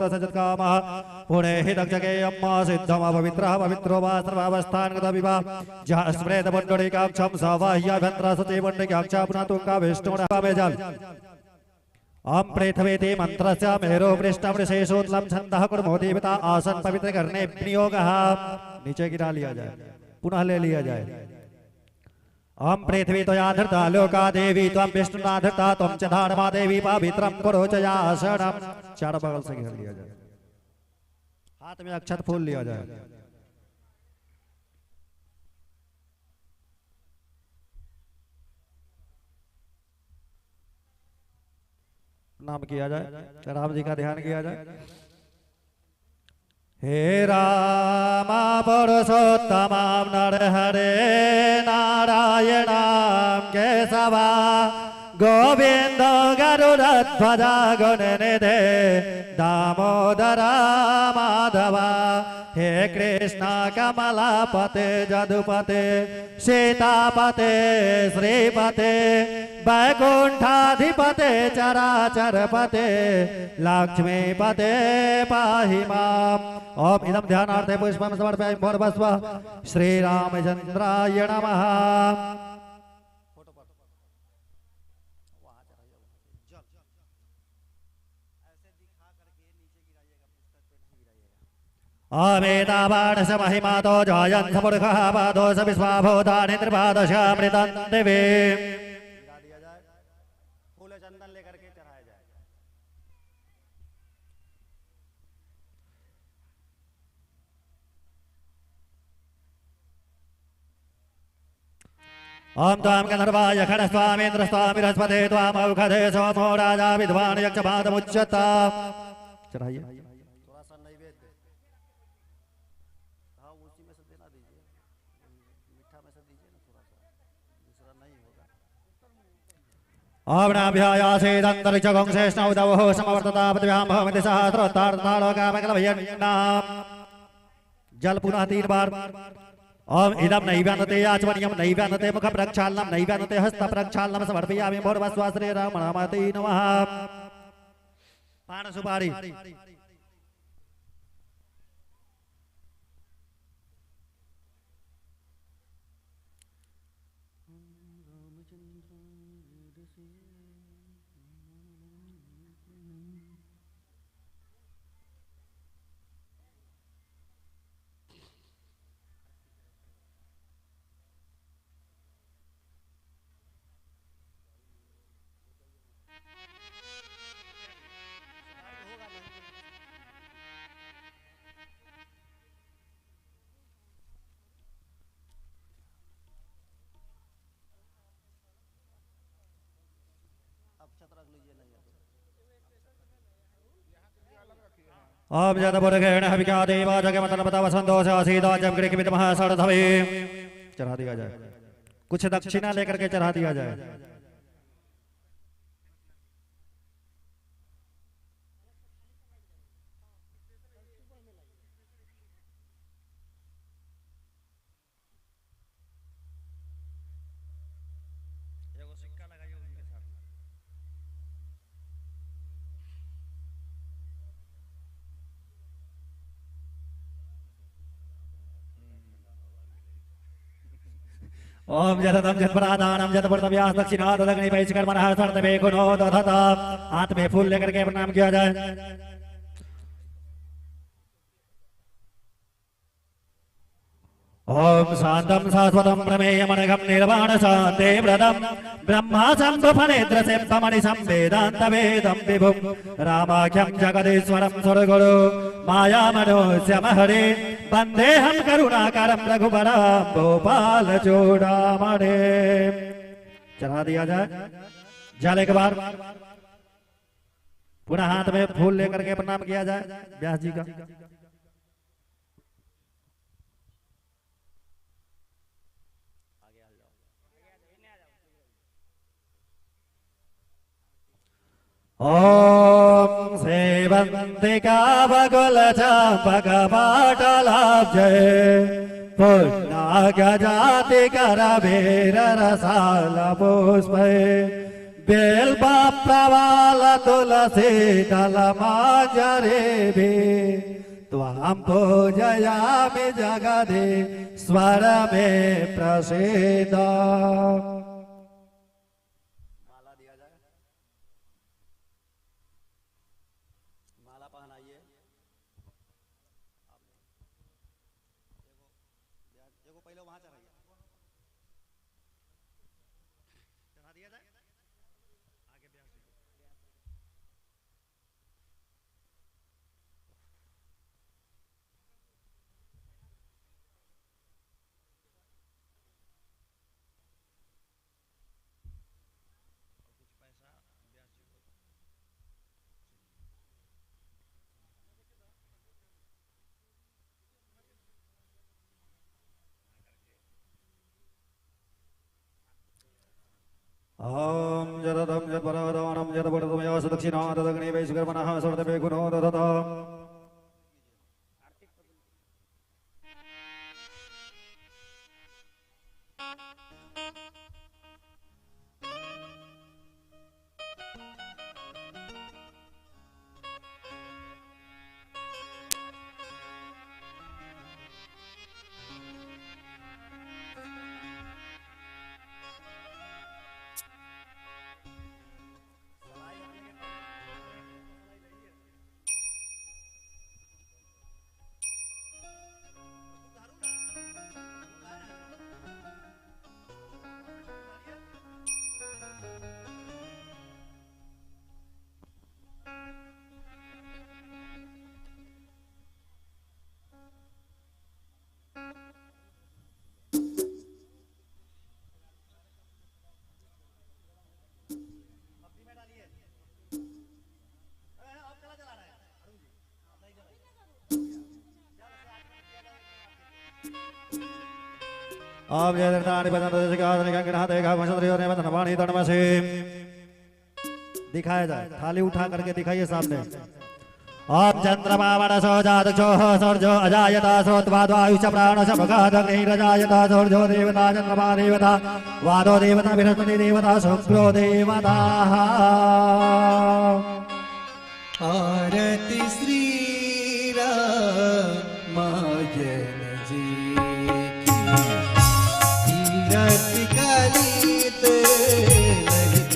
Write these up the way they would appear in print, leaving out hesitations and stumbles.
सजत्कामः पुणे हि दक्षके अम्मा सिद्धम पवित्रः पवित्रो वा सर्वावस्थानगतविवा जः स्मृतपुण्डरीकाक्षं सवाह्याभ्यन्तरा सतीपुण्डरीकाक्षा पुनः तुङ्गा विष्णुरः मेजल ओम प्रेथवेति मंत्रस्य मेरो पृष्ठवृशेषोत्लम छन्दः कुर्मो देवता आसन पवित्र करने नियोगः नीचे गिरा लिया जाए पुनः ले लिया जाए ओम प्रेथवे त्वया धृता लोका देवी त्वं विष्णुना धृता त्वं च धारमा देवी पवित्रं कुरु च यासनम् चार बगल से घेर लिया जाए हाथ में अक्षत फूल लिया जाए नाम किया जाए राम जी का ध्यान किया जाए हे राम पुरुषोत्तम नरहरे नारायण केशवा गोविंद गरुड़ध्वज गुणनिधे दामोदर माधवा हे कृष्ण कमलापते जदुपते सीतापते श्रीपते वैकुंठाधिपते चराचरपते लक्ष्मीपते पाहि माम् ओम इदं ध्यानार्थे पुष्पं समर्पयामि भूर्भुवः श्रीरामचंद्राय नमः अमेतावाणस महिमातो जायन्त पुरुषः पादोस विश्वाभूतानिन्द्रपादशामृतं दिवे फूल चंदन लेकर के चढ़ाया जाए ओम त्वां गन्धर्वाय खडस्वामीन्द्र स्वामी बृहस्पते त्वामौषधे सोमो राजा विद्वान् यक्षपादमुच्यता चढ़ाइए आव्नाभ्यायासेदन्तरिक्षगुंसेष्णौदवः समवर्ततापतिभ्यां भवमिति सहस्रोत्तारतालोकामकलभयन्नाम् जल पुनः 3 बार ओम इदं नैवेद्यते आचमनीयं नैवेद्यते मुख प्रक्षालनं नैवेद्यते हस्त प्रक्षालनं समर्पयामि भूर्भुवः श्रीरामनामते नमः पान सुपारी ओम जतपुरगेण हविका देवा जगमतनपता वसंतोषासीदाजम गृहविद्मः षडधवे चढ़ा दिया जाए कुछ दक्षिणा लेकर के चढ़ा दिया जाए ओम जतदम जतपरादानम जतपुरतव्यास दक्षिणाद दग्नि पैचकर्मणः सर्तवे गुणो दधता हाथ में फूल लेकर के प्रणाम किया जाए ओम शांतम शाश्वतम प्रमेयमनघम निर्वाण शांते व्रतम ब्रह्मा शंभुफनेद्रसिंहमणि संवेदांत वेदम विभुम रामाख्यम जगदीश्वरम सुरगुरु मायामनोस्यमहरे वंदेहम करुणाकरम रघुवरं गोपाल चूड़ामणि चढ़ा दिया जाए जल एक बार पुनः हाथ में फूल लेकर के प्रणाम किया जाए व्यास जी का ओम सेवंतिका बगुल चापकपाटलाब्जे पुन्नागजाति करवीर रसाल पुष्पे बेल बाप्रावाला तुलसी दल मांजरे भी त्वां पूजयामि जगदे स्वर में प्रसीद। माला दिया जाए, माला पहनाइए। देखो पहले वहां चढ़ाइए, चढ़ा दिया जाए। आगे ब्यास ओम जरदम जपरदवनम जरपरदमयो सुदक्षिणो ददग्नि वैश्कर्मणः सर्वदे गुणो ददत। आप जय देवतानि भजन देखा ने वाणी तनमसे दिखाया जाए। थाली उठा करके दिखाइए सामने। ओम चंद्रमा वनसो जातक्षो सूर्यो अजायता श्रोतवाद्वायुष प्राणश भगादग्निरजायता सूर्यो देवता चंद्रमा देवता वादो देवता बृहस्पति देवता शुक्रो देवता। आरती श्री रामायण जी की कीरति कलित ललित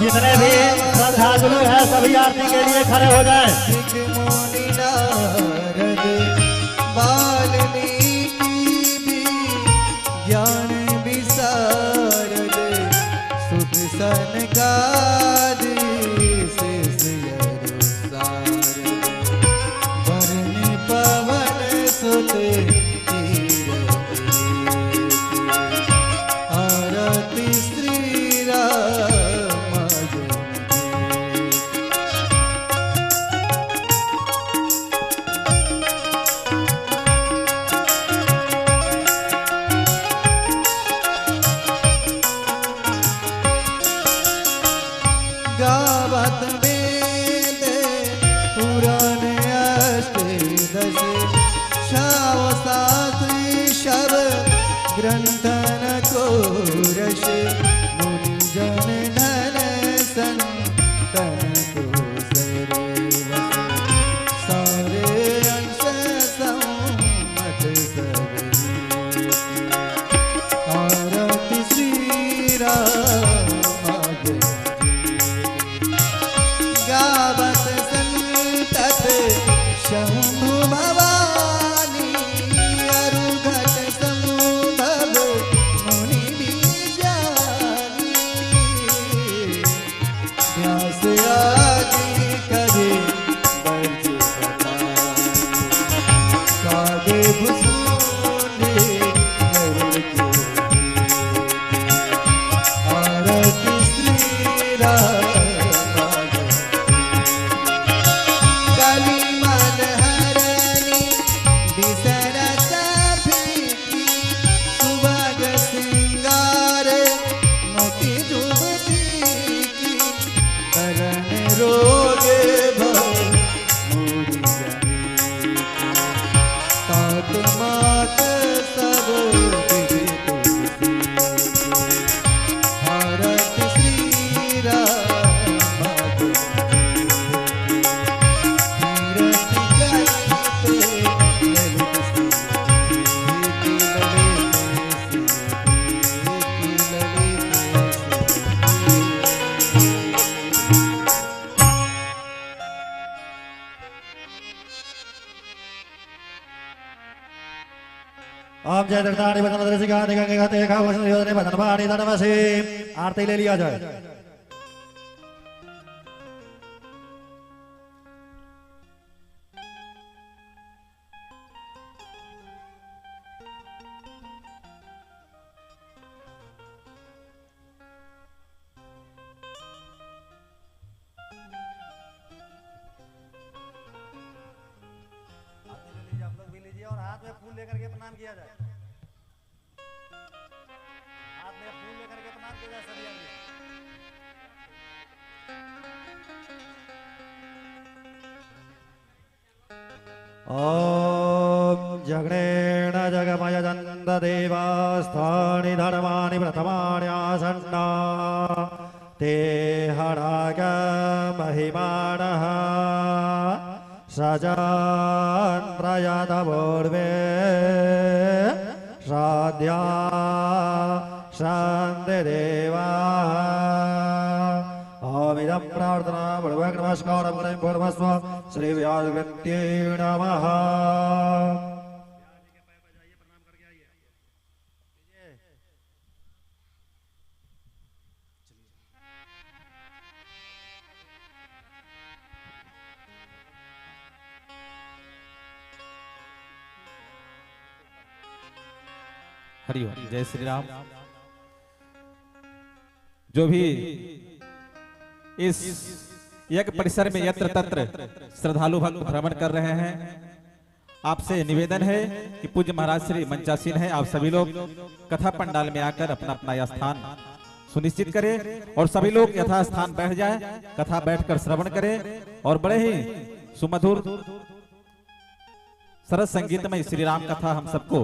जितने भी श्रद्धालु हैं सभी आरती के लिए खड़े हो जाएं। मुनि नारद वाल्मीकि भी ज्ञान विशारद सुख सनकादि शेष यरु सारद वरण पवन सुत आरती श्री रामायण ओम जय दत्तानि बदन दृशिका दिगंगे गते खावसन योजने बदन भाणी धनवसी। आरती ले लिया जाए। आप लोग भी लीजिए और हाथ में फूल लेकर के प्रणाम किया जाए। हाथ में फूल लेकर के प्रणाम किया जाए सभी आदमी। ओम जगणेन जगमय जन्द देवास्थानि धर्माणि प्रथमानि आसन्ना ते हराग महिमानः सजान्त्रयतपूर्वे श्राद्ध्या शान्तिदेवाः। ओमिदं प्रार्थना नमस्कारं पूर्वस्व श्री व्यासकृत्ये नमः। हरिओम जय श्री राम। जो भी इस यज्ञ परिसर में यत्र तत्र श्रद्धालु भक्त भ्रमण कर रहे हैं, आपसे निवेदन है कि पूज्य महाराज श्री मंचासीन है, आप सभी लोग कथा पंडाल में आकर अपना अपना यह स्थान सुनिश्चित करें और सभी लोग यथास्थान बैठ जाएं, कथा बैठकर श्रवण करें और बड़े ही सुमधुर सरस संगीतमय श्री राम कथा हम सबको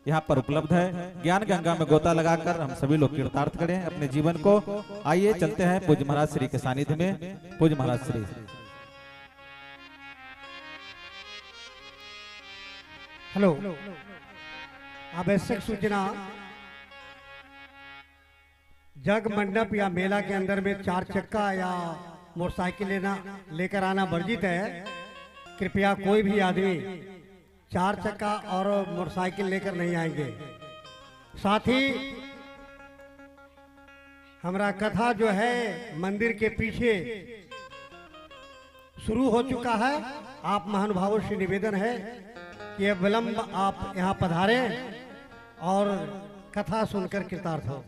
यहाँ पर उपलब्ध है। ज्ञान गंगा में गोता लगाकर हम सभी लोग कीर्तार्थ करें अपने जीवन को। आइए चलते हैं पूज्य महाराज श्री के सानिध्य में। पूज्य महाराज श्री। हेलो, आवश्यक सूचना, जग मंडप या मेला के अंदर में 4 चक्का या मोटरसाइकिल लेकर आना वर्जित है। कृपया कोई भी आदमी 4 चक्का और मोटरसाइकिल लेकर नहीं आएंगे। साथ ही हमारा कथा जो है मंदिर के पीछे शुरू हो चुका है। आप महानुभावों से निवेदन है कि विलंब आप यहाँ पधारें और कथा सुनकर कृतार्थ हो।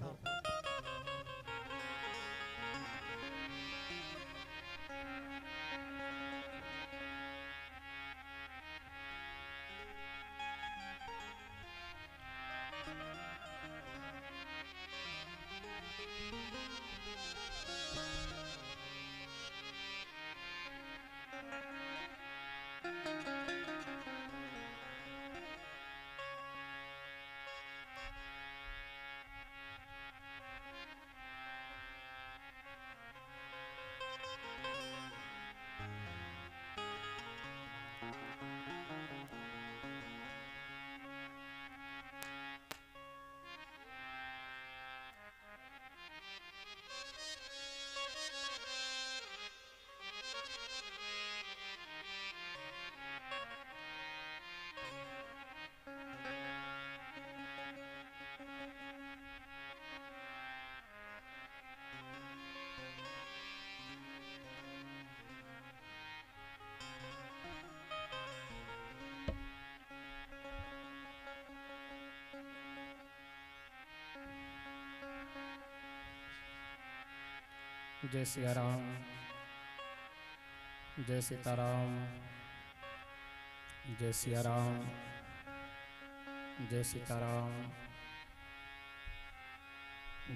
जय सिया राम, जय सीताराम, जय सिया राम, जय सीताराम,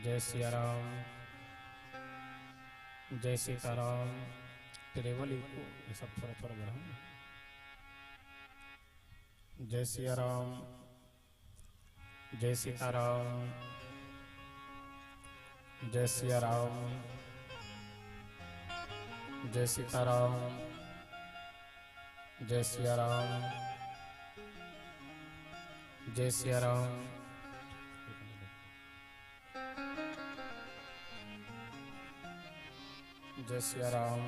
जय सिया राम, जय सीताराम। टेबल ये सब थोड़ा थोड़ा बढ़ाओ। जय सिया राम, जय सीताराम, जय सिया राम, जय सीताराम, जय सिया राम, जय सिया राम। जय सिया राम,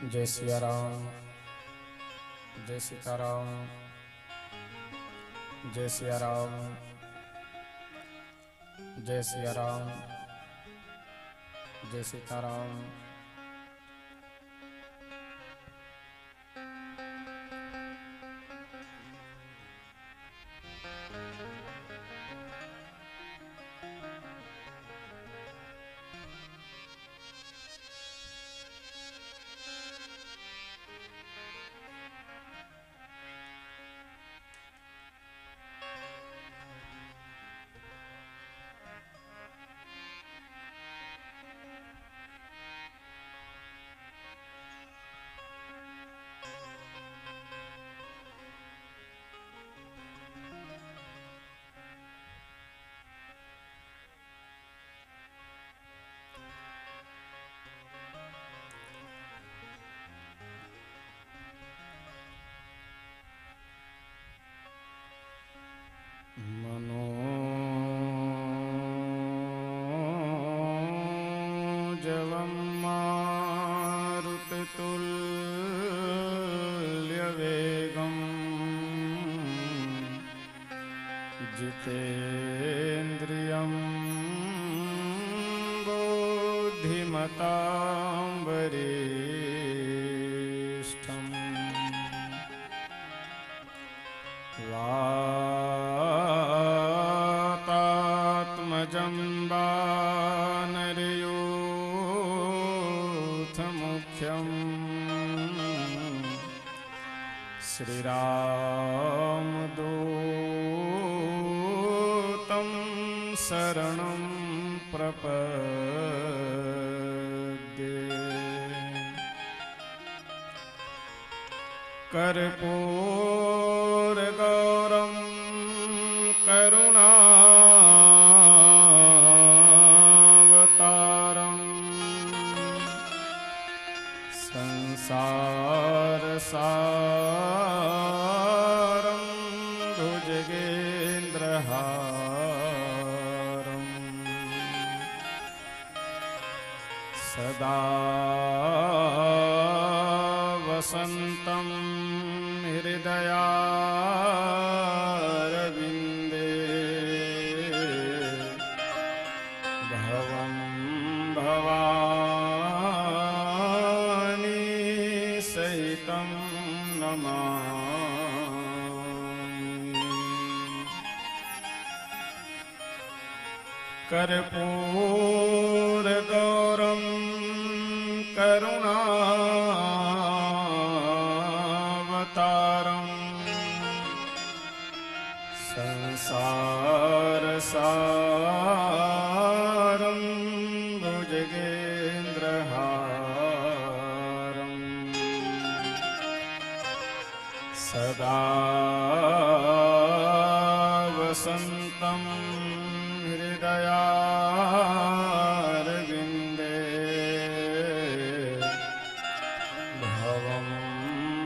जय सिया राम, जय सीताराम, जय सिया राम, जय सिया राम, जय सीताराम। मनोजवं मारुततुल्यवेगं जितेन्द्रियं बुद्धिमतां वरिष्ठम् वातात्मजं वानरयूथमुख्यम् श्रीरामदूतं शरणं प्रपद्ये। कर्पूरगौरं करुणावतारं संसारसारं भुजगेन्द्रहारं सदा वसन्तं हृदयारविन्दे भवं भवानी सहितं नमामि। कर्पूरगौरं करुणावतारं संसारसारं भुजगेन्द्रहारं सदा वसन्तं हृदयारविन्दे भवं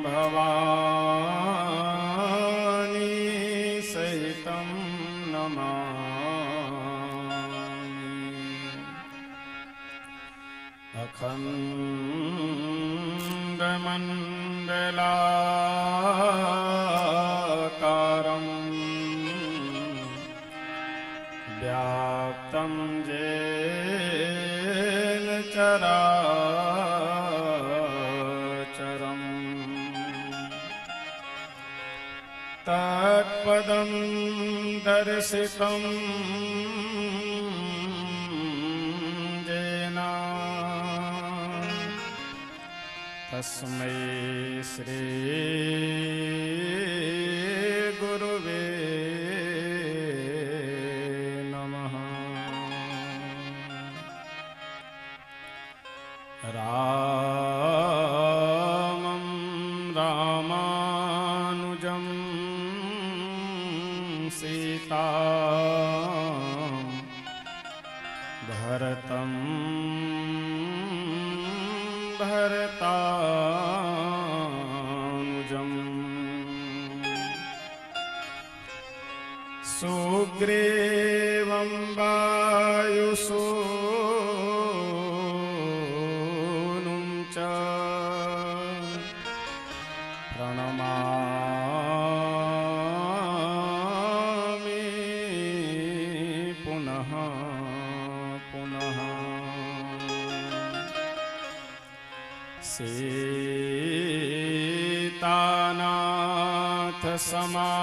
भवानी सहितं नमामि। अखण्डमण्डलाकारं व्याप्तं येन चराचरम् तत्पदं दर्शितं येन तस्मै श्री गुरुवे नमः। रामं रामानुजं सीता भरतं भरतानुजम् सुग्रीवं वायुसूनुं च सीतानाथ समारंभा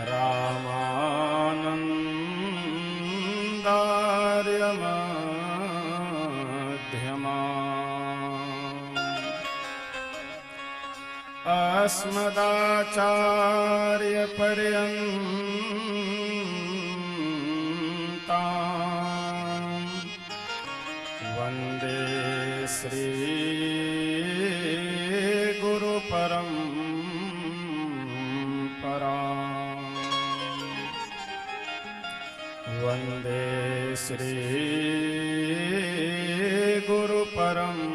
रामानंदार्य मध्यमा अस्मदाचार्य पर्यन्ता वंदे श्री गुरु परंपरा वंदे श्री गुरु परंपरा।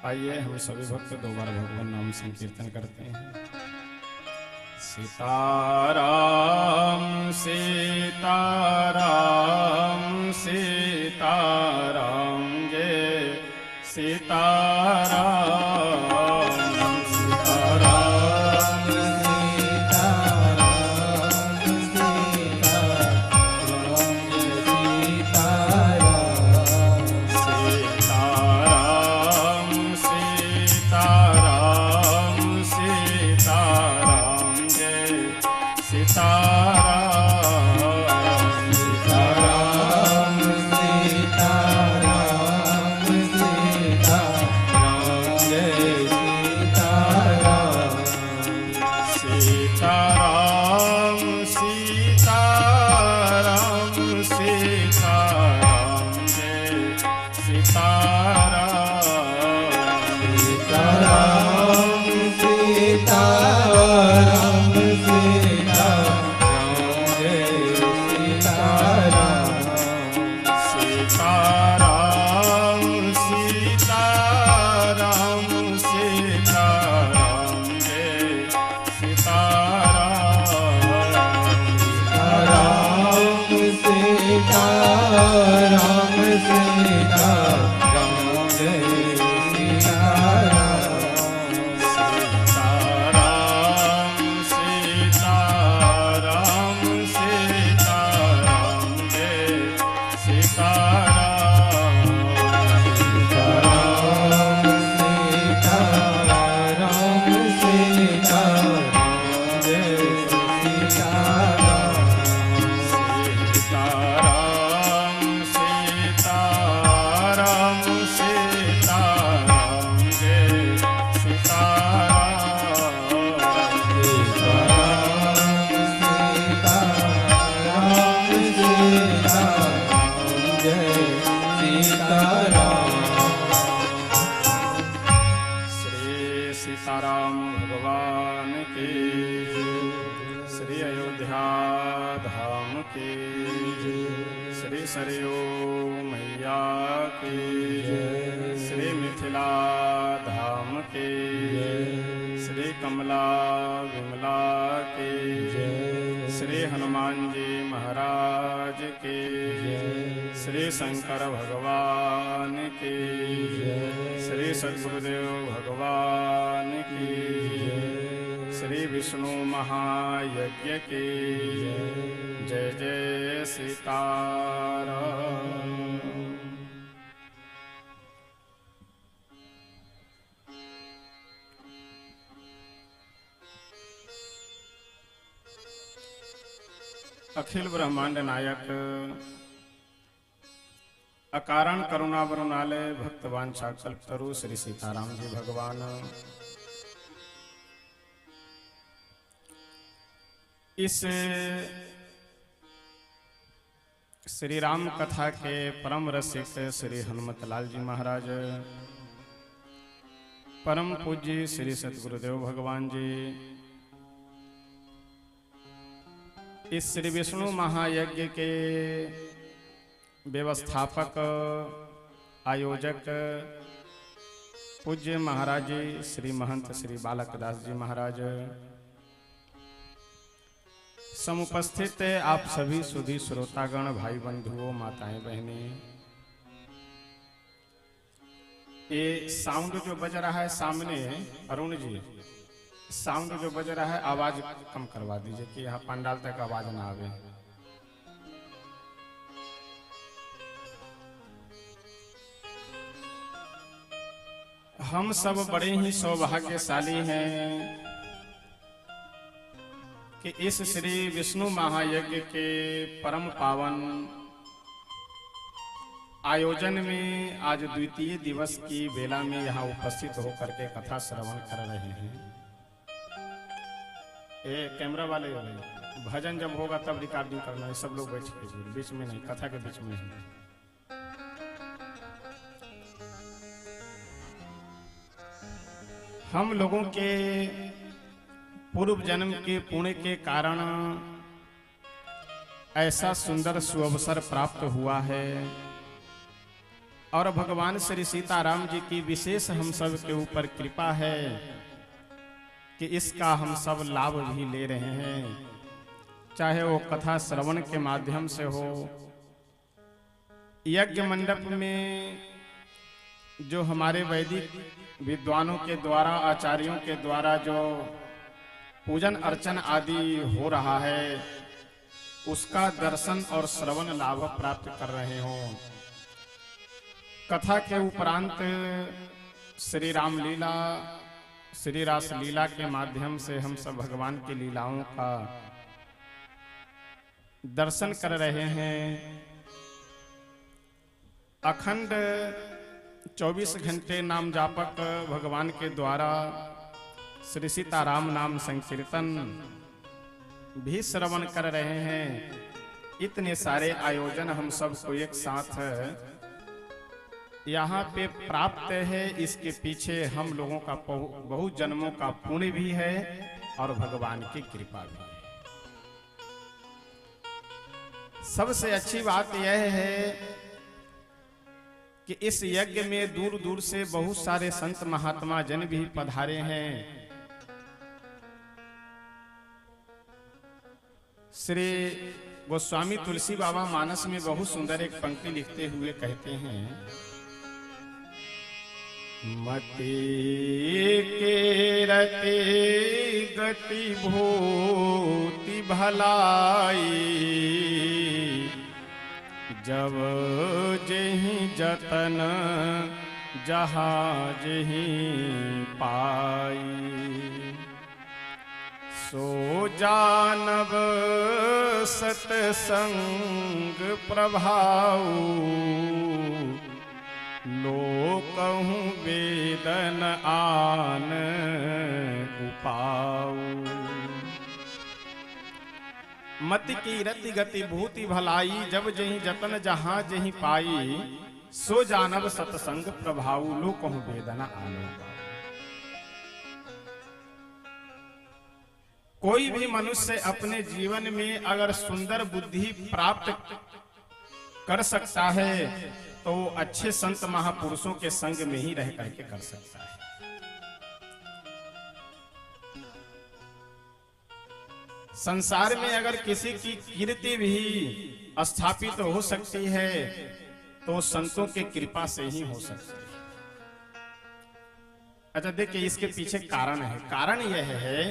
आइए हम सभी भक्त दो बार भगवान नाम संकीर्तन करते हैं। सीताराम सीताराम सीताराम जय सीताराम सीताराम सीताराम भगवान की, श्री अयोध्या धाम की, श्री सरयू मैया की, श्री मिथिला धाम की, श्री कमला विमला की, श्री हनुमान जी महाराज की, श्री शंकर भगवान की, श्री सद्गुरुदेव भगवान की, श्री विष्णु महायज्ञ की जय जय सीताराम। अखिल ब्रह्मांड नायक अकारण करुणा वरुणालय भक्तवांछा कल्पतरु श्री सीताराम जी भगवान इस श्री राम कथा के परम रसिक श्री हनुमत लाल जी महाराज, परम पूज्य श्री सतगुरुदेव भगवान जी, इस श्री विष्णु महायज्ञ के व्यवस्थापक आयोजक पूज्य महाराज जी श्री महंत श्री बालक दास जी महाराज, समुपस्थित आप सभी सुधी श्रोतागण भाई बंधुओं माताएं बहनें, ये साउंड जो बज रहा है सामने अरुण जी, साउंड जो बज रहा है आवाज कम करवा दीजिए कि यहाँ पंडाल तक आवाज ना आवे। हम सब बड़े ही सौभाग्यशाली हैं कि इस श्री विष्णु महायज्ञ के परम पावन आयोजन में आज द्वितीय दिवस की बेला में यहाँ उपस्थित होकर के कथा श्रवण कर रहे हैं। कैमरा वाले भजन जब होगा तब रिकॉर्डिंग करना है, सब लोग बैठ के बीच में नहीं, कथा के बीच में नहीं। हम लोगों के पूर्व जन्म के पुण्य के कारण ऐसा सुंदर सुअवसर प्राप्त हुआ है और भगवान श्री सीताराम जी की विशेष हम सब के ऊपर कृपा है कि इसका हम सब लाभ भी ले रहे हैं, चाहे वो कथा श्रवण के माध्यम से हो, यज्ञ मंडप में जो हमारे वैदिक विद्वानों के द्वारा, आचार्यों के द्वारा जो पूजन अर्चन आदि हो रहा है उसका दर्शन और श्रवण लाभ प्राप्त कर रहे हो। कथा के उपरांत श्री राम लीला, श्री रास लीला के माध्यम से हम सब भगवान की लीलाओं का दर्शन कर रहे हैं। अखंड 24 घंटे नाम जापक भगवान के द्वारा श्री सीताराम नाम संकीर्तन भी श्रवण कर रहे हैं। इतने सारे आयोजन हम सबको एक साथ यहाँ पे प्राप्त है, इसके पीछे हम लोगों का बहुत जन्मों का पुण्य भी है और भगवान की कृपा भी है। सबसे अच्छी बात यह है कि इस यज्ञ में दूर दूर से बहुत सारे संत महात्मा जन भी पधारे हैं। श्री गोस्वामी तुलसी बाबा मानस में बहुत सुंदर एक पंक्ति लिखते हुए कहते हैं, मति के रते गति भूति भलाई, जब जही जतन जहाँ जही पाई, सो जानब सतसंग प्रभाव, लोकहु वेदन आन उपाऊ। मति की रति गति भूति भलाई, जब जही जतन जहाँ जही पाई, सो जानब सतसंग प्रभाव, लोकहु वेदन आन उपाऊ। कोई भी मनुष्य अपने जीवन में अगर सुंदर बुद्धि प्राप्त कर सकता है तो अच्छे संत महापुरुषों के संग में ही रह करके कर सकता है। संसार में अगर किसी की कीर्ति भी स्थापित हो सकती है तो संतों के कृपा से ही हो सकती है। अच्छा देखिए, इसके पीछे कारण है। कारण यह है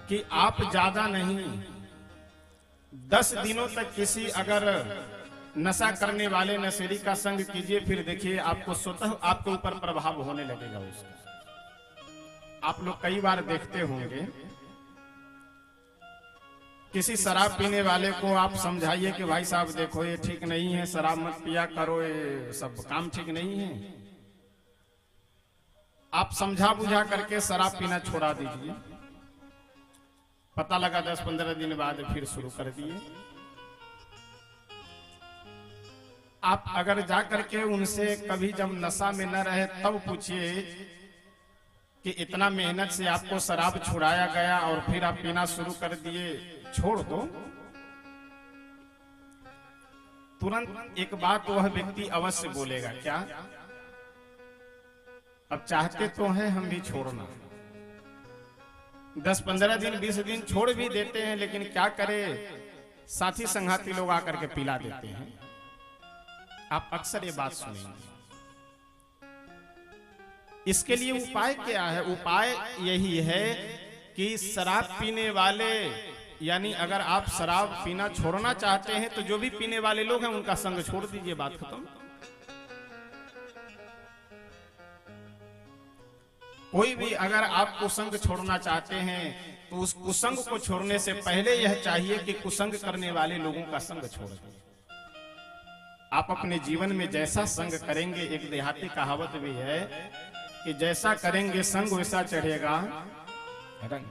कि आप ज्यादा नहीं 10 दिनों तक किसी अगर नशा करने वाले नशेड़ी का संग कीजिए, फिर देखिए आपको स्वतः आपके ऊपर प्रभाव होने लगेगा उसका। आप लोग कई बार देखते होंगे किसी शराब पीने वाले को आप समझाइए कि भाई साहब देखो ये ठीक नहीं है, शराब मत पिया करो, ये सब काम ठीक नहीं है। आप समझा बुझा करके शराब पीना छोड़ा दीजिए, पता लगा 10-15 दिन बाद फिर शुरू कर दिए। आप अगर जा करके उनसे कभी जब नशा में न रहे तब पूछिए कि इतना मेहनत से आपको शराब छुड़ाया गया और फिर आप पीना शुरू कर दिए, छोड़ दो। तुरंत एक बात वह व्यक्ति अवश्य बोलेगा, क्या अब चाहते तो हैं हम भी छोड़ना। 10-15 दिन 20 दिन छोड़ भी देते हैं, लेकिन क्या करे, साथी संगाती लोग आकर के पिला देते हैं। आप अक्सर ये बात सुनेंगे। इसके लिए उपाय क्या है? उपाय यही है कि शराब पीने वाले, यानी अगर आप शराब पीना छोड़ना चाहते हैं तो जो भी पीने वाले लोग हैं उनका संग छोड़ दीजिए, बात खत्म। कोई भी अगर आप कुसंग छोड़ना चाहते हैं तो उस कुसंग को छोड़ने से पहले यह चाहिए कि कुसंग करने वाले लोगों का संग छोड़ दें। आप अपने जीवन में जैसा संग करेंगे, एक देहाती कहावत भी है कि जैसा करेंगे संग वैसा चढ़ेगा रंग।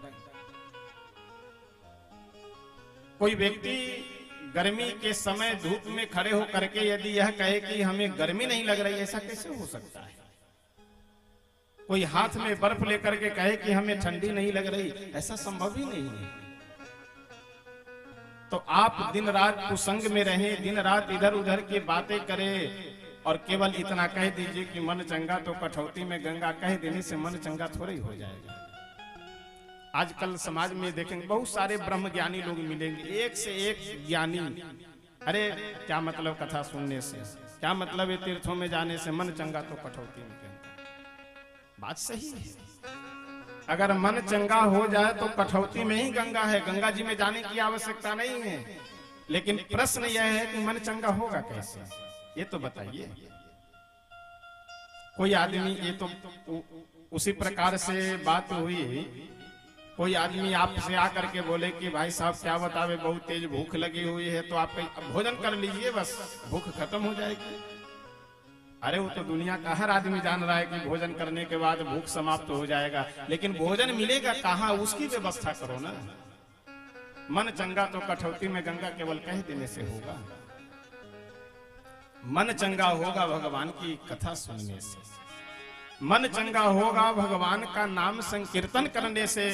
कोई व्यक्ति गर्मी के समय धूप में खड़े होकर के यदि यह कहे कि हमें गर्मी नहीं लग रही, ऐसा कैसे हो सकता है? कोई हाथ में बर्फ लेकर के कहे कि हमें ठंडी नहीं लग रही, ऐसा संभव ही नहीं है। तो आप दिन रात कुसंग में रहें, दिन रात इधर उधर की बातें करें और केवल इतना कह दीजिए कि मन चंगा तो कठौती में गंगा, कह देने से मन चंगा थोड़ा ही हो जाएगा। आजकल समाज में देखेंगे बहुत सारे ब्रह्म ज्ञानी लोग मिलेंगे, एक से एक ज्ञानी। अरे क्या मतलब कथा सुनने से, क्या मतलब है तीर्थों में जाने से? मन चंगा तो कठौती में गंगा। बात सही है। अगर मन चंगा हो जाए तो कठौती में ही गंगा है, गंगा जी में जाने की आवश्यकता नहीं है। लेकिन प्रश्न यह है कि मन चंगा होगा कैसे, ये तो बताइए। कोई आदमी, ये तो उसी प्रकार से बात हुई, कोई आदमी आपसे आकर के बोले कि भाई साहब क्या बतावे, बहुत तेज भूख लगी हुई है, तो आप भोजन कर लीजिए, बस भूख खत्म हो जाएगी। अरे वो तो दुनिया का हर आदमी जान रहा है कि भोजन करने के बाद भूख समाप्त हो जाएगा, लेकिन भोजन मिलेगा कहाँ, उसकी व्यवस्था करो ना। मन चंगा तो कठौती में गंगा केवल कह देने से होगा। मन चंगा होगा भगवान की कथा सुनने से, मन चंगा होगा भगवान का नाम संकीर्तन करने से,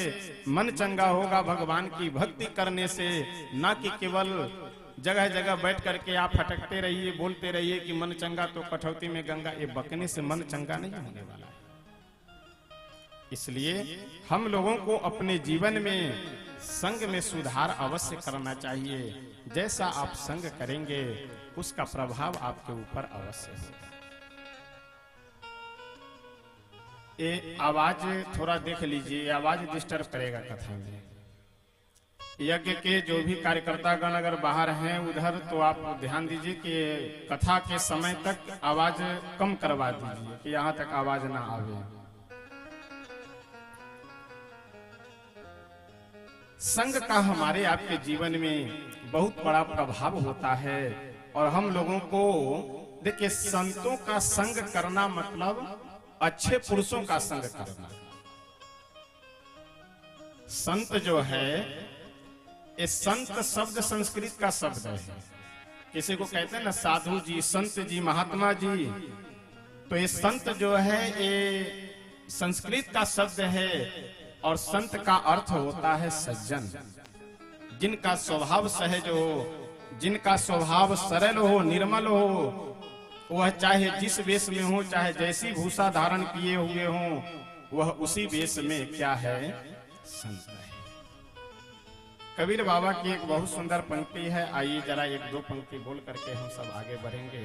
मन चंगा होगा भगवान की भक्ति करने से, ना कि केवल जगह जगह बैठ करके आप फटकते रहिए, बोलते रहिए कि मन चंगा तो कठौती में गंगा। ये बकने से मन चंगा नहीं होने वाला है। इसलिए हम लोगों को अपने जीवन में संग में सुधार अवश्य करना चाहिए। जैसा आप संग करेंगे उसका प्रभाव आपके ऊपर अवश्य होगा। ये आवाज थोड़ा देख लीजिए, आवाज डिस्टर्ब करेगा कथा में। यज्ञ के जो भी कार्यकर्तागण अगर बाहर हैं उधर, तो आप ध्यान दीजिए कि कथा के समय तक आवाज कम करवा दीजिए कि यहाँ तक आवाज ना आवे। संग का हमारे आपके जीवन में बहुत बड़ा प्रभाव होता है। और हम लोगों को देखिए, संतों का संग करना मतलब अच्छे पुरुषों का संग करना। संत जो है, ये संत शब्द संस्कृत का शब्द है। किसी को कहते हैं ना साधु जी, संत जी, महात्मा जी, तो ये संत जो है ये संस्कृत का शब्द है। और संत का अर्थ होता है सज्जन, जिनका स्वभाव सहज हो, जिनका स्वभाव सरल हो, निर्मल हो, वह चाहे जिस वेश में हो, चाहे जैसी भूषा धारण किए हुए हो, वह उसी वेश में क्या है, संत है। कबीर बाबा की एक बहुत सुंदर पंक्ति है, आइए जरा एक दो पंक्ति बोल करके हम सब आगे बढ़ेंगे।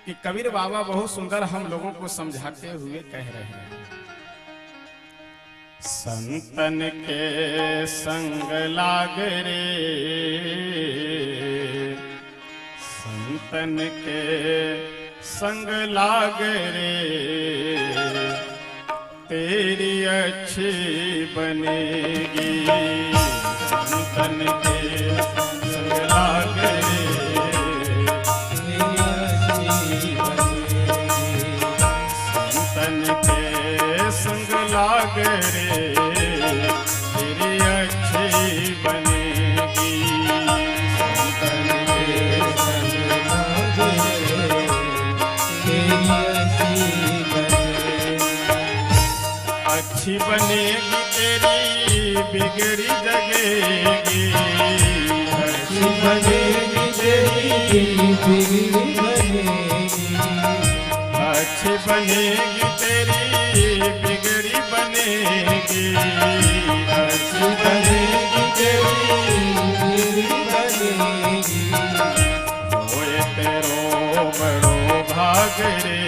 कि कबीर बाबा बहुत सुंदर हम लोगों को समझाते हुए कह रहे हैं, संतन के संग लाग रे, संतन के संग लाग रे, तेरी अच्छी बनेगी। संतन के संग लाग रे, तेरी अच्छी बनेगी। संतन के संग लाग रे, तेरी अच्छी बनेगी। संतन के संग लाग रे, तेरी अच्छी बनेगी। अच्छी बनेगी तेरी बिगड़ी जगेगी। अच्छी बनेगी तेरी बिगड़ी बनेगी। अच्छी बनेगी तेरी बिगड़ी बनेगी। अच्छी बनेगी तेरी बिगड़ी बनेगी। होए तेरो बड़ो भाग रे,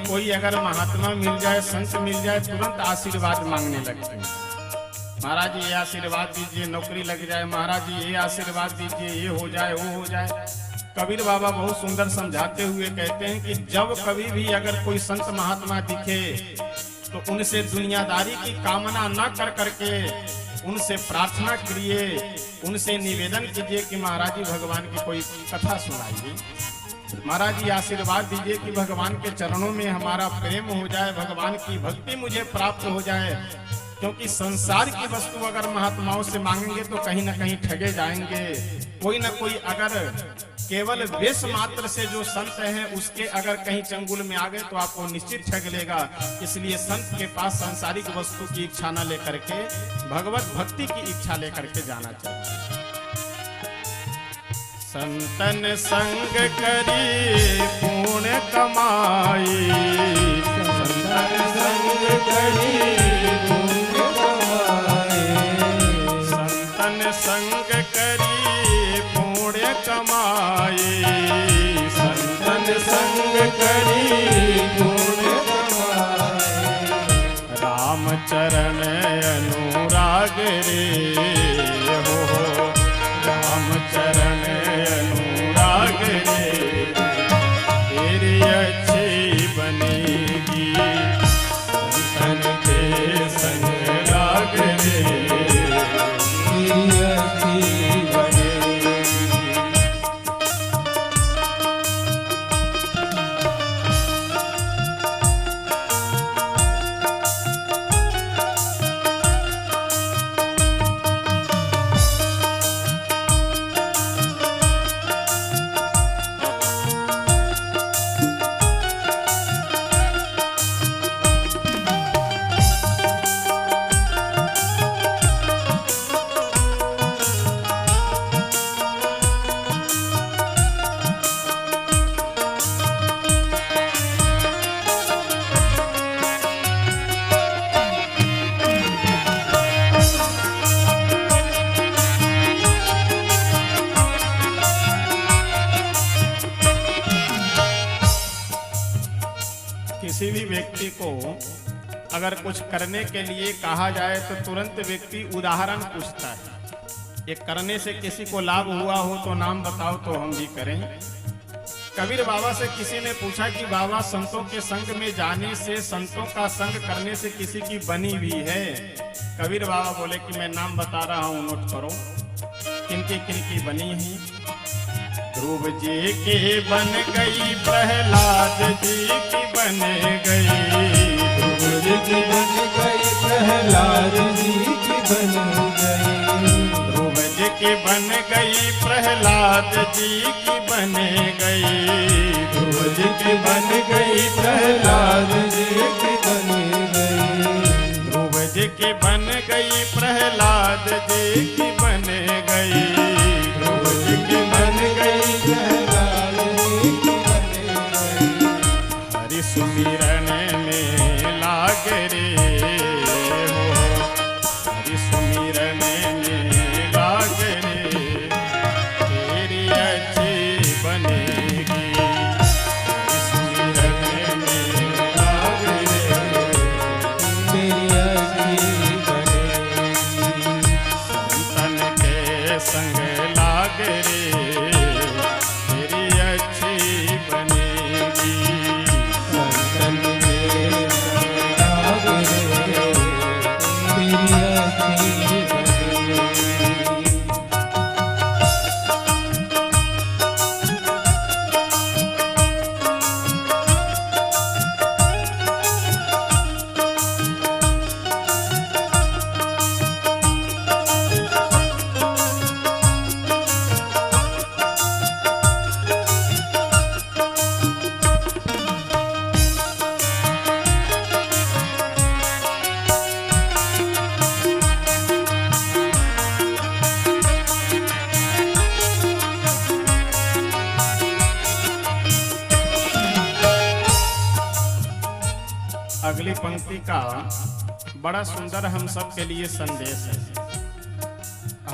कोई अगर महात्मा मिल जाए, संत मिल जाए, तुरंत आशीर्वाद मांगने लगते हैं। महाराज जी ये आशीर्वाद दीजिए, नौकरी लग जाए, महाराज जी ये आशीर्वाद दीजिए, ये हो जाए, वो हो जाए। कबीर बाबा बहुत सुंदर समझाते हुए कहते हैं कि जब कभी भी अगर कोई संत महात्मा दिखे तो उनसे दुनियादारी की कामना न कर करके उनसे प्रार्थना करिए, उनसे निवेदन कीजिए कि महाराज जी भगवान की कोई कथा सुनाइए, महाराज जी आशीर्वाद दीजिए कि भगवान के चरणों में हमारा प्रेम हो जाए, भगवान की भक्ति मुझे प्राप्त हो जाए। क्योंकि संसार की वस्तु अगर महात्माओं से मांगेंगे तो कहीं ना कहीं ठगे जाएंगे। कोई ना कोई अगर केवल वेश मात्र से जो संत हैं उसके अगर कहीं चंगुल में आ गए तो आपको निश्चित ठग लेगा। इसलिए संत के पास सांसारिक वस्तु की इच्छा न लेकर के भगवत भक्ति की इच्छा लेकर के जाना चाहिए। संतन संग करी पुण्य कमाई, संतन संग करी पुण्य कमाई, संतन संग करी पुण्य कमाई, संतन संग करी पुण्य कमाई। राम चरण अनुराग रे हो, राम चरण अनुराग रे, तेरी अच्छी बनेगी संतन के संग लाग रे, तेरी अच्छी बनेगी। किसी भी व्यक्ति को अगर कुछ करने के लिए कहा जाए तो तुरंत व्यक्ति उदाहरण पूछता है। ये करने से किसी को लाभ हुआ हो तो नाम बताओ तो हम भी करें। कबीर बाबा से किसी ने पूछा कि बाबा संतों के संग में जाने से, संतों का संग करने से किसी की बनी हुई है? कबीर बाबा बोले कि मैं नाम बता रहा हूँ, नोट करो किनकी किनकी बनी है। ध्रुव जी की बन गई, प्रहलाद जी की बन गई, ध्रुव जी की बन गई, प्रहलाद जी की बन गई, ध्रुव जी की बन गई, प्रहलाद जी की बन गई, ध्रुव जी की बन गई, प्रहलाद जी की बन गई, ध्रुव जी की बन गई, प्रहलाद जी की बन गई, ध्रुव जी की बन गई, प्रहलाद जी की बन गई। हरि सुमिरन में लाग रे हो, हरि सुमिरन में लाग रे, तेरी अच्छी बनेगी। हरि सुमिरन में लाग रे, तेरी अच्छी बनेगी। संतन के संग लाग रे, तेरी अच्छी बनेगी। संतन के संग लाग रे, तेरी अच्छी बनेगी। अगली पंक्ति का बड़ा सुंदर हम सब के लिए संदेश है।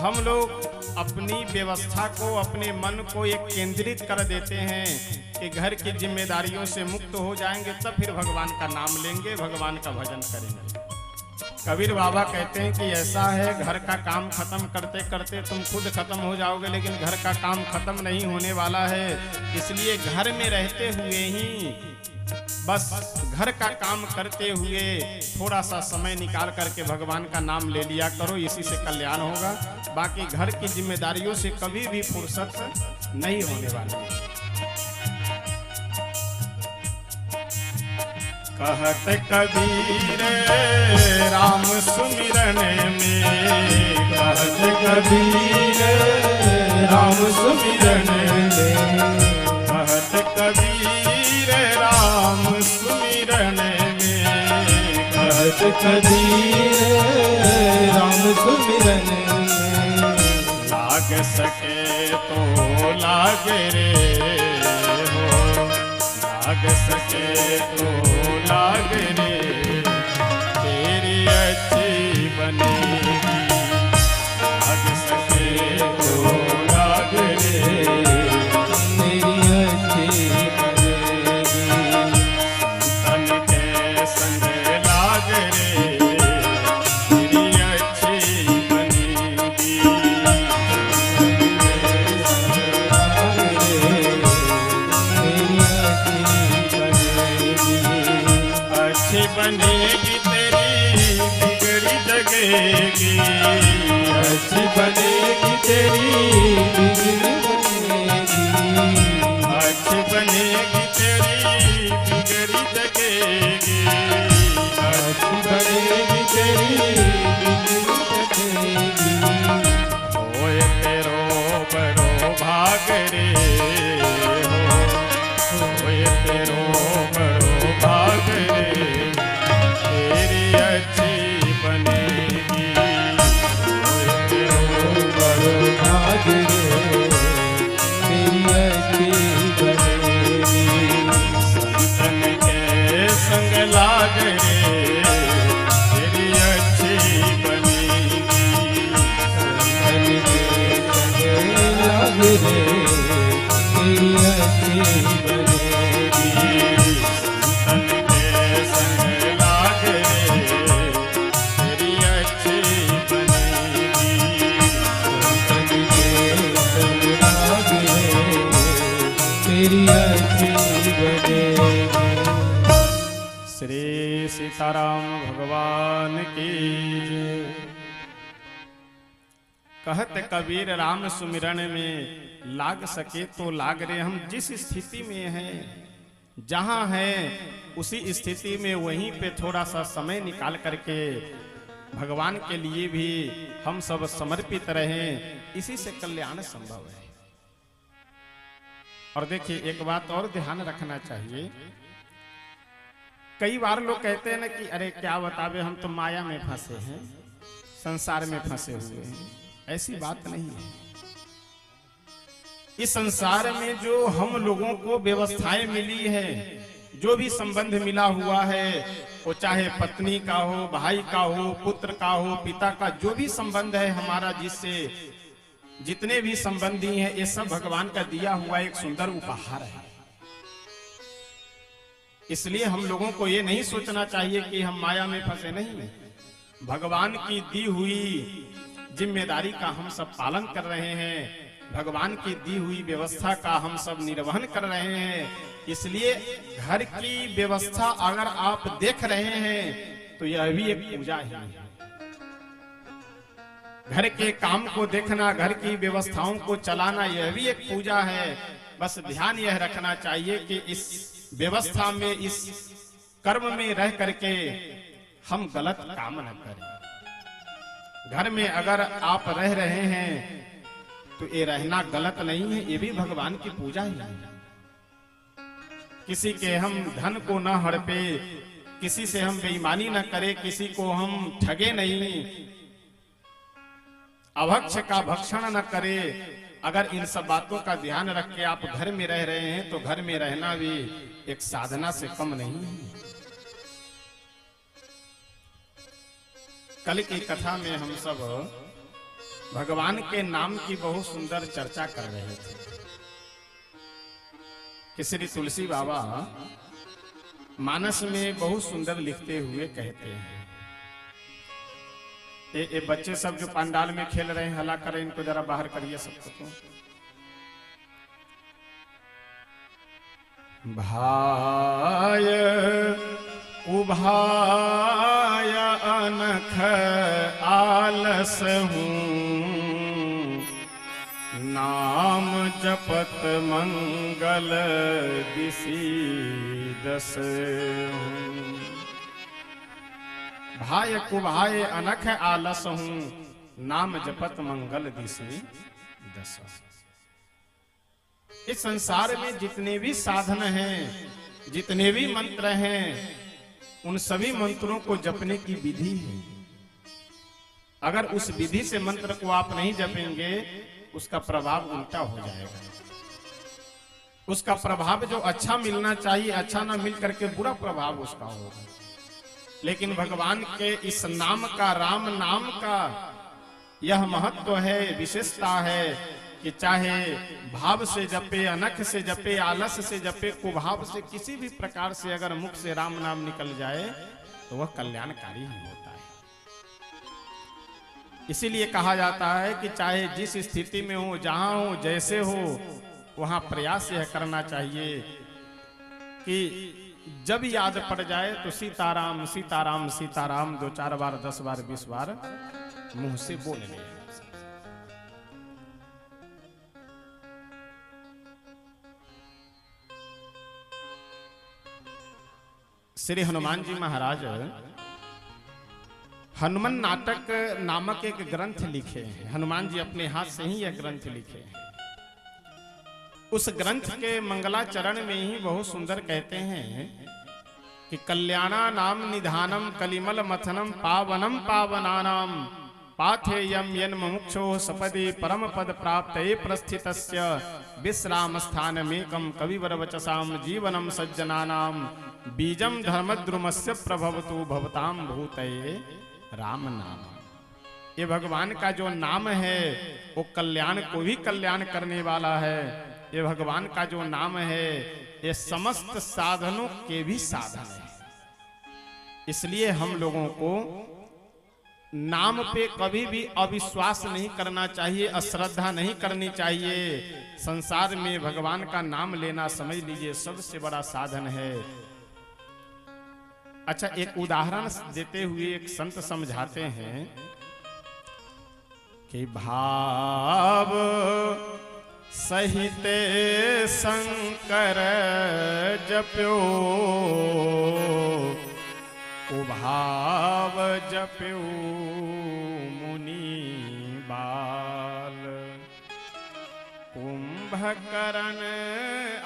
हम लोग अपनी व्यवस्था को, अपने मन को एक केंद्रित कर देते हैं कि घर की जिम्मेदारियों से मुक्त हो जाएंगे, तब फिर भगवान का नाम लेंगे, भगवान का भजन करेंगे। कबीर बाबा कहते हैं कि ऐसा है, घर का काम खत्म करते करते तुम खुद खत्म हो जाओगे, लेकिन घर का काम खत्म नहीं होने वाला है। इसलिए घर में रहते हुए ही बस घर का काम करते हुए थोड़ा सा समय निकाल करके भगवान का नाम ले लिया करो, इसी से कल्याण होगा। बाकी घर की जिम्मेदारियों से कभी भी फुर्सत नहीं होने वाली। कहत कबीर राम सुमिरन में, कहत कबीर राम सुमिरन में, कहत कबीर राम सुमिरन में, कहत कबीर राम सुमिरन में। लाग सके तो लाग रे हो, लाग सके तो लाग रे, तेरी अच्छी बनेगी। लाग सके तो लाग रे, तेरी अच्छी बनेगी। संतन के संग लाग रे, तेरी अच्छी बनेगी। अच्छी बनेगी तेरी बिगड़ी जगेगी, अच्छी बनेगी तेरी बिगड़ी बनेगी, अच्छी बनेगी तेरी बिगड़ी जगेगी, अच्छी बनेगी तेरी बिगड़ी जगेगी। होए तेरो बड़ो भाग रे हो, होए तेरो बड़ो भाग रे, तेरी अच्छी बनेगी। होए तेरो बड़ो भाग रे, तेरी अच्छी बनेगी। संतन के संग लाग रे, तेरी अच्छी बनेगी। संतन के संग लाग रे, तेरी अच्छी बनेगी। संतन के संग लाग रे, तेरी अच्छी बनेगी। संतन के संग लाग रे, तेरी अच्छी बनेगी। श्री सीताराम भगवान की जय। कहत कबीर राम सुमिरन में लाग सके तो लाग रे। हम जिस स्थिति में हैं, जहां हैं, उसी स्थिति में वहीं पे थोड़ा सा समय निकाल करके भगवान के लिए भी हम सब समर्पित रहें, इसी से कल्याण संभव है। और देखिए एक बात और ध्यान रखना चाहिए। कई बार लोग कहते हैं ना कि अरे क्या बतावे, हम तो माया में फंसे हैं, संसार में फंसे हुए हैं। ऐसी बात नहीं है। इस संसार में जो हम लोगों को व्यवस्थाएं मिली है, जो भी संबंध मिला हुआ है, वो चाहे पत्नी का हो, भाई का हो, पुत्र का हो, पिता का, जो भी संबंध है हमारा, जिससे जितने भी संबंधी हैं, ये सब भगवान का दिया हुआ एक सुंदर उपहार है। इसलिए हम लोगों को ये नहीं सोचना चाहिए कि हम माया में फंसे नहीं। भगवान की दी हुई जिम्मेदारी का हम सब पालन कर रहे हैं, भगवान की दी हुई व्यवस्था का हम सब निर्वहन कर रहे हैं। इसलिए घर की व्यवस्था अगर आप देख रहे हैं तो यह भी एक पूजा ही है। घर के काम को देखना, घर की व्यवस्थाओं को चलाना, यह भी एक पूजा है। बस ध्यान यह रखना चाहिए कि इस व्यवस्था में, इस कर्म में रह करके हम गलत काम न करें। घर में अगर आप रह रहे हैं तो ये रहना गलत नहीं है, ये भी भगवान की पूजा ही है। किसी के हम धन को न हड़पे, किसी से हम बेईमानी न करें, किसी को हम ठगे नहीं, अभक्ष का भक्षण न करें। अगर इन सब बातों का ध्यान रख के आप घर में रह रहे हैं तो घर में रहना भी एक साधना से कम नहीं है। कल की कथा में हम सब भगवान के नाम की बहुत सुंदर चर्चा कर रहे थे कि श्री तुलसी बाबा मानस में बहुत सुंदर लिखते हुए कहते हैं। ये बच्चे सब जो पंडाल में खेल रहे हैं हला करें, इनको जरा बाहर करिए सबको। तो भाय उभाय अनख आलस हूँ, नाम जपत मंगल दिसीदस हूँ। भाय कुभाय अनख आलस हूँ, नाम जपत मंगल दिसी दस। इस संसार में जितने भी साधन हैं, जितने भी मंत्र हैं, उन सभी मंत्रों को जपने की विधि है। अगर उस विधि से मंत्र को आप नहीं जपेंगे, उसका प्रभाव उल्टा हो जाएगा। उसका प्रभाव जो अच्छा मिलना चाहिए, अच्छा ना मिल करके बुरा प्रभाव उसका होगा। लेकिन भगवान के इस नाम का, राम नाम का यह महत्व है, विशेषता है कि चाहे भाव से जपे, अनख से जपे, आलस से जपे, कुभाव से, किसी भी प्रकार से अगर मुख से राम नाम निकल जाए तो वह कल्याणकारी ही होता है। इसीलिए कहा जाता है कि चाहे जिस स्थिति में हो, जहां हो, जैसे हो, वहां प्रयास यह करना चाहिए कि जब याद पड़ जाए तो सीताराम सीताराम सीताराम 2-4 बार, 10 बार, 20 बार मुंह से बोल ले। श्री हनुमान जी महाराज हनुमान नाटक नामक एक ग्रंथ लिखे हैं। हनुमान जी अपने हाथ से ही यह ग्रंथ लिखे हैं। उस ग्रंथ के मंगलाचरण में ही बहुत सुंदर कहते हैं कि कल्याणा नाम निधानम कलिमल मथनम पावनम पावनानाम पाथेयम यन मुमुक्षो सपदि परम पद प्राप्त प्रस्थितस्य विश्राम स्थानमेकं कविवर वचसाम जीवनम सज्जनानाम बीजम धर्मद्रुमस्य प्रभवतु भवताम भूतये राम नाम। ये भगवान का जो नाम है वो कल्याण को भी कल्याण करने वाला है। ये भगवान का जो नाम है ये समस्त साधनों के भी साधन है। इसलिए हम लोगों को नाम पे कभी भी अविश्वास नहीं करना चाहिए, अश्रद्धा नहीं करनी चाहिए। संसार में भगवान का नाम लेना समझ लीजिए सबसे बड़ा साधन है। अच्छा, एक उदाहरण देते हुए एक संत समझाते हैं कि भाव सहित शंकर जप्यो उभाव जप्यो मुनि बाल कुंभकर्ण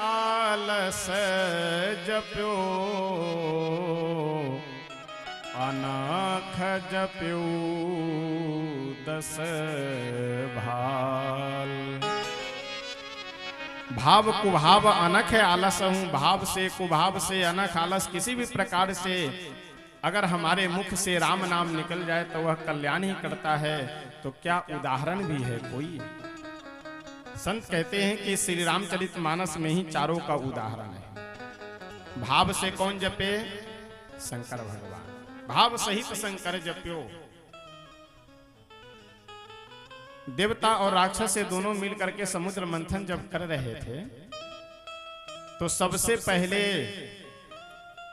आलस जप्यो अनख जप्यो 10 भाल। भाव कुभाव अनख आलस हूं, भाव से कुभाव से अनख आलस किसी भी प्रकार से अगर हमारे मुख से राम नाम निकल जाए तो वह कल्याण ही करता है। तो क्या उदाहरण भी है कोई। संत कहते हैं कि श्री रामचरितमानस में ही चारों का उदाहरण है। भाव से कौन जपे? शंकर भगवान। भाव सहित शंकर जप्यो। देवता और राक्षस से दोनों मिलकर के समुद्र मंथन जब कर रहे थे तो सबसे पहले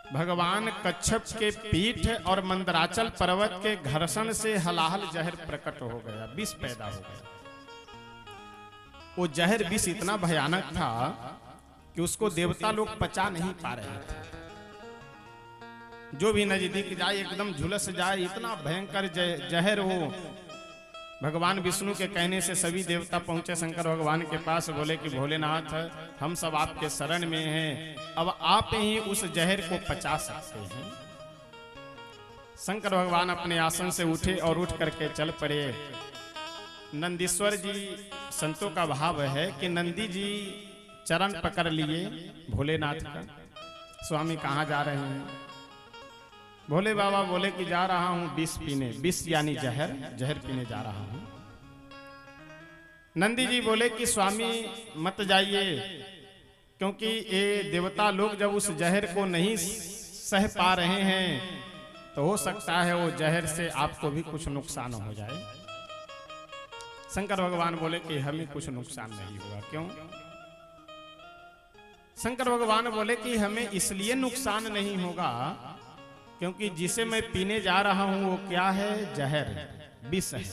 भगवान कच्छप के पीठ और मंदराचल पर्वत के घर्षण से हलाहल जहर प्रकट हो गया, विष पैदा हो गया। वो जहर विष इतना भयानक था कि उसको देवता लोग पचा नहीं पा रहे थे। जो भी नजदीक जाए एकदम झुलस जाए, इतना भयंकर जहर हो। भगवान विष्णु के कहने से सभी देवता पहुंचे शंकर भगवान के पास, बोले कि भोलेनाथ हम सब आपके शरण में हैं, अब आप ही उस जहर को पचा सकते हैं। शंकर भगवान अपने आसन से उठे और उठ करके चल पड़े। नंदीश्वर जी, संतों का भाव है कि नंदी जी चरण पकड़ लिए भोलेनाथ का। स्वामी कहाँ जा रहे हैं? भोले बाबा बोले कि जा रहा हूं विष पीने। विष यानी जहर, जहर पीने जा रहा हूं। नंदी जी बोले कि स्वामी मत जाइए, क्योंकि ये देवता लोग जब उस जहर को नहीं सह पा रहे हैं तो हो सकता है वो जहर से आपको भी कुछ नुकसान हो जाए। शंकर भगवान बोले कि हमें कुछ नुकसान नहीं होगा। क्यों? शंकर भगवान बोले कि हमें इसलिए नुकसान नहीं होगा क्योंकि जिसे मैं पीने जा रहा हूं वो क्या है? जहर, विष है।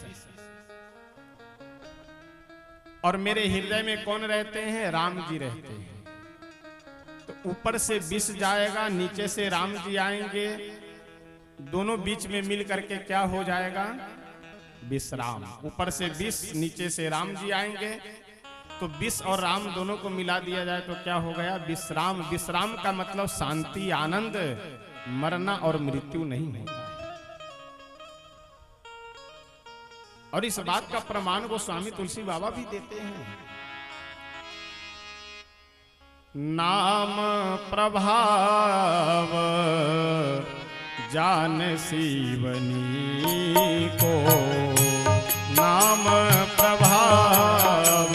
और मेरे हृदय में कौन रहते हैं? राम जी रहते हैं। तो ऊपर से विष जाएगा, नीचे से राम जी आएंगे, दोनों बीच में मिल करके क्या हो जाएगा? विश्राम। ऊपर से विष, नीचे से राम जी आएंगे, तो विष और राम दोनों को मिला दिया जाए तो क्या हो गया? विश्राम। विश्राम का मतलब शांति, आनंद, मरना और मृत्यु नहीं होता है। और इस बात का प्रमाण को स्वामी तुलसी बाबा भी देते हैं। नाम प्रभाव जान शिवनी को, नाम प्रभाव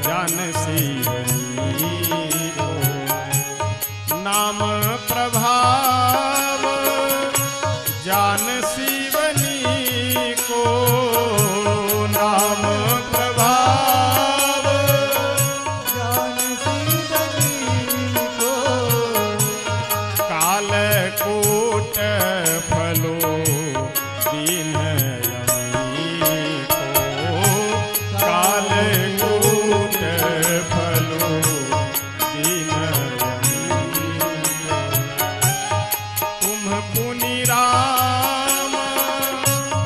जान शिवनी को, नाम प्रभाव जान शिवनी को, नाम प्रभाव जान शिवनी को, काल कूट फलो दीन यमी को, काल कूट फलो दीन यमी को। तुम पुनि राम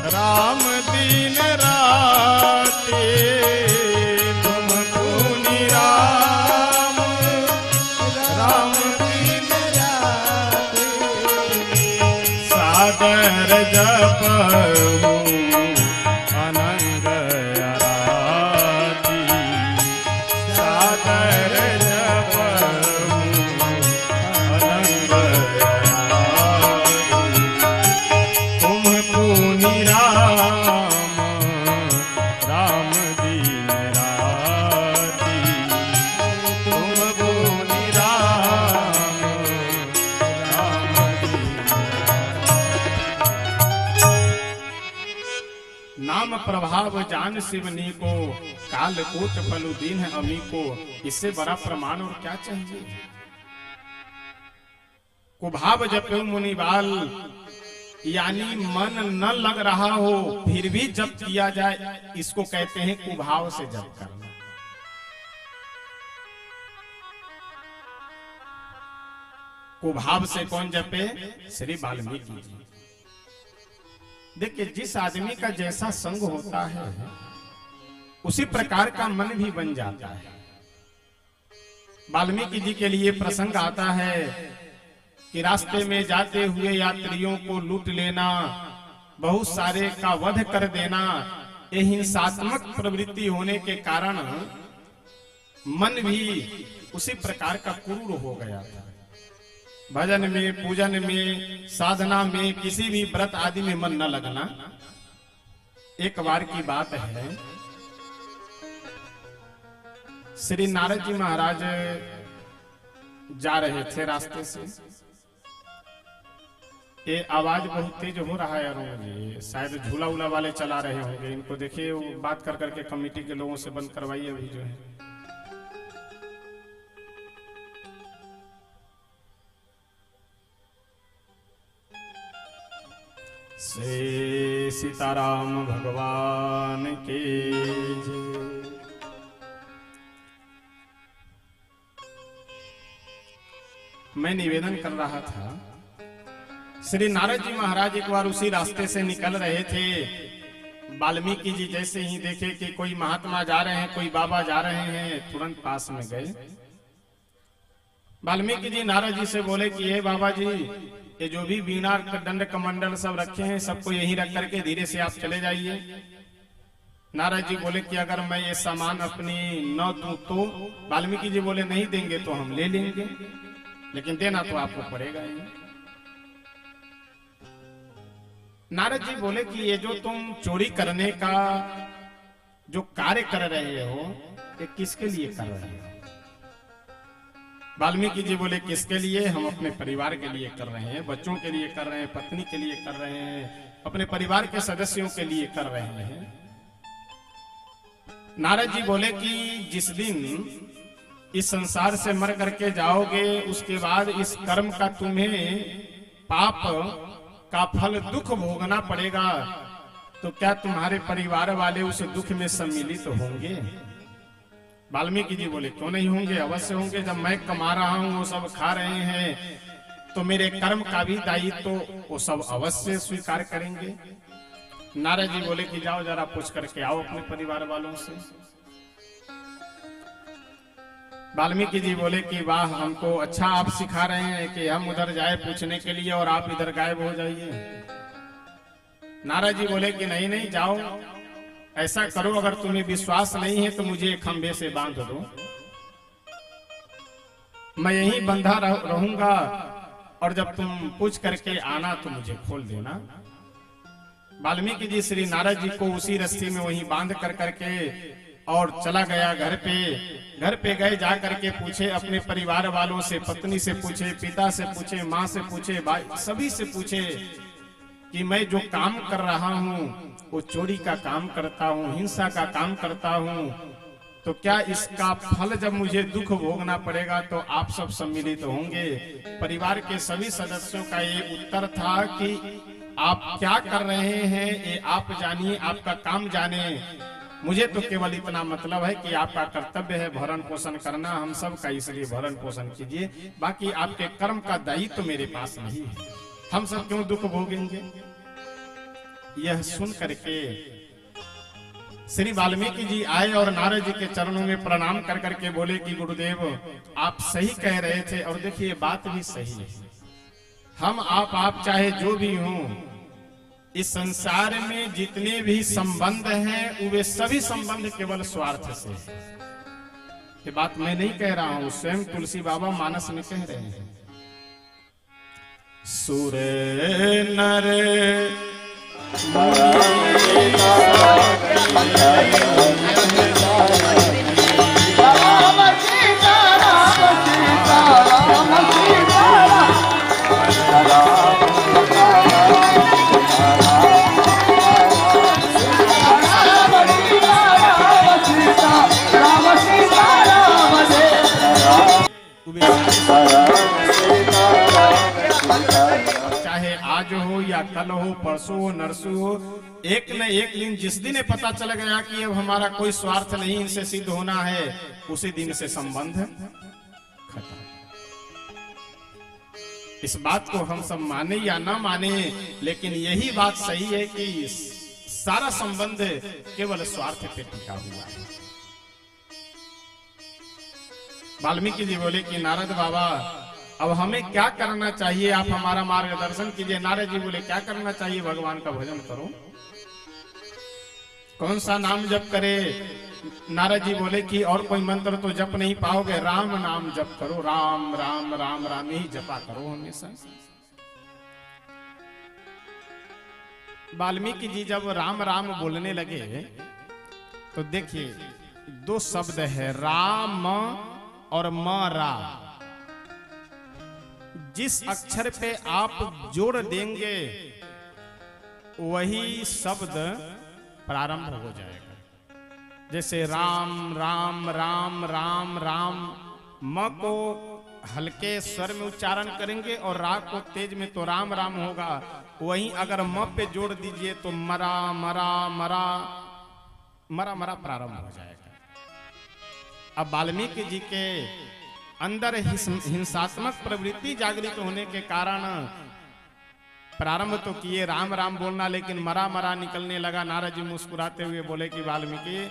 राम दिन राते, तुम पुनि राम राम दिन राते, सादर जपहु अनंग अराती, सादर जपहु अनंग अराती। तुम पुनि राम राम दिन राती, तुम पुनि राम राम दिन नाम प्रभाव जान शिवनी को, काल कूट फलु दीन है अमी को। इससे बड़ा प्रमाण और क्या चाहिए? कुभाव जपे मुनिवाल, यानी मन न लग रहा हो फिर भी जप किया जाए, इसको कहते हैं कुभाव से जप करना। कुभाव से कौन जपे? श्री वाल्मीकि जी। देखिए, जिस आदमी का जैसा संग होता है उसी प्रकार का मन भी बन जाता है। वाल्मीकि जी के लिए प्रसंग आता है कि रास्ते में जाते हुए यात्रियों को लूट लेना, बहुत सारे का वध कर देना, ये हिंसात्मक प्रवृत्ति होने के कारण मन भी उसी प्रकार का क्रूर हो गया था। भजन में, पूजन में, साधना में, किसी भी व्रत आदि में मन न लगना। एक बार की बात है, श्री नारद जी महाराज जा रहे थे रास्ते से। ये आवाज बहुत तेज हो रहा है अरुण जी, शायद झूला उला वाले चला रहे होंगे। इनको देखिए, वो बात कर करके कमेटी के लोगों से बंद करवाइए अभी जो है। श्री सीताराम भगवान की जय। मैं निवेदन कर रहा था, श्री नारद जी महाराज एक बार उसी रास्ते से निकल रहे थे। वाल्मीकि जी जैसे ही देखे कि कोई महात्मा जा रहे हैं, कोई बाबा जा रहे हैं, तुरंत पास में गए। वाल्मीकि जी नारद जी से बोले कि हे बाबा जी, ये जो भी वीणा दंड कमंडल सब रखे हैं सबको यहीं रख करके धीरे से आप चले जाइए। नारद जी बोले कि अगर मैं ये सामान अपनी न दूं तो? वाल्मीकि जी बोले नहीं देंगे तो हम ले लेंगे, लेकिन देना तो आपको पड़ेगा ही। नारद जी बोले कि ये जो तुम चोरी करने का जो कार्य कर रहे हो ये किसके लिए कर रहे हो? वाल्मीकि जी बोले किसके लिए? हम अपने परिवार के लिए कर रहे हैं, बच्चों के लिए कर रहे हैं, पत्नी के लिए कर रहे हैं, अपने परिवार के सदस्यों के लिए कर रहे हैं। नारद जी बोले कि जिस दिन इस संसार से मर करके जाओगे उसके बाद इस कर्म का तुम्हें पाप का फल दुख भोगना पड़ेगा, तो क्या तुम्हारे परिवार वाले उस दुख में सम्मिलित होंगे? वाल्मीकि जी बोले क्यों नहीं होंगे, अवश्य होंगे। जब मैं कमा रहा हूं वो सब खा रहे हैं तो मेरे कर्म का भी दायित्व तो वो सब अवश्य स्वीकार करेंगे। नारद जी बोले कि जाओ जरा पूछ करके आओ अपने परिवार वालों से। वाल्मीकि जी बोले कि वाह, हमको अच्छा आप सिखा रहे हैं कि हम उधर जाए पूछने के लिए और आप इधर गायब हो जाइए। नारद जी बोले कि नहीं नहीं जाओ, ऐसा करो, अगर तुम्हें विश्वास नहीं है तो मुझे एक खंबे से बांध दो, मैं यहीं बंधा रहूंगा और जब तुम पूछ करके आना तो मुझे खोल देना। वाल्मीकि जी श्री नारद जी को उसी रस्सी में वहीं बांध कर करके और चला गया घर पे। घर पे गए, जा करके पूछे अपने परिवार वालों से, पत्नी से पूछे, पिता से पूछे, माँ से पूछे, भाई सभी से पूछे कि मैं जो काम कर रहा हूँ वो चोरी का काम करता हूँ, हिंसा का काम करता हूँ, तो क्या इसका फल जब मुझे दुख भोगना पड़ेगा तो आप सब सम्मिलित होंगे? परिवार के सभी सदस्यों का ये उत्तर था कि आप क्या कर रहे हैं ये आप जानिए, आपका काम जाने, मुझे तो केवल इतना मतलब है कि आपका कर्तव्य है भरण पोषण करना, हम सब का, इसलिए भरण पोषण कीजिए, बाकी आपके कर्म का दायित्व तो मेरे पास नहीं है, हम सब क्यों दुख भोगेंगे? यह सुन करके श्री वाल्मीकि जी आए और नारद जी के चरणों में प्रणाम कर करके बोले कि गुरुदेव आप सही कह रहे थे, और देखिए बात भी सही है। हम आप चाहे जो भी हों, इस संसार में जितने भी संबंध हैं वे सभी संबंध केवल स्वार्थ से हैं। ये बात मैं नहीं कह रहा हूं, स्वयं तुलसी बाबा मानस में कह रहे हैं। सुर नर चाहे आज हो या कल हो, परसों हो, नरसों हो, एक न एक दिन जिस दिन पता चल गया कि अब हमारा कोई स्वार्थ नहीं इनसे सिद्ध होना है, उसी दिन से संबंध खत्म। इस बात को हम सब माने या ना माने, लेकिन यही बात सही है कि सारा संबंध केवल स्वार्थ पे टिका हुआ है। वाल्मीकि जी बोले कि नारद बाबा अब हमें क्या करना चाहिए, आप हमारा मार्गदर्शन कीजिए। नारद जी बोले क्या करना चाहिए? भगवान का भजन करो। कौन सा नाम जप करे? नारद जी बोले कि और कोई मंत्र तो जप नहीं पाओगे, राम नाम जप करो, राम राम राम राम ही जपा करो हमेशा। वाल्मीकि जी जब राम राम बोलने लगे तो देखिए दो शब्द है, राम और मरा। जिस अक्षर पे आप जोड़ देंगे वही शब्द प्रारंभ हो जाएगा। जैसे राम राम राम राम राम, म को हल्के स्वर में उच्चारण करेंगे और रा को तेज में, तो राम राम होगा। वहीं अगर म पे जोड़ दीजिए तो मरा मरा मरा मरा मरा प्रारंभ हो जाएगा। अब वाल्मीकि जी के अंदर हिंसात्मक प्रवृत्ति जागृत होने के कारण प्रारंभ तो किए राम राम बोलना, लेकिन मरा मरा निकलने लगा। नारद जी मुस्कुराते हुए बोले कि वाल्मीकि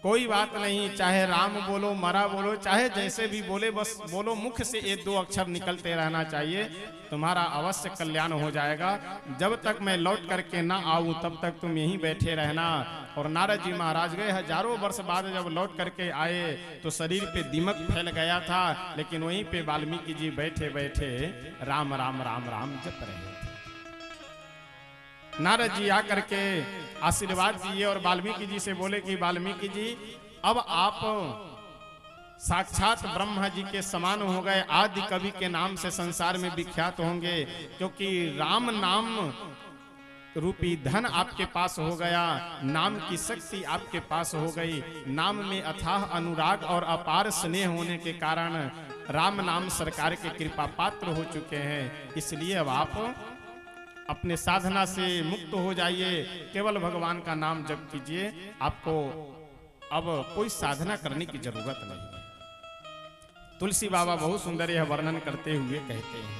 कोई बात नहीं, चाहे राम बोलो, मरा बोलो, चाहे जैसे भी बोले, बस बोलो, मुख से ये दो अक्षर निकलते रहना चाहिए, तुम्हारा अवश्य कल्याण हो जाएगा। जब तक मैं लौट करके ना आऊं तब तक तुम यहीं बैठे रहना। और नारद जी महाराज गए, हजारों वर्ष बाद जब लौट करके आए तो शरीर पे दीमक फैल गया था, लेकिन वहीं पे वाल्मीकि जी बैठे बैठे राम राम राम राम जप रहे थे। नारद जी आकर के आशीर्वाद दिए और वाल्मीकि जी से बोले कि वाल्मीकि जी अब आप साक्षात ब्रह्मा जी के समान हो गए, आदि कवि के नाम से संसार में विख्यात होंगे, क्योंकि राम नाम रूपी धन आपके पास हो गया, नाम की शक्ति आपके पास हो गई। नाम में अथाह अनुराग और अपार स्नेह होने के कारण राम नाम सरकार के कृपा पात्र हो चुके हैं। इसलिए अब आप अपने साधना से मुक्त हो जाइए, केवल भगवान का नाम जप कीजिए, आपको अब कोई साधना करने की जरूरत नहीं है। तुलसी बाबा बहुत सुंदर यह वर्णन करते हुए कहते हैं,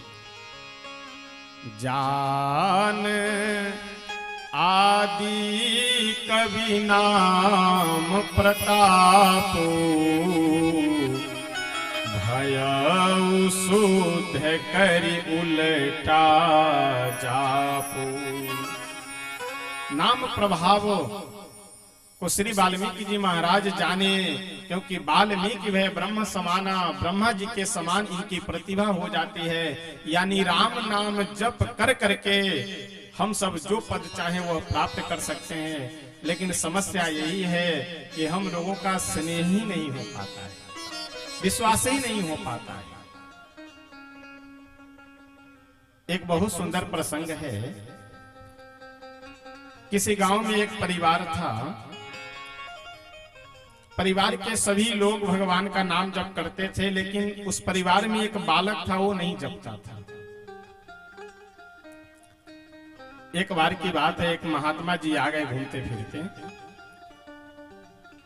जान आदि कवि नाम प्रताप भयउ शुद्ध करि उलटा जापो। नाम प्रभाव को श्री वाल्मीकि जी महाराज जाने, क्योंकि वाल्मीकि वह ब्रह्म समाना, ब्रह्मा जी के समान इनकी प्रतिभा हो जाती है। यानी राम नाम जप कर करके हम सब जो पद चाहे वो प्राप्त कर सकते हैं, लेकिन समस्या यही है कि हम लोगों का स्नेह ही नहीं हो पाता है, विश्वास ही नहीं हो पाता है। एक बहुत सुंदर प्रसंग है, किसी गांव में एक परिवार था। परिवार के सभी लोग भगवान का नाम जप करते थे, लेकिन उस परिवार में एक बालक था, वो नहीं जपता था। एक बार की बात है, एक महात्मा जी आ गए घूमते फिरते।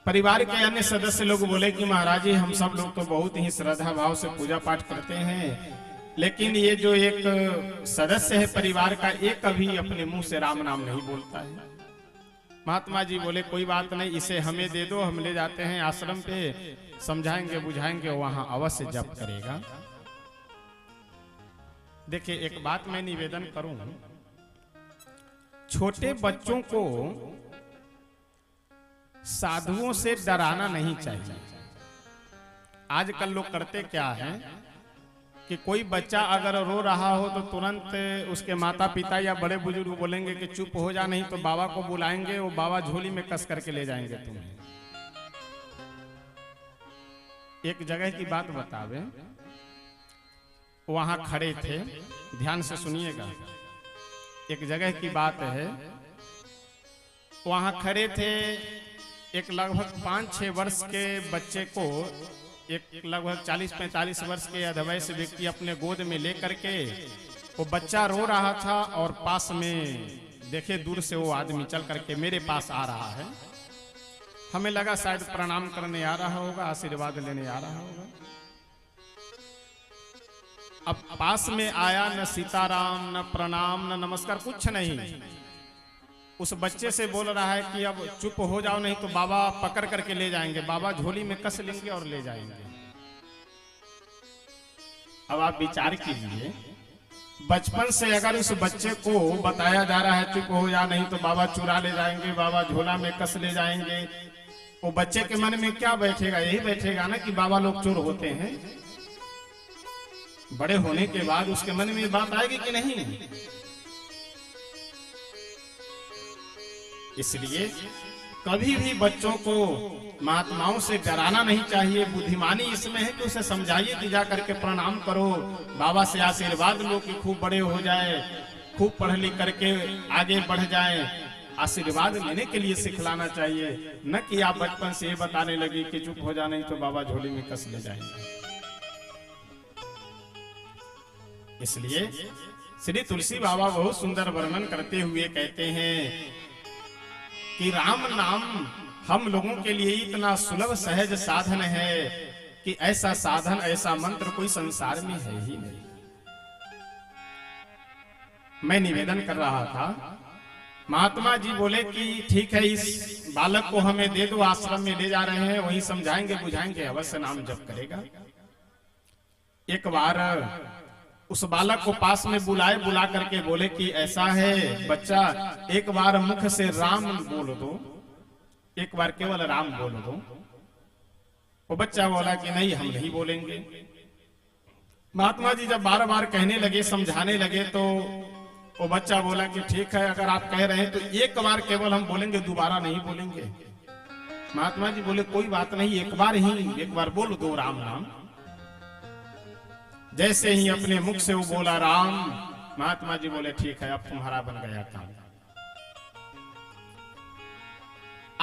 परिवार के अन्य सदस्य लोग बोले कि महाराज जी, हम सब लोग तो बहुत ही श्रद्धा भाव से पूजा पाठ करते हैं, लेकिन ये जो एक सदस्य है परिवार का, एक कभी अपने मुंह से राम नाम नहीं बोलता है। महात्मा जी बोले कोई बात नहीं, इसे हमें दे दो, हम ले जाते हैं आश्रम पे, समझाएंगे बुझाएंगे, वहां अवश्य जप करेगा। देखिए एक बात मैं निवेदन करूं, छोटे बच्चों को साधुओं से डराना नहीं चाहिए। आजकल लोग करते क्या है कि कोई बच्चा अगर रो रहा हो तो तुरंत उसके माता पिता या बड़े बुजुर्ग बोलेंगे कि चुप हो जा, नहीं तो बाबा को बुलाएंगे, वो बाबा झोली में कस करके ले जाएंगे तुम्हें। एक जगह की बात बतावे, वहां खड़े थे, ध्यान से सुनिएगा, एक जगह की बात है, वहां खड़े थे, एक लगभग 5-6 वर्ष के बच्चे को एक लगभग 40-45 वर्ष के अधवयस्क व्यक्ति अपने गोद में लेकर के, वो बच्चा रो रहा था और पास में देखे दूर से वो आदमी चल करके मेरे पास आ रहा है। हमें लगा शायद प्रणाम करने आ रहा होगा, आशीर्वाद लेने आ रहा होगा। अब पास में आया, न सीताराम, न प्रणाम, न नमस्कार, कुछ नहीं। उस बच्चे से बोल रहा है कि अब चुप हो जाओ, नहीं तो बाबा पकड़ करके ले जाएंगे, बाबा झोली में कस लेंगे और ले जाएंगे। अब आप विचार कीजिए, बचपन से अगर उस बच्चे को बताया जा रहा है चुप हो जा, नहीं तो बाबा चुरा ले जाएंगे, बाबा झोला में कस ले जाएंगे, वो बच्चे के मन में क्या बैठेगा? यही बैठेगा ना कि बाबा लोग चोर होते हैं। बड़े होने के बाद उसके मन में बात आएगी कि नहीं? इसलिए कभी भी बच्चों को महात्माओं से डराना नहीं चाहिए। बुद्धिमानी इसमें है कि उसे समझाइए कि जा करके प्रणाम करो, बाबा से आशीर्वाद लो कि खूब बड़े हो जाए, खूब पढ़ लिख करके आगे बढ़ जाए। आशीर्वाद लेने के लिए सिखलाना चाहिए, न कि आप बचपन से ये बताने लगे कि चुप हो जा, नहीं तो बाबा झोली में कस ले जाएंगे। इसलिए श्री तुलसी बाबा बहुत सुंदर वर्णन करते हुए कहते हैं कि राम नाम हम लोगों के लिए इतना सुलभ सहज साधन है कि ऐसा साधन, ऐसा मंत्र कोई संसार में है ही नहीं। मैं निवेदन कर रहा था, महात्मा जी बोले कि ठीक है, इस बालक को हमें दे दो, आश्रम में ले जा रहे हैं, वहीं समझाएंगे बुझाएंगे, अवश्य नाम जप करेगा। एक बार उस बालक को पास में बुलाए, बुला करके बोले कि ऐसा है बच्चा, एक बार मुख से राम बोल दो, एक बार केवल राम बोल दो। वो बच्चा बोला कि नहीं, हम नहीं बोलेंगे। महात्मा जी जब बार बार कहने लगे, समझाने लगे, तो वो बच्चा बोला कि ठीक है, अगर आप कह रहे हैं तो एक बार केवल हम बोलेंगे, दोबारा नहीं बोलेंगे। महात्मा जी बोले कोई बात नहीं, एक बार बोल दो राम नाम। जैसे ही अपने मुख से वो बोला राम, महात्मा जी बोले ठीक है, अब तुम्हारा बन गया काम।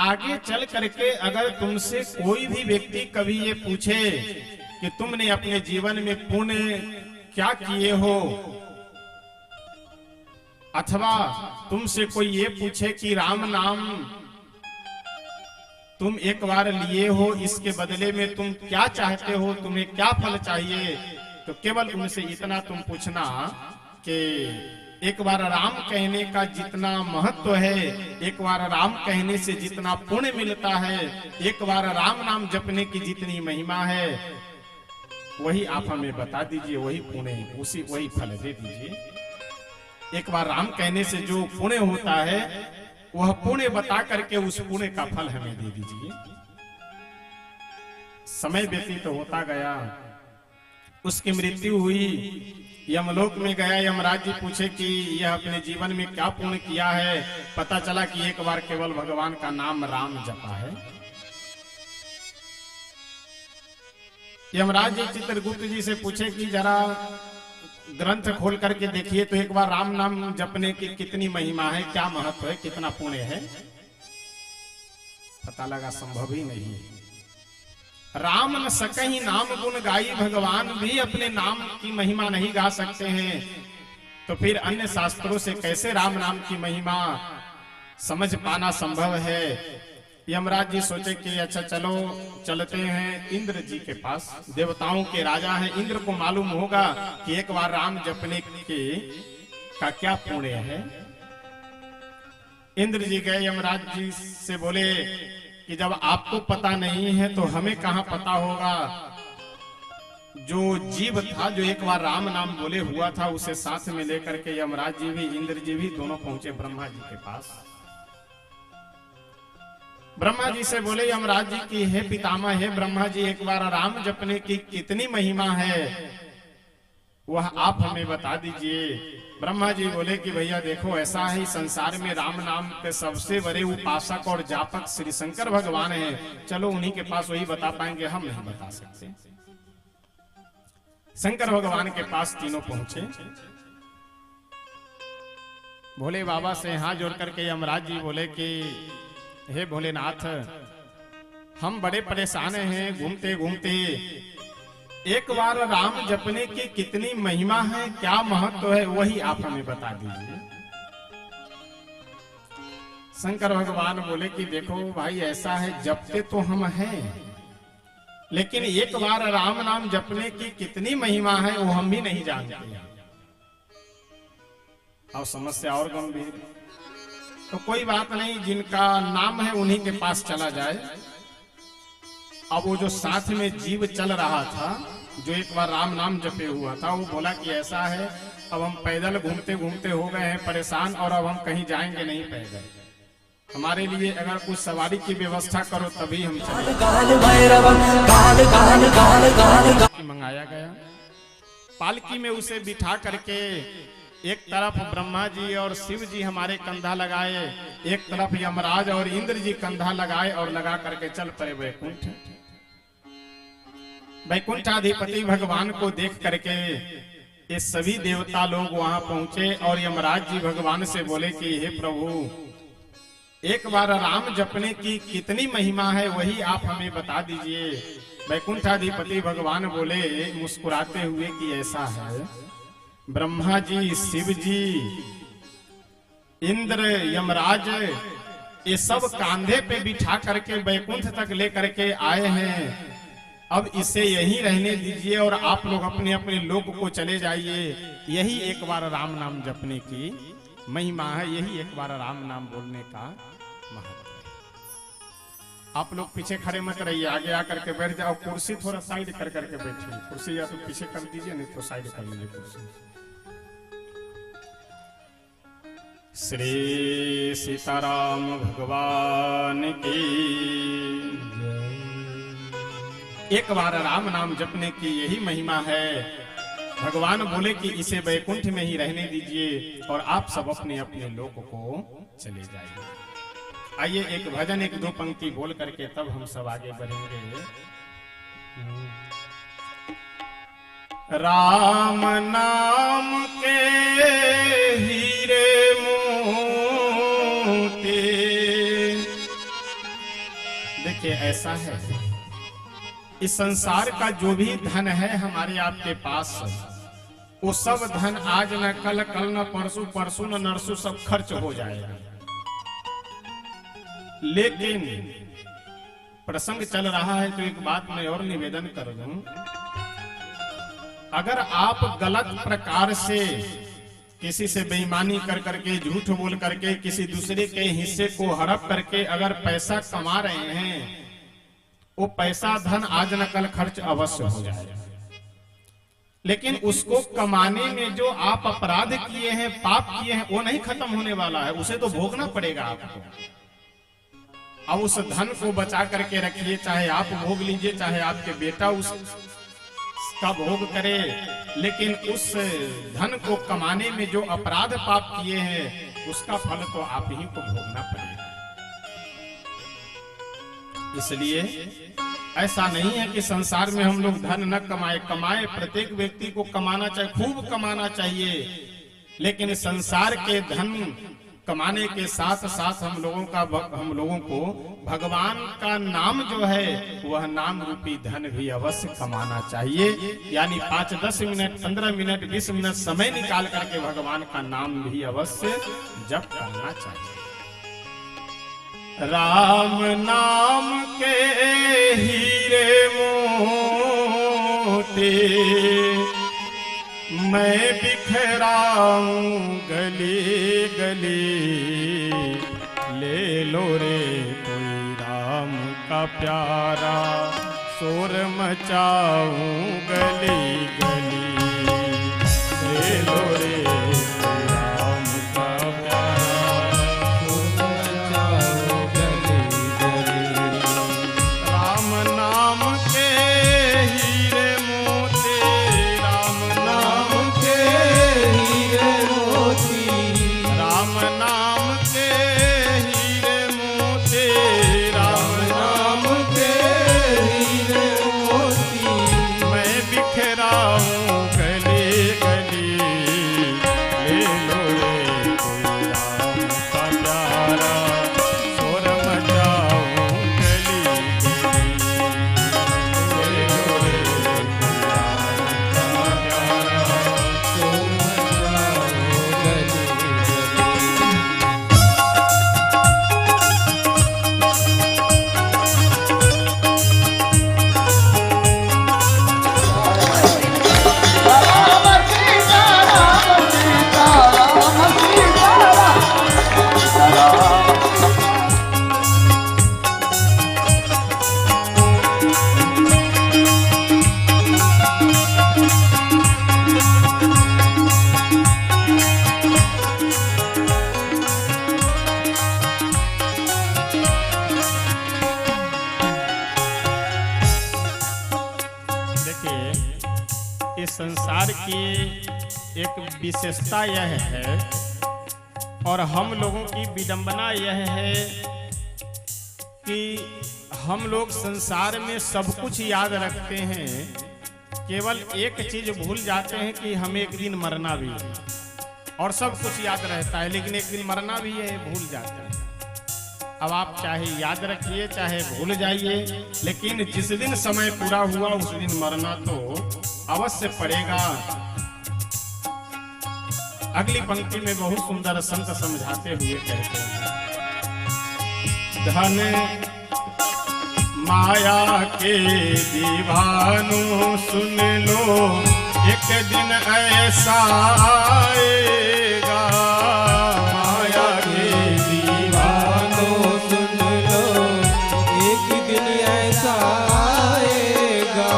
आगे चल करके अगर तुमसे कोई भी व्यक्ति कभी ये पूछे कि तुमने अपने जीवन में पुण्य क्या किए हो, अथवा तुमसे कोई ये पूछे कि राम नाम तुम एक बार लिए हो, इसके बदले में तुम क्या चाहते हो, तुम्हें क्या फल चाहिए, तो केवल उनसे इतना तुम पूछना कि एक बार राम कहने का जितना महत्व है, एक बार राम कहने से जितना पुण्य मिलता है, एक बार राम नाम जपने की जितनी महिमा है, वही आप हमें बता दीजिए, वही पुण्य, वही फल दे दीजिए। एक बार राम कहने से जो पुण्य होता है, वह पुण्य बता करके उस पुण्य का फल हमें दे दीजिए। समय व्यतीत होता गया, उसकी मृत्यु हुई, यमलोक में गया। यमराज जी पूछे कि यह अपने जीवन में क्या पुण्य किया है। पता चला कि एक बार केवल भगवान का नाम राम जपा है। यमराज जी चित्रगुप्त जी से पूछे कि जरा ग्रंथ खोल करके देखिए तो एक बार राम नाम जपने की कितनी महिमा है, क्या महत्व है, कितना पुण्य है। पता लगा संभव ही नहीं। राम न सकहि नाम गुण गाई, भगवान भी अपने नाम की महिमा नहीं गा सकते हैं, तो फिर अन्य शास्त्रों से कैसे राम नाम की महिमा समझ पाना संभव है। यमराज जी सोचे कि अच्छा चलो चलते हैं इंद्र जी के पास, देवताओं के राजा हैं, इंद्र को मालूम होगा कि एक बार राम जपने के का क्या पुण्य है। इंद्र जी गए, यमराज जी से बोले कि जब आपको पता नहीं है तो हमें कहां पता होगा। जो जीव था जो एक बार राम नाम बोले हुआ था, उसे साथ में लेकर के यमराज जी भी इंद्र जी भी दोनों पहुंचे ब्रह्मा जी के पास। ब्रह्मा जी से बोले यमराज जी की हे पितामह, हे ब्रह्मा जी, एक बार राम जपने की कितनी महिमा है, वह आप हमें बता दीजिए। ब्रह्मा जी बोले कि भैया देखो, ऐसा है संसार में राम नाम के सबसे बड़े उपासक और जापक श्री शंकर भगवान हैं, चलो उन्हीं के पास वही बता पाएंगे, हम नहीं बता सकते। शंकर भगवान के पास तीनों पहुंचे। भोले बाबा से हाथ जोड़ करके यमराज जी बोले कि हे भोलेनाथ, हम बड़े परेशान हैं, घूमते घूमते एक बार राम जपने की कितनी महिमा है, क्या महत्व है, वही आप हमें बता दीजिए। शंकर भगवान बोले कि देखो भाई, ऐसा है जपते तो हम हैं, लेकिन एक बार राम नाम जपने की कितनी महिमा है वो हम भी नहीं जानते। और समस्या और गंभीर। तो कोई बात नहीं, जिनका नाम है उन्हीं के पास चला जाए। अब वो जो साथ में जीव चल रहा था, जो एक बार राम नाम जपे हुआ था, वो बोला कि ऐसा है, अब हम पैदल घूमते घूमते हो गए हैं परेशान, और अब हम कहीं जाएंगे नहीं पैदल, हमारे लिए अगर कुछ सवारी की व्यवस्था करो तभी हम चले। मंगाया गया, पालकी में उसे बिठा करके एक तरफ ब्रह्मा जी और शिव जी हमारे कंधा लगाए, एक तरफ यमराज और इंद्र जी कंधा लगाए और लगा करके चल पड़े वैकुंठ। वैकुंठाधिपति भगवान को देख करके ये सभी देवता लोग वहां पहुंचे और यमराज जी भगवान से बोले कि हे प्रभु, एक बार राम जपने की कितनी महिमा है वही आप हमें बता दीजिए। वैकुंठाधिपति भगवान बोले मुस्कुराते हुए कि ऐसा है, ब्रह्मा जी, शिव जी, इंद्र, यमराज, ये सब कांधे पे बिठा करके वैकुंठ तक ले करके आए हैं। अब इसे यहीं रहने दीजिए और आप लोग अपने अपने लोक को चले जाइए। यही एक बार राम नाम जपने की महिमा है, यही एक बार राम नाम बोलने का महत्व है। आप लोग पीछे खड़े मत रहिए, आगे आकर के बैठ जाओ। कुर्सी थोड़ा साइड कर करके बैठिए, कुर्सी या तो पीछे कर दीजिए, नहीं तो साइड कर लीजिए कुर्सी। श्री सीताराम भगवान की। एक बार राम नाम जपने की यही महिमा है। भगवान बोले कि इसे वैकुंठ में ही रहने दीजिए और आप सब अपने अपने लोक को चले जाइए। आइए एक भजन एक दो पंक्ति बोल करके तब हम सब आगे बढ़ेंगे। राम नाम के हीरे मोती। देखिए ऐसा है, इस संसार का जो भी धन है हमारे आपके पास, वो सब धन आज न कल, कल न परसों, परसों न नरसों सब खर्च हो जाएगा। लेकिन प्रसंग चल रहा है तो एक बात मैं और निवेदन कर दूं, अगर आप गलत प्रकार से किसी से बेईमानी कर करके, झूठ बोल करके, किसी दूसरे के हिस्से को हड़प करके अगर पैसा कमा रहे हैं, वो पैसा धन आज न कल खर्च अवश्य हो जाएगा। लेकिन उसको कमाने में जो आप अपराध किए हैं, पाप किए हैं, वो नहीं खत्म होने वाला है, उसे तो भोगना पड़ेगा आपको। अब उस धन को बचा करके रखिए, चाहे आप भोग लीजिए, चाहे आपके बेटा उसका भोग करे, लेकिन उस धन को कमाने में जो अपराध पाप किए हैं, उसका फल तो आप ही को भोगना पड़ेगा। इसलिए ऐसा नहीं है कि संसार में हम लोग धन न कमाए, कमाए, प्रत्येक व्यक्ति को कमाना चाहिए, खूब कमाना चाहिए, लेकिन संसार के धन कमाने के साथ साथ हम लोगों को भगवान का नाम जो है, वह नाम रूपी धन भी अवश्य कमाना चाहिए। यानी 5-10 मिनट, 15 मिनट, 20 मिनट समय निकाल करके भगवान का नाम भी अवश्य जप करना चाहिए। राम नाम के हीरे मोती मैं बिखराऊं गली गली, ले लो रे कोई राम का प्यारा, शोर मचाऊं गली गली, ले लो रे कोई राम का प्यारा, शोर मचाऊं गली गली। राम नाम के हीरे मोती, राम नाम के हीरे मोती, राम नाम के हीरे मोती, राम नाम के हीरे मोती मैं बिखराऊं गली गली, ले लो रे कोई राम का प्यारा, शोर मचाऊं गली गली, ले लो रे कोई राम का प्यारा, शोर मचाऊं गली गली। देखिए, इस संसार की एक विशेषता यह है और हम लोगों की विडंबना यह है कि हम लोग संसार में सब कुछ याद रखते हैं, केवल एक चीज भूल जाते हैं कि हमें एक दिन मरना भी है। और सब कुछ याद रहता है, लेकिन एक दिन मरना भी है, भूल जाते हैं। अब आप चाहे याद रखिए चाहे भूल जाइए, लेकिन जिस दिन समय पूरा हुआ उस दिन मरना तो अवश्य पड़ेगा। अगली पंक्ति में बहुत सुंदर संत समझाते हुए कहते हैं, धन माया के दीवानों सुन लो, एक दिन ऐसा आएगा। माया के दीवानों सुन लो, एक दिन ऐसा आएगा।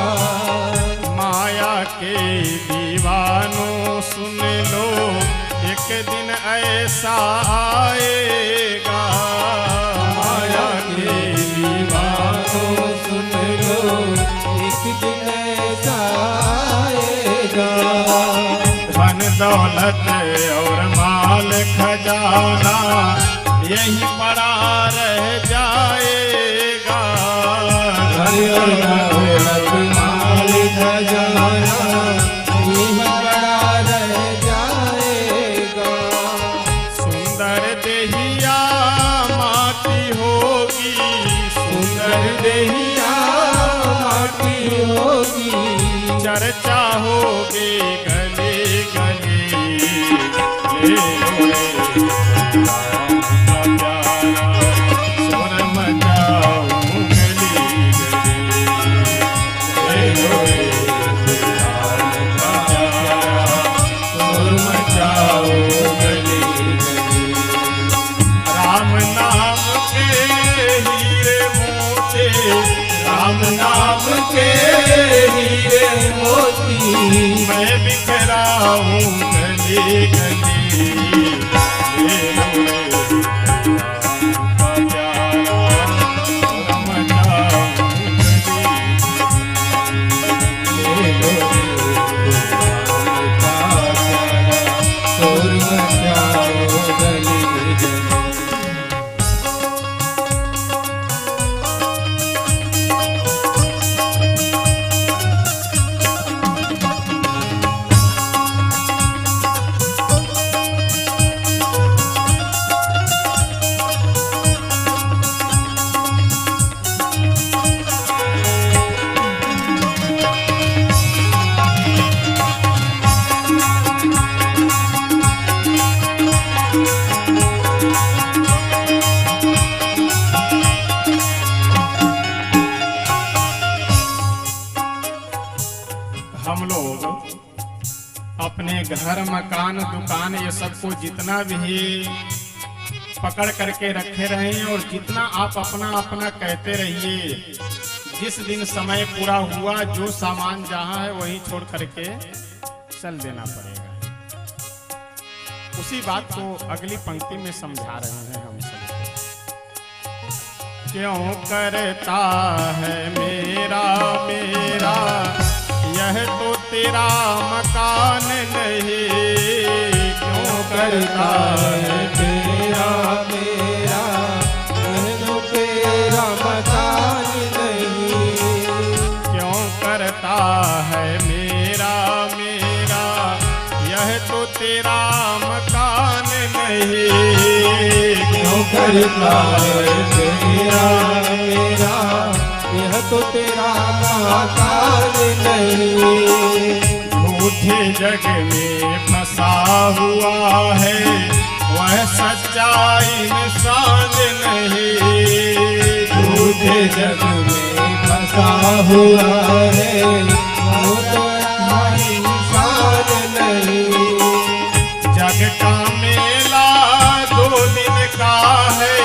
माया के दीवानों सुन लो, एक दिन ऐसा आएगा। माया के दीवानों सुन लो, एक दिन ऐसा आएगा। दौलत और माल खजाना यही पड़ा रह जाएगा। धन और दौलत माल खजाना यही पड़ा रह जाएगा। सुंदर देहिया माटी होगी, सुंदर देहिया माटी होगी। चर्चा होगी गली गली। ले लो रे राम का प्यारा, सुर मचाऊं गली गली। ले लो रे राम का प्यारा, सुर मचाऊं गली गली। राम नाम के हीरे मोती, राम नाम के हीरे मोती मैं बिखराऊं गली गली। ले लो रे राम का प्यारा, सुर मचाऊं गली। ले लो रे राम का प्यारा, सुर मचाओ गली गली। हम लोग अपने घर मकान दुकान ये सबको जितना भी पकड़ करके रखे रहें और जितना आप अपना अपना कहते रहिए, जिस दिन समय पूरा हुआ जो सामान जहां है वहीं छोड़ करके चल देना पड़ेगा। उसी बात को अगली पंक्ति में समझा रहे हैं हम सबको। क्यों करता है मेरा मेरा यह तो तेरा मकान नहीं। क्यों करता है तेरा मेरा यह तो तेरा मकान नहीं। क्यों करता है मेरा मेरा यह तो तेरा मकान नहीं। क्यों करता है तेरा मेरा यह तो तेरा मकान नहीं। झूठे जग में फंसा हुआ है वह सच्चा इंसान नहीं। झूठे जग में फंसा हुआ है वो तेरा इंसान नहीं। जग का मेला 2 दिन का है,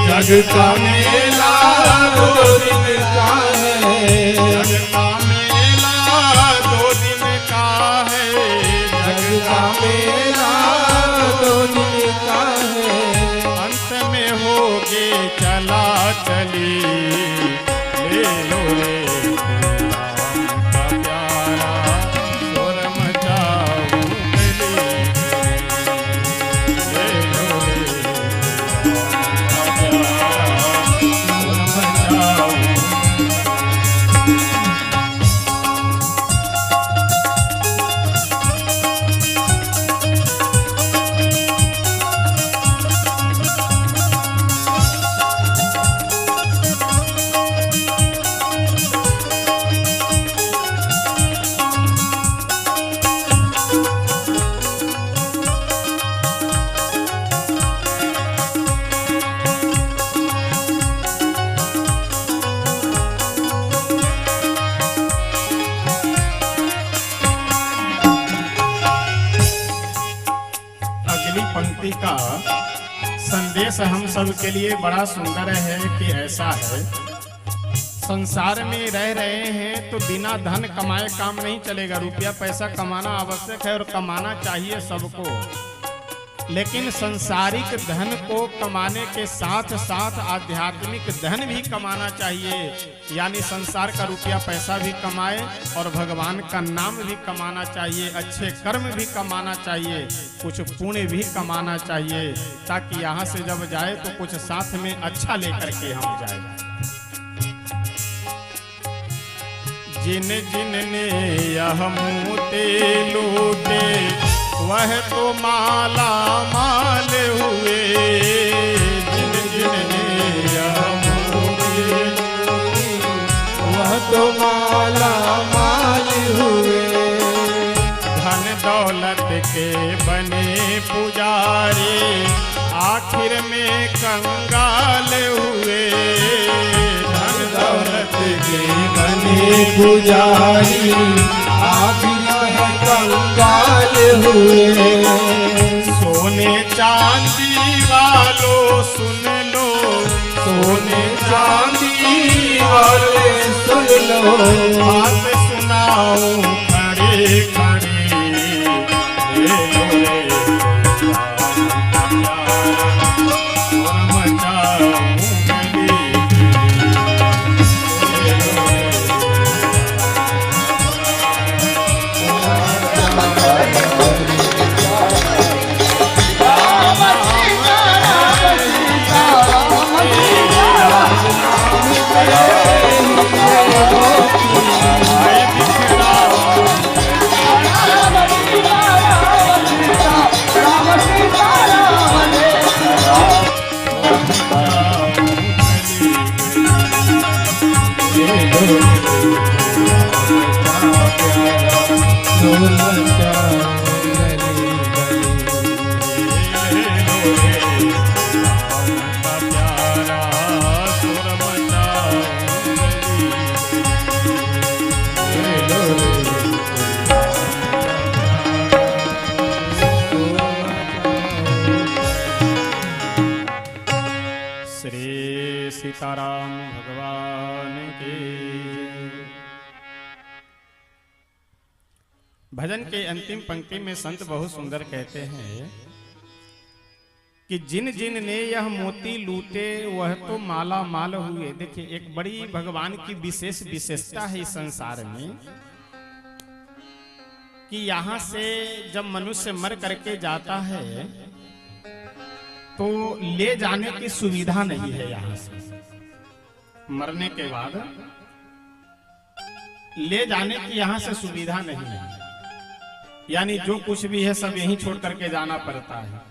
जग का मेला 2 दिन का है। जग का मेला 2 दिन का है। जग का मेला 2 दिन का है। अंत में होगे चला चली। ले लो रे राम का प्यारा, सुर मचाऊं गली गली। ले लो रे राम का प्यारा, सुर मचाऊं। अगली पंक्ति का संदेश हम सब के लिए बड़ा सुंदर है कि ऐसा है, संसार में रह रहे हैं तो बिना धन कमाए काम नहीं चलेगा। रुपया पैसा कमाना आवश्यक है और कमाना चाहिए सबको, लेकिन सांसारिक धन को कमाने के साथ साथ आध्यात्मिक धन भी कमाना चाहिए। यानी संसार का रुपया पैसा भी कमाए और भगवान का नाम भी कमाना चाहिए, अच्छे कर्म भी कमाना चाहिए, कुछ पुण्य भी कमाना चाहिए, ताकि यहाँ से जब जाए तो कुछ साथ में अच्छा लेकर के हम जाए। जिन जिन ने यह मोती लूटे वह तो माला माल हुए। जिन जिन ने यह मोती वह तो माला माल हुए। धन दौलत के बने पुजारी आखिर में कंगाल हुए। धन दौलत के बने पुजारी आखिर में कंगाल हुए। सोने चांदी वालों सुन लो, सोने चांदी वाले सुन लो, बात सुनाओ खड़े खड़े। ले लो रे और मचाओ गली। ले लो रे सीताराम भगवान के। भजन के अंतिम पंक्ति में संत बहुत सुंदर कहते हैं कि जिन जिन ने यह मोती लूटे वह तो माला माल हुए। देखिए, एक बड़ी भगवान की विशेष विशेषता है इस संसार में कि यहां से जब मनुष्य मर करके जाता है तो ले जाने की सुविधा नहीं है। यहां से मरने के बाद ले जाने की यहां से सुविधा नहीं है। यानी जो कुछ भी है सब यहीं छोड़ करके जाना पड़ता है।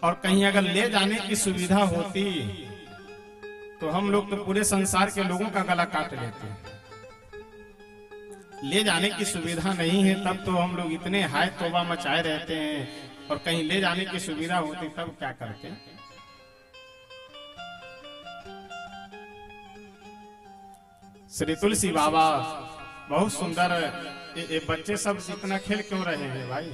और कहीं अगर ले जाने की सुविधा होती तो हम लोग तो पूरे संसार के लोगों का गला काट लेते। ले जाने की सुविधा नहीं है तब तो हम लोग इतने हाय तौबा मचाए रहते हैं, और कहीं ले जाने की सुविधा होती तब क्या करते। श्री तुलसी बाबा बहुत सुंदर। ये बच्चे सब इतना खेल क्यों रहे हैं भाई?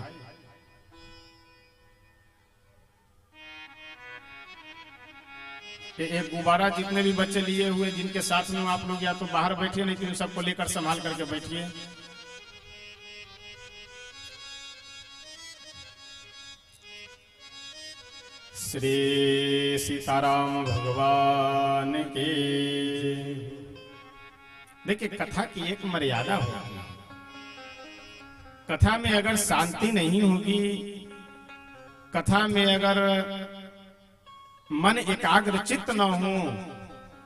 एक गुब्बारा जितने भी बच्चे लिए हुए जिनके साथ में आप लोग या तो बाहर बैठिए, नहीं तो सबको लेकर संभाल करके बैठिए। श्री सीताराम भगवान की। देखिए, कथा की एक मर्यादा होती है। कथा में अगर शांति नहीं होगी, कथा में अगर मन एकाग्र चित्त न हो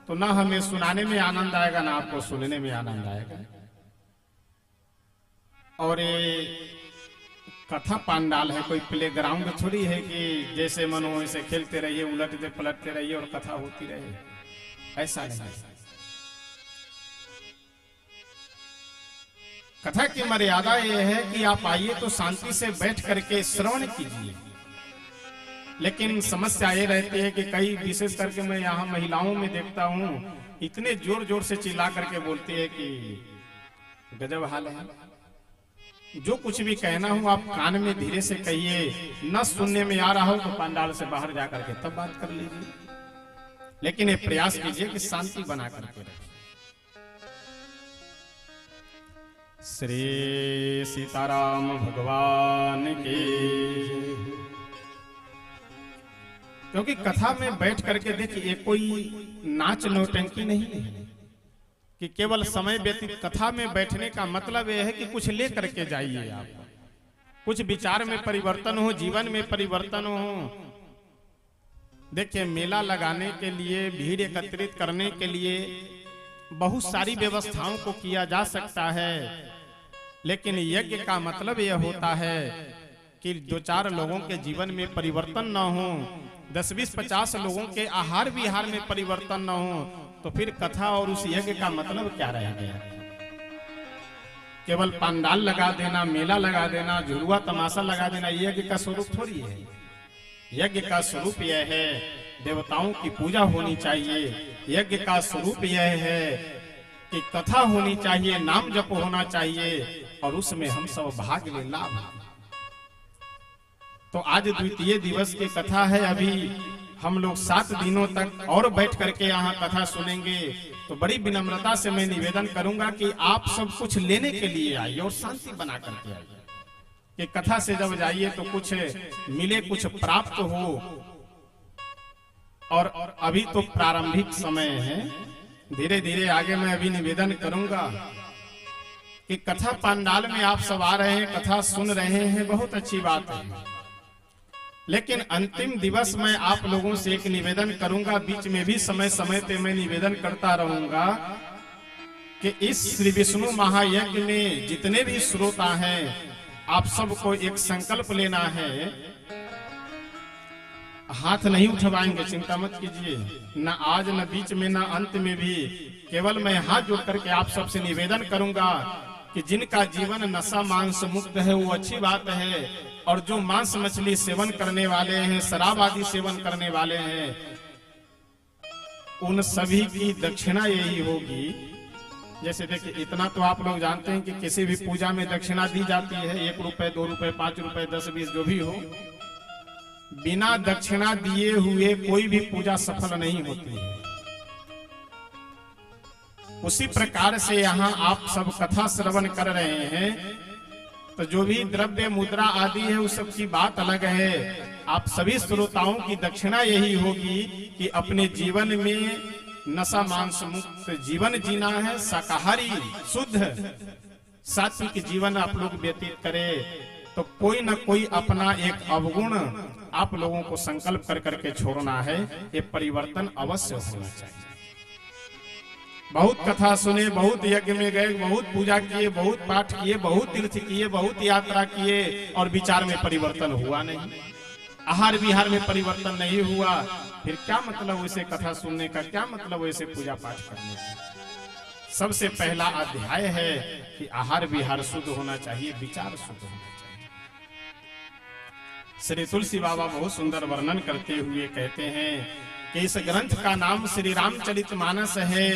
तो ना हमें सुनाने में आनंद आएगा ना आपको सुनने में आनंद आएगा। और ये कथा पांडाल है, कोई प्ले ग्राउंड थोड़ी है कि जैसे मन हो वैसे खेलते रहिए, उलटते पलटते रहिए और कथा होती रहे। ऐसा नहीं। कथा की मर्यादा यह है कि आप आइए तो शांति से बैठ करके श्रवण कीजिए। लेकिन समस्या ये रहती है कि कई विशेष करके मैं यहाँ महिलाओं में देखता हूँ इतने जोर जोर से चिल्ला करके बोलती है कि गजब हाल है। जो कुछ भी कहना हो आप कान में धीरे से कहिए, न सुनने में आ रहा हो तो पंडाल से बाहर जा करके तब बात कर लीजिए। लेकिन ये प्रयास कीजिए कि शांति बना करके रखें। श्री सीताराम भगवान की। क्योंकि कथा में बैठ करके देखिए कोई नाच नौटंकी नहीं है कि केवल समय व्यतीत। कथा में बैठने का मतलब यह है कि कुछ ले करके जाइए, आप कुछ विचार में परिवर्तन हो, जीवन में परिवर्तन हो। देखिए मेला लगाने के लिए, भीड़ एकत्रित करने के लिए बहुत सारी व्यवस्थाओं को किया जा सकता है, लेकिन यज्ञ का मतलब यह होता है कि 2-4 लोगों के जीवन में परिवर्तन न हो, 10-20-50 लोगों के आहार विहार में परिवर्तन न हो, तो फिर कथा और उस यज्ञ का मतलब क्या रह गया? केवल पंडाल लगा देना, मेला लगा देना, झुलुआ तमाशा लगा देना यज्ञ का स्वरूप थोड़ी है। यज्ञ का स्वरूप यह है देवताओं की पूजा होनी चाहिए। यज्ञ का स्वरूप यह है कि कथा होनी चाहिए, नाम जप होना चाहिए और उसमें हम सब भाग ले, लाभ। तो आज द्वितीय दिवस की कथा है। अभी हम लोग 7 दिनों तक और बैठ करके यहाँ कथा सुनेंगे। तो बड़ी विनम्रता से मैं निवेदन करूंगा कि आप सब कुछ लेने के लिए आइए और शांति बना करके आइए कि कथा से जब जाइए तो कुछ मिले, कुछ प्राप्त हो। और अभी तो प्रारंभिक समय है, धीरे धीरे आगे मैं अभी निवेदन करूंगा कि कथा पंडाल में आप सब आ रहे हैं, कथा सुन रहे हैं, बहुत अच्छी बात है। लेकिन अंतिम दिवस में आप लोगों से एक निवेदन करूंगा, बीच में भी समय समय पे मैं निवेदन करता रहूंगा कि इस श्री विष्णु महायज्ञ में जितने भी श्रोता हैं, आप सबको एक संकल्प लेना है। हाथ नहीं उठवाएंगे, चिंता मत कीजिए, न आज न बीच में न अंत में भी। केवल मैं हाथ जोड़ करके आप सबसे निवेदन करूंगा कि जिनका जीवन नशा मांस मुक्त है वो अच्छी बात है, और जो मांस मछली सेवन करने वाले हैं, शराब आदि सेवन करने वाले हैं, उन सभी की दक्षिणा यही होगी। जैसे देखिए, इतना तो आप लोग जानते हैं कि किसी भी पूजा में दक्षिणा दी जाती है, 1 रुपए, 2 रुपए, 5 रुपए, 10, 20 जो भी हो। बिना दक्षिणा दिए हुए कोई भी पूजा सफल नहीं होती है। उसी प्रकार से यहाँ आप सब कथा श्रवण कर रहे हैं, तो जो भी द्रव्य मुद्रा आदि है उस सब की बात अलग है। आप सभी श्रोताओं की दक्षिणा यही होगी कि अपने जीवन में नशा मांस मुक्त जीवन जीना है, शाकाहारी शुद्ध सात्विक जीवन आप लोग व्यतीत करें। तो कोई न कोई अपना एक अवगुण आप लोगों को संकल्प कर करके छोड़ना है। ये परिवर्तन अवश्य होना चाहिए। बहुत कथा सुने, बहुत यज्ञ में गए, बहुत पूजा किए, बहुत पाठ किए, बहुत तीर्थ किए, बहुत यात्रा किए, और विचार में परिवर्तन हुआ नहीं, आहार विहार में परिवर्तन नहीं हुआ। फिर क्या मतलब वैसे कथा सुनने का, क्या मतलब वैसे पूजा पाठ करने का? सबसे पहला अध्याय है कि आहार विहार शुद्ध होना चाहिए, विचार शुद्ध होना चाहिए। श्री तुलसी बाबा बहुत सुंदर वर्णन करते हुए कहते हैं कि इस ग्रंथ का नाम श्री रामचरितमानस है।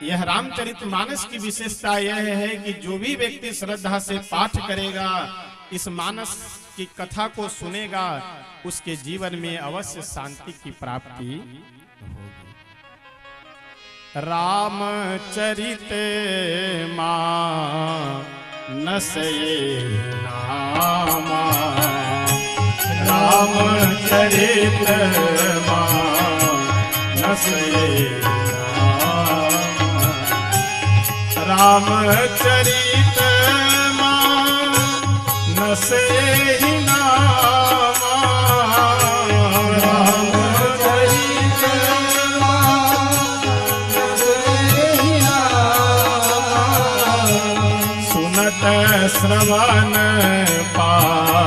यह रामचरितमानस की विशेषता यह है कि जो भी व्यक्ति श्रद्धा से पाठ करेगा, इस मानस की कथा को सुनेगा, उसके जीवन में अवश्य शांति की प्राप्ति होगी। रामचरित मानस नामा, रामचरित मानस रामचरित मानस ही नामा, रामचरित मानस ही नामा, सुनत श्रवण पाई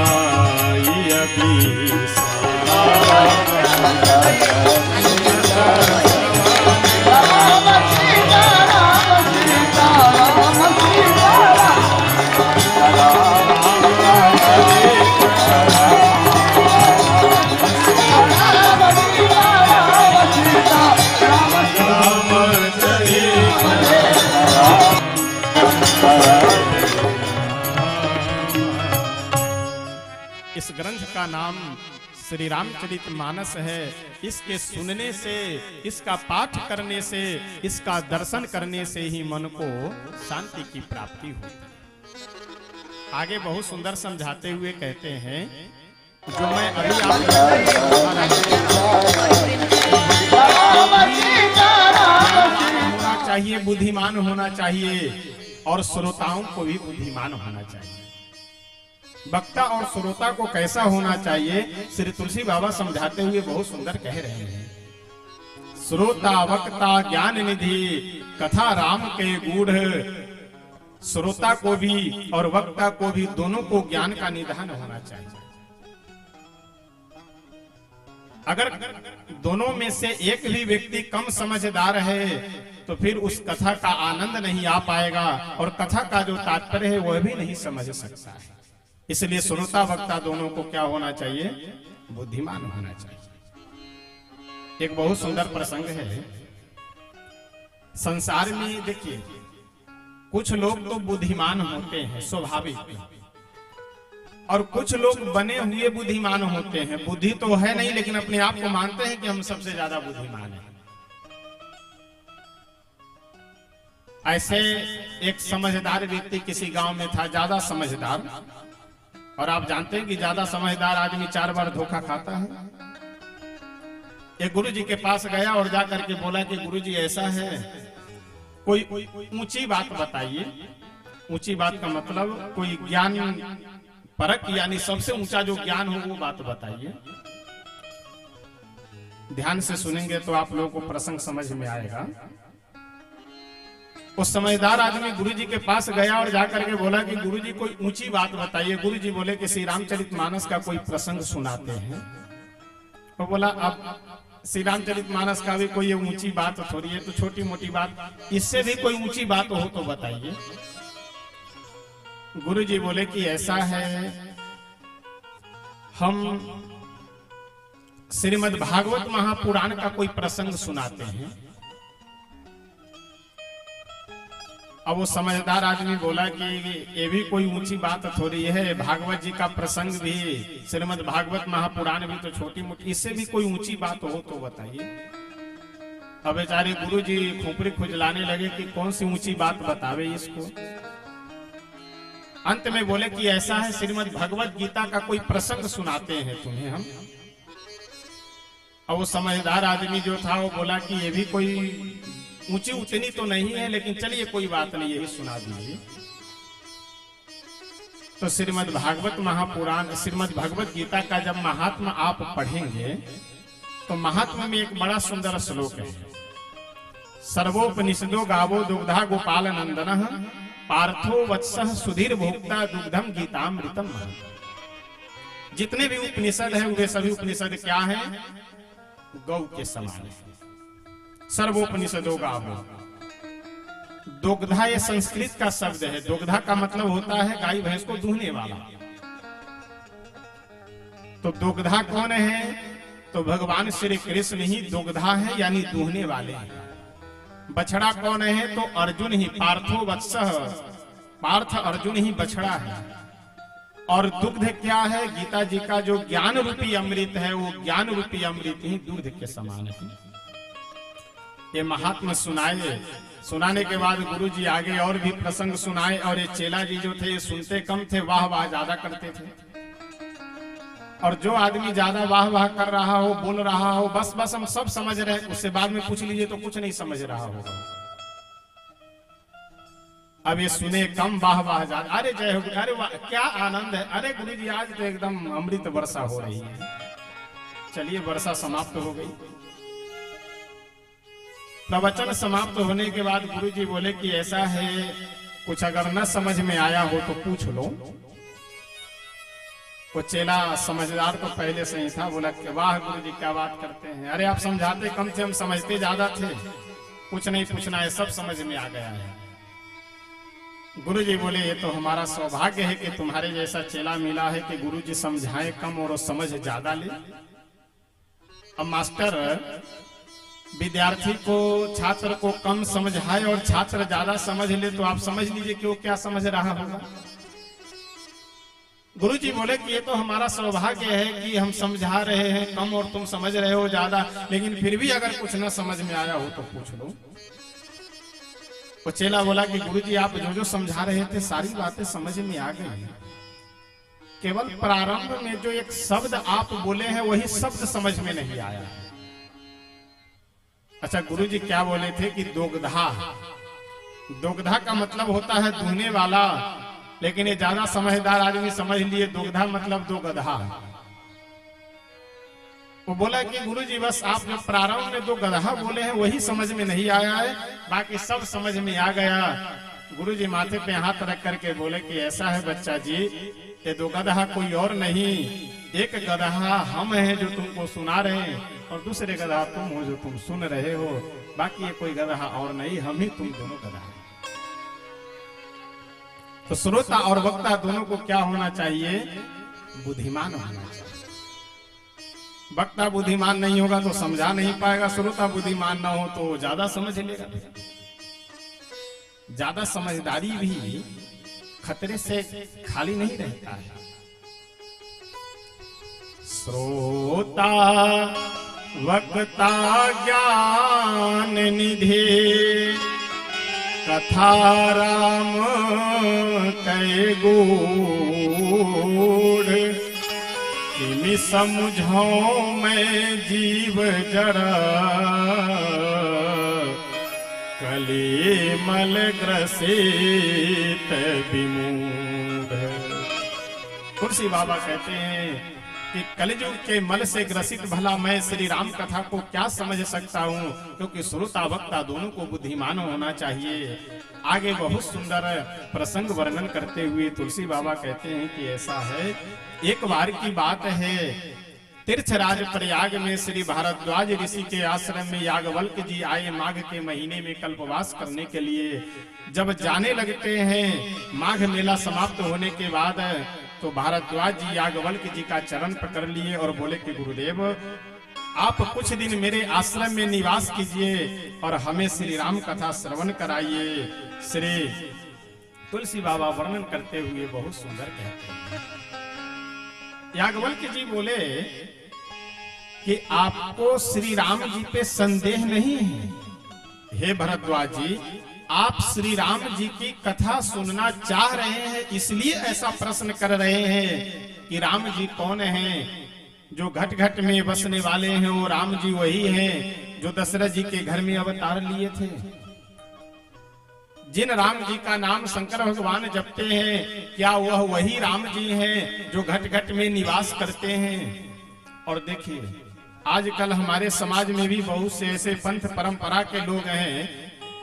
इस ग्रंथ का नाम श्री रामचरितमानस है। इसके सुनने से, इसका पाठ करने से, इसका दर्शन करने से ही मन को शांति की प्राप्ति होती है। आगे बहुत सुंदर समझाते हुए कहते हैं, जो मैं अभी आप चाहिए, बुद्धिमान होना चाहिए, और श्रोताओं को भी बुद्धिमान होना चाहिए। वक्ता और श्रोता को कैसा होना चाहिए, श्री तुलसी बाबा समझाते हुए बहुत सुंदर कह रहे हैं। श्रोता वक्ता ज्ञान निधि, कथा राम के गूढ़। श्रोता को भी और वक्ता को भी दोनों को ज्ञान का निधान होना चाहिए। अगर दोनों में से एक भी व्यक्ति कम समझदार है तो फिर उस कथा का आनंद नहीं आ पाएगा, और कथा का जो तात्पर्य है वह भी नहीं समझ सकता है। इसलिए श्रोता वक्ता दोनों को क्या होना चाहिए, बुद्धिमान होना चाहिए। एक बहुत सुंदर प्रसंग है संसार में। देखिए, कुछ लोग तो बुद्धिमान होते हैं स्वाभाविक, और कुछ लोग बने हुए बुद्धिमान होते हैं। बुद्धि तो है नहीं, लेकिन अपने आप को मानते हैं कि हम सबसे ज्यादा बुद्धिमान हैं। ऐसे एक समझदार व्यक्ति किसी गांव में था, ज्यादा समझदार। और आप जानते हैं कि ज्यादा समझदार आदमी 4 बार धोखा खाता है। एक गुरु जी के पास गया और जाकर के बोला कि गुरु जी ऐसा है, कोई ऊंची बात बताइए। ऊंची बात का मतलब कोई ज्ञान परक, यानी सबसे ऊंचा जो ज्ञान हो वो बात बताइए। ध्यान से सुनेंगे तो आप लोगों को प्रसंग समझ में आएगा। उस समझदार आदमी गुरुजी के पास गया और जाकर के बोला कि गुरुजी कोई ऊंची बात बताइए। गुरुजी बोले कि श्री रामचरितमानस का कोई प्रसंग सुनाते हैं। तो बोला अब श्री रामचरितमानस का भी कोई ऊंची बात थोड़ी है, तो छोटी मोटी बात, इससे भी कोई ऊंची बात हो तो बताइए। गुरुजी बोले कि ऐसा है, हम श्रीमद् भागवत महापुराण का कोई प्रसंग सुनाते हैं। अब वो समझदार आदमी बोला कि ये भी कोई ऊंची बात थोड़ी है, भागवत जी का प्रसंग भी, श्रीमद् भागवत महापुराण भी तो छोटी मोटी, इससे भी कोई ऊंची बात हो तो बताइए। अब बेचारे गुरुजी खोपड़ी खुजलाने लगे कि कौन सी ऊंची बात बतावे इसको। अंत में बोले कि ऐसा है, श्रीमद् भगवत गीता का कोई प्रसंग सुनाते हैं तुम्हें हम। और वो समझदार आदमी जो था वो बोला कि ये भी कोई ऊंची उतनी तो नहीं है, लेकिन चलिए कोई बात नहीं, यही सुना दीजिए। तो श्रीमद् भागवत महापुराण, श्रीमद् भगवत गीता का जब महात्मा आप पढ़ेंगे तो महात्मा में एक बड़ा सुंदर श्लोक है। सर्वोपनिषदो गावो दुग्धा गोपाल नंदन, पार्थो वत्सः सुधीर भोक्ता दुग्धम गीतामृतम। जितने भी उपनिषद है वे सभी उपनिषद क्या है, गौ के समान है। सर्वोपनिषदो गावो, दुग्धा ये संस्कृत का शब्द है। दुग्धा का मतलब होता है गाय भैंस को दूहने वाला। तो दुग्धा कौन है, तो भगवान श्री कृष्ण ही दुग्धा है, यानी दूहने वाले हैं। बछड़ा कौन है, तो अर्जुन ही, पार्थो वत्सः, पार्थ अर्जुन ही बछड़ा है। और दुग्ध क्या है, गीता जी का जो ज्ञान रूपी अमृत है, वो ज्ञान रूपी अमृत ही दूध के समान है। ये महात्मा सुनाए, सुनाने के बाद गुरुजी आगे और भी प्रसंग सुनाए। और ये चेला जी जो थे ये सुनते कम थे, वाह वाह ज्यादा करते थे। और जो आदमी ज्यादा वाह वाह कर रहा हो, बोल रहा हो, बस बस हम सब समझ रहे हैं, उससे बाद में पूछ लीजिए तो कुछ नहीं समझ रहा होगा। अब ये सुने कम, वाह वाह ज्यादा, अरे जय हो, अरे वाह क्या आनंद है, अरे गुरुजी आज तो एकदम अमृत वर्षा हो रही है। चलिए वर्षा समाप्त हो गई। प्रवचन समाप्त होने के बाद गुरुजी बोले कि ऐसा है, कुछ अगर न समझ में आया हो तो पूछ लो। वो चेला समझदार तो पहले से ही था, बोला कि वाह गुरुजी क्या बात करते हैं, अरे आप समझाते कम थे, हम समझते ज्यादा थे, कुछ नहीं पूछना है, सब समझ में आ गया है। गुरुजी बोले ये तो हमारा सौभाग्य है कि तुम्हारे जैसा चेला मिला है कि गुरुजी समझाए कम और समझ ज्यादा ले। अब मास्टर विद्यार्थी को, छात्र को कम समझाए और छात्र ज्यादा समझ ले तो आप समझ लीजिए कि वो क्या समझ रहा होगा। गुरुजी बोले कि ये तो हमारा सौभाग्य है कि हम समझा रहे हैं कम और तुम समझ रहे हो ज्यादा, लेकिन फिर भी अगर कुछ न समझ में आया हो तो पूछ लो। वो चेला बोला कि गुरुजी आप जो जो समझा रहे थे सारी बातें समझ में आ गई, केवल प्रारंभ में जो एक शब्द आप बोले हैं वही शब्द समझ में नहीं आया। अच्छा, गुरुजी क्या बोले थे कि दोगधा, दोगधा का मतलब होता है दुहने वाला, लेकिन ये ज्यादा समझदार आदमी समझ लिए दोगधा मतलब दो गधा। वो बोला कि गुरुजी बस आप जो प्रारंभ में दो गधा बोले हैं वही समझ में नहीं आया है, बाकी सब समझ में आ गया। गुरुजी माथे पे हाथ रख करके बोले कि ऐसा है बच्चा जी, ये दो गधा कोई और नहीं, एक गधा हम हैं जो तुमको सुना रहे हैं, और दूसरे गधा तुम हो जो तुम सुन रहे हो, बाकी ये कोई गधा और नहीं, हम ही तुम दोनों गधा हैं। तो श्रोता और वक्ता दोनों को क्या होना चाहिए? बुद्धिमान होना चाहिए। वक्ता बुद्धिमान नहीं होगा तो समझा नहीं पाएगा, श्रोता बुद्धिमान ना हो तो ज्यादा समझ लेगा। ज्यादा समझदारी भी खतरे से खाली नहीं रहता है। श्रोता वक्ता ज्ञान निधि, कथा राम कै गूढ़, किमि समझो मैं जीव जड़ा, कली मल ग्रसित विमूढ़। तुलसी बाबा कहते हैं कि कलिजुग के मल से ग्रसित भला मैं श्री राम कथा को क्या समझ सकता हूँ, क्योंकि श्रोता वक्ता दोनों को बुद्धिमान होना चाहिए। आगे बहुत सुंदर प्रसंग वर्णन करते हुए तुलसी बाबा कहते हैं कि ऐसा है, एक बार की बात है, तीर्थराज प्रयाग में श्री भारद्वाज ऋषि के आश्रम में याज्ञवल्क्य जी आए माघ के महीने में कल्पवास करने के लिए। जब जाने लगते हैं, माघ मेला समाप्त होने के बाद, तो भारद्वाज जी याज्ञवल्क्य जी का चरण पकड़ लिए और बोले कि गुरुदेव, आप कुछ दिन मेरे आश्रम में निवास कीजिए और हमें श्री राम कथा श्रवण कराइए। श्री तुलसी बाबा वर्णन करते हुए बहुत सुंदर कहते हैं। याज्ञवल्क्य जी बोले कि आपको श्री राम जी पे संदेह नहीं है। हे भरद्वाज जी, आप श्री राम जी की कथा सुनना चाह रहे हैं, इसलिए ऐसा प्रश्न कर रहे हैं कि राम जी कौन हैं? जो घट घट में बसने वाले हैं वो राम जी वही हैं जो दशरथ जी के घर में अवतार लिए थे। जिन राम जी का नाम शंकर भगवान जपते हैं, क्या वह वही राम जी हैं जो घट घट में निवास करते हैं? और देखिए, आजकल हमारे समाज में भी बहुत से ऐसे पंथ परंपरा के लोग हैं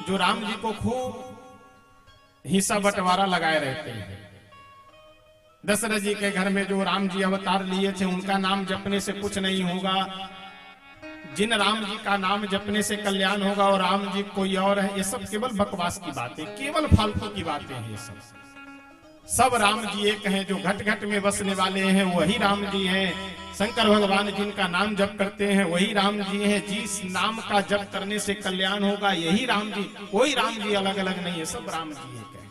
जो राम जी को खूब हिस्सा बंटवारा लगाए रहते हैं। दशरथ जी के घर में जो राम जी अवतार लिए थे, उनका नाम जपने से कुछ नहीं होगा। जिन राम जी का नाम जपने से कल्याण होगा और राम जी कोई और है, ये सब केवल बकवास की बातें, केवल फालतू की बातें हैं। ये सब राम जी एक हैं, जो घट घट में बसने वाले हैं वही राम जी हैं। शंकर भगवान जिनका नाम जप करते हैं वही राम जी हैं। जिस नाम का जप करने से कल्याण होगा यही राम जी, कोई राम जी अलग अलग नहीं है, सब राम जी एक है।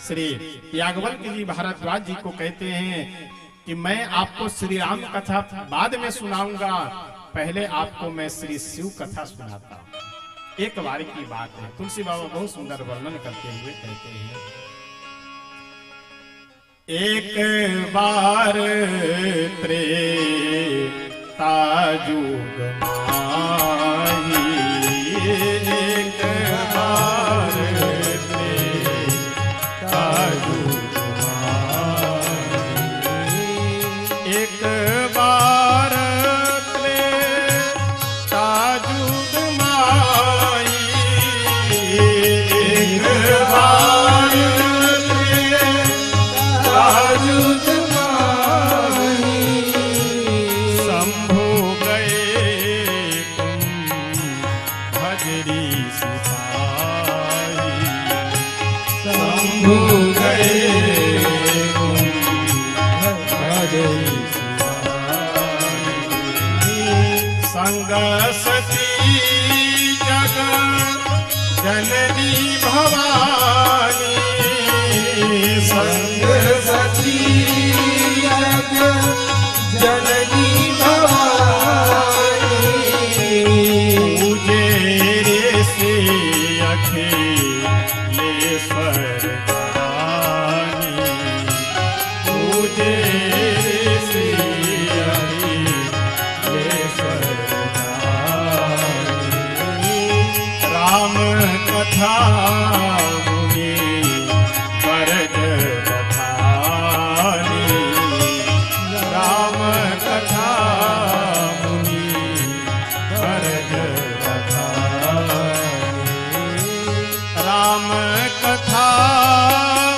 श्री याज्ञवल्क्य जी भारद्वाज जी को कहते हैं कि मैं आपको श्री राम कथा बाद में सुनाऊंगा, पहले आपको मैं श्री शिव कथा सुनाता हूं। एक बार की बात है, तुलसी बाबा बहुत सुंदर वर्णन करते हुए कहते हैं, एक बार त्रेता जुग माही, एक बार त्रेता जुग माही, एक बार त्रेता जुग माही, एक बार शंभु गए भजरी सिपाही, शंभु गए भजरी सिपाही, संग सती जग जननी भवानी, संग सती जग जननी भवानी, पूजे से अखिलेश्वर दानी, पूजे से अखिलेश्वर दानी। कथा मुनि बरज बखानी राम कथा मुनि बरज बखानी राम कथा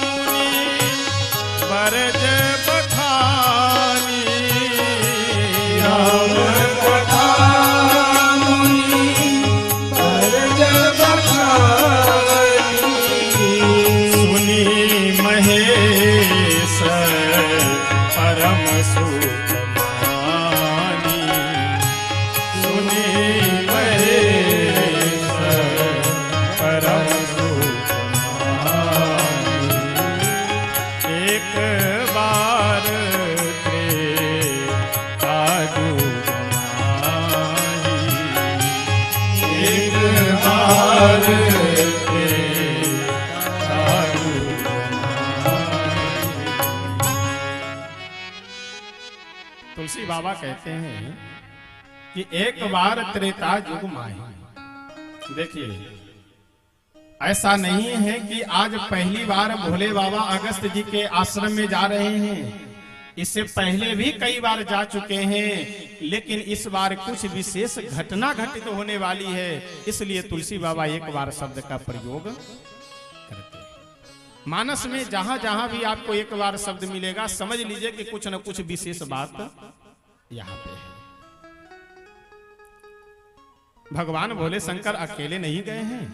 मुनि बरज बखानी राम कथा मुनि बरज बखानी सुनी महेश परम सुखमानी सुनी महेश परम सुखमानी एक बार त्रेताजु गमाई एक बार त्रेताजु गमाई। तुलसी बाबा कहते हैं कि एक बार त्रेता युग माही। देखिए, ऐसा नहीं है कि आज पहली बार भोले बाबा अगस्त जी के आश्रम में जा रहे हैं, इससे पहले भी कई बार जा चुके हैं, लेकिन इस बार कुछ विशेष घटना घटित होने वाली है, इसलिए तुलसी बाबा एक बार शब्द का प्रयोग करते हैं। मानस में जहां जहां भी आपको एक बार शब्द मिलेगा, समझ लीजिए कि कुछ न कुछ विशेष बात यहां पे है। भगवान भोले शंकर अकेले नहीं गए हैं,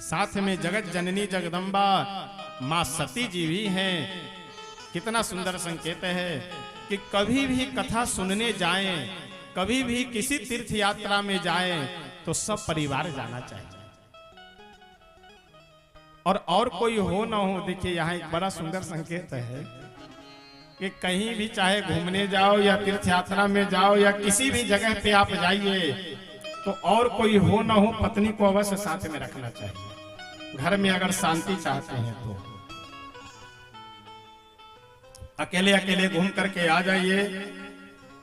साथ में जगत जननी जगदम्बा मां सती जी भी हैं। कितना सुंदर संकेत है कि कभी भी कथा सुनने जाएं, कभी भी किसी तीर्थ यात्रा में जाएं, तो सब परिवार जाना चाहिए, और कोई हो ना हो। देखिए, यहाँ एक बड़ा सुंदर संकेत है कि कहीं भी चाहे घूमने जाओ या तीर्थ यात्रा में जाओ या किसी भी जगह पे आप जाइए, तो और कोई हो ना हो, पत्नी को अवश्य साथ में रखना चाहिए। घर में अगर शांति चाहते हैं तो अकेले अकेले घूम करके आ जाइए,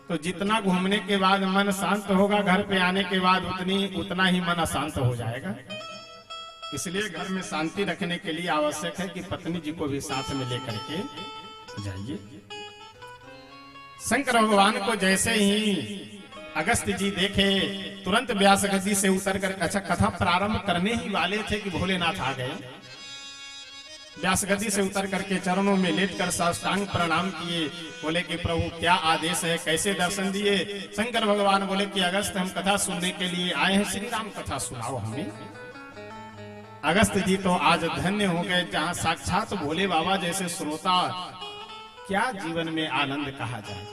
तो जितना घूमने के बाद मन शांत होगा, घर पे आने के बाद उतना ही मन अशांत हो जाएगा। इसलिए घर में शांति रखने के लिए आवश्यक है कि पत्नी जी को भी साथ में लेकर के जाइए। शंकर भगवान को जैसे ही अगस्त जी देखे, तुरंत व्यास गद्दी से उतर कर, अच्छा, कथा प्रारंभ करने ही वाले थे कि भोलेनाथ आ गए। व्यास गद्दी से उतर करके चरणों में लेटकर साष्टांग प्रणाम किए, बोले कि प्रभु क्या आदेश है, कैसे दर्शन दिए। शंकर भगवान बोले कि अगस्त, हम कथा सुनने के लिए आए हैं, श्री राम कथा सुनाओ हमें। अगस्त जी तो आज धन्य हो गए, जहां साक्षात भोले बाबा जैसे श्रोता, क्या जीवन में आनंद कहा जाए।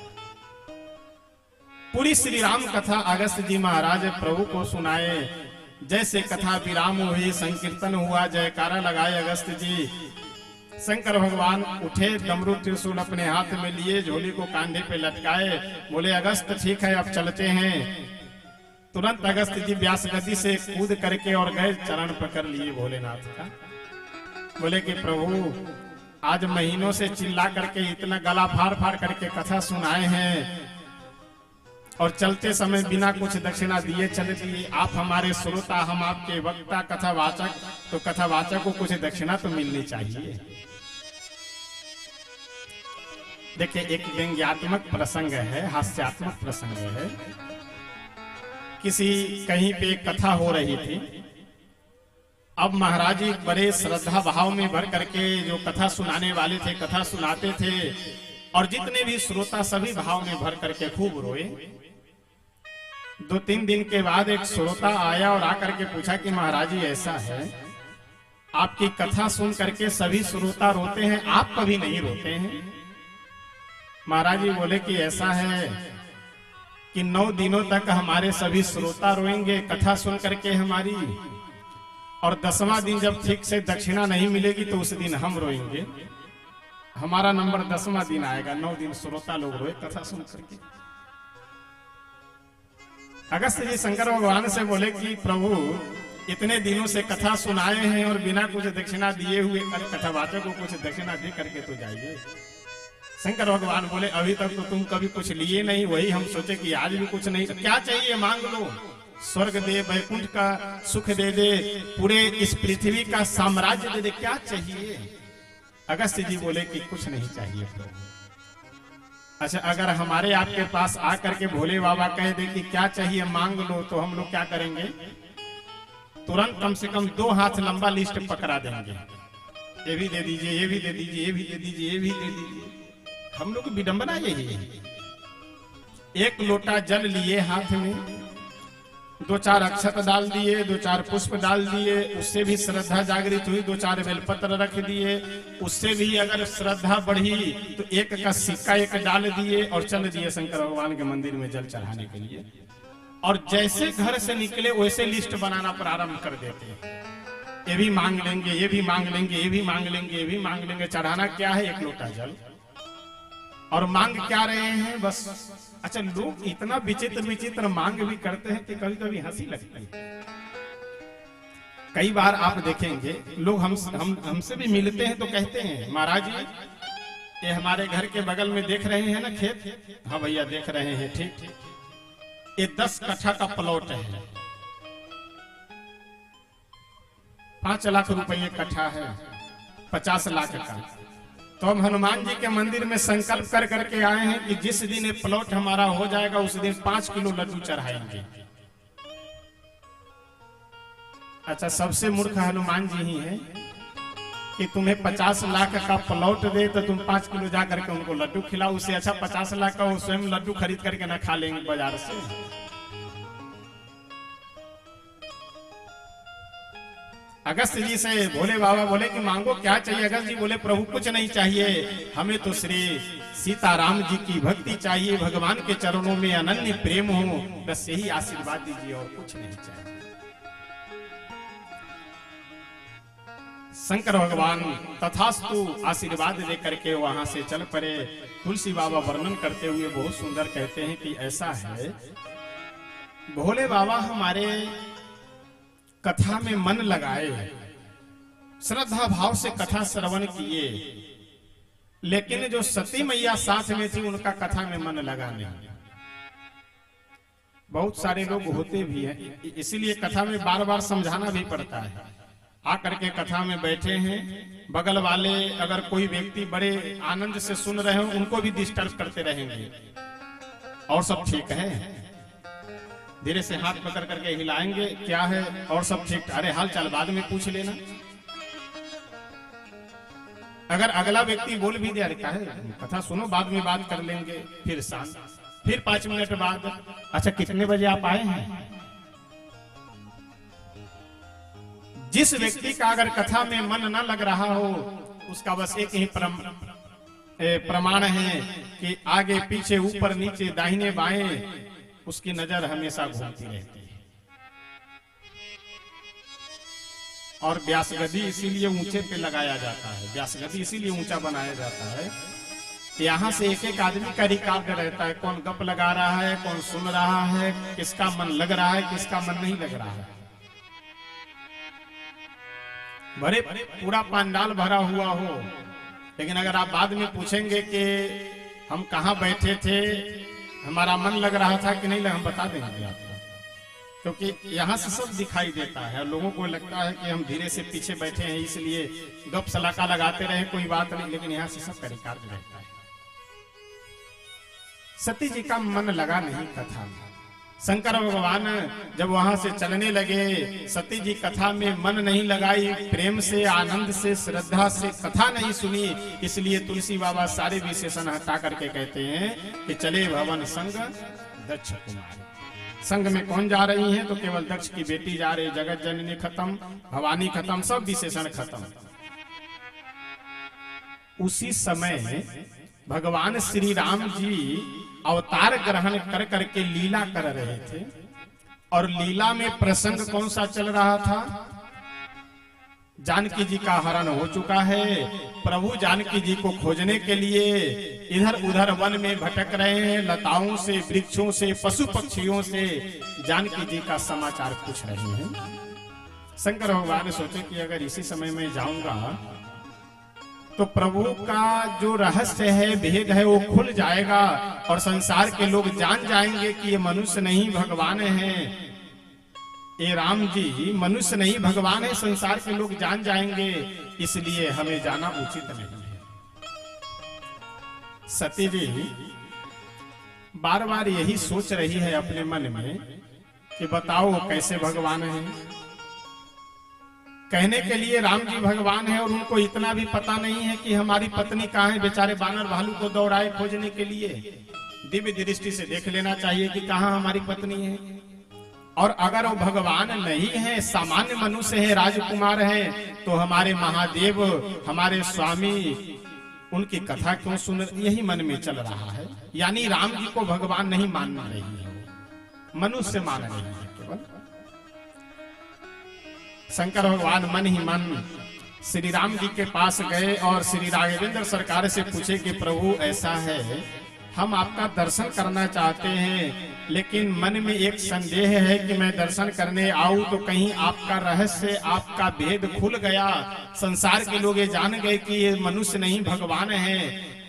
पूरी श्री राम कथा अगस्त जी महाराज प्रभु को सुनाए। जैसे कथा विराम हुई, संकीर्तन हुआ, जयकारा लगाए अगस्त जी। शंकर भगवान उठे, डमरू त्रिशूल अपने हाथ में लिए, झोली को कांधे पे लटकाए, बोले अगस्त ठीक है, अब चलते हैं। तुरंत अगस्त जी व्यास गद्दी से कूद करके और गए, चरण पकड़ लिए भोलेनाथ का। बोले कि प्रभु, आज महीनों से चिल्ला करके, इतना गला फाड़ फाड़ करके कथा सुनाए हैं, और चलते समय बिना कुछ दक्षिणा दिए चले दिए। आप हमारे श्रोता, हम आपके वक्ता, कथावाचक, तो कथावाचक को कुछ दक्षिणा तो मिलनी चाहिए। देखिए, एक व्यंग्यात्मक प्रसंग है, हास्यात्मक प्रसंग है। किसी कहीं पे कथा हो रही थी। अब महाराज जी बड़े श्रद्धा भाव में भर करके जो कथा सुनाने वाले थे, कथा सुनाते थे, और जितने भी श्रोता सभी भाव में भर करके खूब रोए। 2-3 दिन के बाद एक श्रोता आया और आकर के पूछा कि महाराज जी ऐसा है, आपकी कथा सुन करके सभी श्रोता रोते हैं, आप कभी नहीं रोते हैं। महाराज जी बोले कि ऐसा है कि 9 दिनों तक हमारे सभी श्रोता रोएंगे कथा सुन करके हमारी, और 10वां दिन जब ठीक से दक्षिणा नहीं मिलेगी तो उस दिन हम रोएंगे। हमारा नंबर 10वां दिन आएगा, 9 दिन श्रोता लोग रोए कथा सुन करके। अगस्त जी शंकर भगवान से बोले कि प्रभु, इतने दिनों से कथा सुनाए हैं और बिना कुछ दक्षिणा दिए हुए, कथावाचक को कुछ दक्षिणा दे करके तो जाइए। शंकर भगवान बोले, अभी तक तो तुम कभी कुछ लिए नहीं, वही हम सोचे कि आज भी कुछ नहीं, क्या चाहिए मांग लो। स्वर्ग दे, वैकुंठ का सुख दे दे, पूरे इस पृथ्वी का साम्राज्य दे दे, क्या चाहिए? अगस्त्य जी बोले कि कुछ नहीं चाहिए प्रभु। अच्छा, अगर हमारे आपके पास आकर के भोले बाबा कह दे कि क्या चाहिए मांग लो, तो हम लोग क्या करेंगे? तुरंत कम से कम 2 हाथ लंबा लिस्ट पकड़ा देंगे, ये भी दे दीजिए, ये भी दे दीजिए, ये भी दे दीजिए, ये भी दे दीजिए। हम लोग की विडंबना यही है। 1 लोटा जल लिए हाथ में, 2-4 अक्षत डाल दिए, 2-4 पुष्प डाल दिए, उससे भी श्रद्धा जागृत हुई, 2-4 बेलपत्र रख दिए, उससे भी अगर श्रद्धा बढ़ी तो 1 का सिक्का 1 डाल दिए और चल दिए शंकर भगवान के मंदिर में जल चढ़ाने के लिए। और जैसे घर से निकले वैसे लिस्ट बनाना प्रारंभ कर देते हैं, ये भी मांग लेंगे, ये भी मांग लेंगे, ये भी मांग लेंगे, ये भी मांग लेंगे। चढ़ाना क्या है? 1 लोटा जल। और मांग क्या रहे हैं? बस। अच्छा, लोग इतना विचित्र विचित्र मांग भी करते हैं कि कभी कभी हंसी लगती है। कई बार आप देखेंगे लोग हमसे भी मिलते हैं तो कहते हैं, महाराज जी ये हमारे घर के बगल में देख रहे हैं ना खेत? हाँ भैया देख रहे हैं, ठीक। ये 10 कट्ठा का प्लॉट है, 5 लाख रुपये कट्ठा है, 50 लाख का। तो हम हनुमान जी के मंदिर में संकल्प कर करके आए हैं कि जिस दिन ये प्लॉट हमारा हो जाएगा उस दिन 5 किलो लड्डू चढ़ाएंगे। अच्छा, सबसे मूर्ख हनुमान जी ही है कि तुम्हें 50 लाख का प्लॉट दे तो तुम 5 किलो जा करके उनको लड्डू खिलाओ। उससे अच्छा 50 लाख का वो स्वयं लड्डू खरीद करके ना खा लेंगे बाजार से। अगस्त्य जी से भोले बाबा बोले कि मांगो क्या चाहिए? अगस्त्य जी बोले प्रभु कुछ नहीं चाहिए, हमें तो श्री सीताराम जी की भक्ति चाहिए, भगवान के चरणों में अनन्य प्रेम हो, बस यही आशीर्वाद दीजिए और कुछ नहीं चाहिए। शंकर भगवान तथास्तु आशीर्वाद दे करके वहां से चल पड़े। तुलसी बाबा वर्णन करते हुए बहुत सुंदर कहते हैं कि ऐसा है, भोले बाबा हमारे कथा में मन लगाए, श्रद्धा भाव से कथा श्रवण किए, लेकिन जो सती मैया साथ में थी उनका कथा में मन लगा नहीं। बहुत सारे लोग होते भी हैं, इसीलिए कथा में बार बार समझाना भी पड़ता है। आकर के कथा में बैठे हैं, बगल वाले अगर कोई व्यक्ति बड़े आनंद से सुन रहे हो उनको भी डिस्टर्ब करते रहेंगे। और सब ठीक है, धीरे से हाथ पकड़ करके हिलाएंगे, क्या है और सब ठीक, अरे हाल चाल बाद में पूछ लेना। अगर अगला व्यक्ति बोल भी दे, अरे क्या है कथा सुनो बाद में बात कर लेंगे, फिर शांत, फिर 5 मिनट बाद, अच्छा कितने बजे आप आए हैं? जिस व्यक्ति का अगर कथा में मन न लग रहा हो उसका बस एक ही प्रमाण है कि आगे पीछे ऊपर नीचे दाहिने बाएं उसकी नजर हमेशा घूमती रहती है। और व्यासगदी इसीलिए ऊंचे पे लगाया जाता है, व्यासगदी इसीलिए ऊंचा बनाया जाता है, यहाँ से एक एक आदमी का रिकॉर्ड रहता है, कौन गप लगा रहा है, कौन सुन रहा है, किसका मन लग रहा है, किसका मन नहीं लग रहा है। भरे पूरा पंडाल भरा हुआ हो, लेकिन अगर आप बाद में पूछेंगे कि हम कहाँ बैठे थे, हमारा मन लग रहा था कि नहीं लगा, हम बता देंगे आपको, क्योंकि यहाँ से सब दिखाई देता है। लोगों को लगता है कि हम धीरे से पीछे बैठे हैं इसलिए गप सलाका लगाते रहे, कोई बात नहीं, लेकिन यहाँ से सब का रिकॉर्ड रहता है। सती जी का मन लगा नहीं कथा में। शंकर भगवान जब वहां से चलने लगे, सती जी कथा में मन नहीं लगाई, प्रेम से आनंद से श्रद्धा से कथा नहीं सुनी, इसलिए तुलसी बाबा सारे विशेषण हटा करके कहते हैं कि चले भवन संग दक्ष कुमार। संग में कौन जा रही है? तो केवल दक्ष की बेटी जा रही, जगत जननी खत्म, भवानी खत्म, सब विशेषण खत्म। उसी समय भगवान श्री राम जी अवतार ग्रहण कर करके लीला कर रहे थे, और लीला में प्रसंग कौन सा चल रहा था? जानकी जी का हरण हो चुका है, प्रभु जानकी जी को खोजने के लिए इधर उधर वन में भटक रहे हैं, लताओं से, वृक्षों से, पशु पक्षियों से जानकी जी का समाचार पूछ रहे हैं। शंकर भगवान ने सोचे कि अगर इसी समय में जाऊंगा तो प्रभु का जो रहस्य है, भेद है, वो खुल जाएगा और संसार के लोग जान जाएंगे कि ये मनुष्य नहीं भगवान है। ये राम जी मनुष्य नहीं भगवान है, संसार के लोग जान जाएंगे, इसलिए हमें जाना उचित नहीं है। सती जी बार बार यही सोच रही है अपने मन में कि बताओ कैसे भगवान है। कहने के लिए राम जी भगवान है और उनको इतना भी पता नहीं है कि हमारी पत्नी कहाँ है। बेचारे बानर भालू को दौड़ाए खोजने के लिए, दिव्य दृष्टि से देख लेना चाहिए कि कहाँ हमारी पत्नी है। और अगर वो भगवान नहीं है, सामान्य मनुष्य है, राजकुमार है, तो हमारे महादेव, हमारे स्वामी उनकी कथा क्यों सुन, यही मन में चल रहा है। यानी राम जी को भगवान नहीं मान रही है, मनुष्य मान रही है केवल। शंकर भगवान मन ही मन श्री राम जी के पास गए और श्री राघवेंद्र सरकार से पूछे कि प्रभु ऐसा है, हम आपका दर्शन करना चाहते हैं, लेकिन मन में एक संदेह है कि मैं दर्शन करने आऊं तो कहीं आपका रहस्य, आपका भेद खुल गया, संसार के लोग ये जान गए कि ये मनुष्य नहीं भगवान है,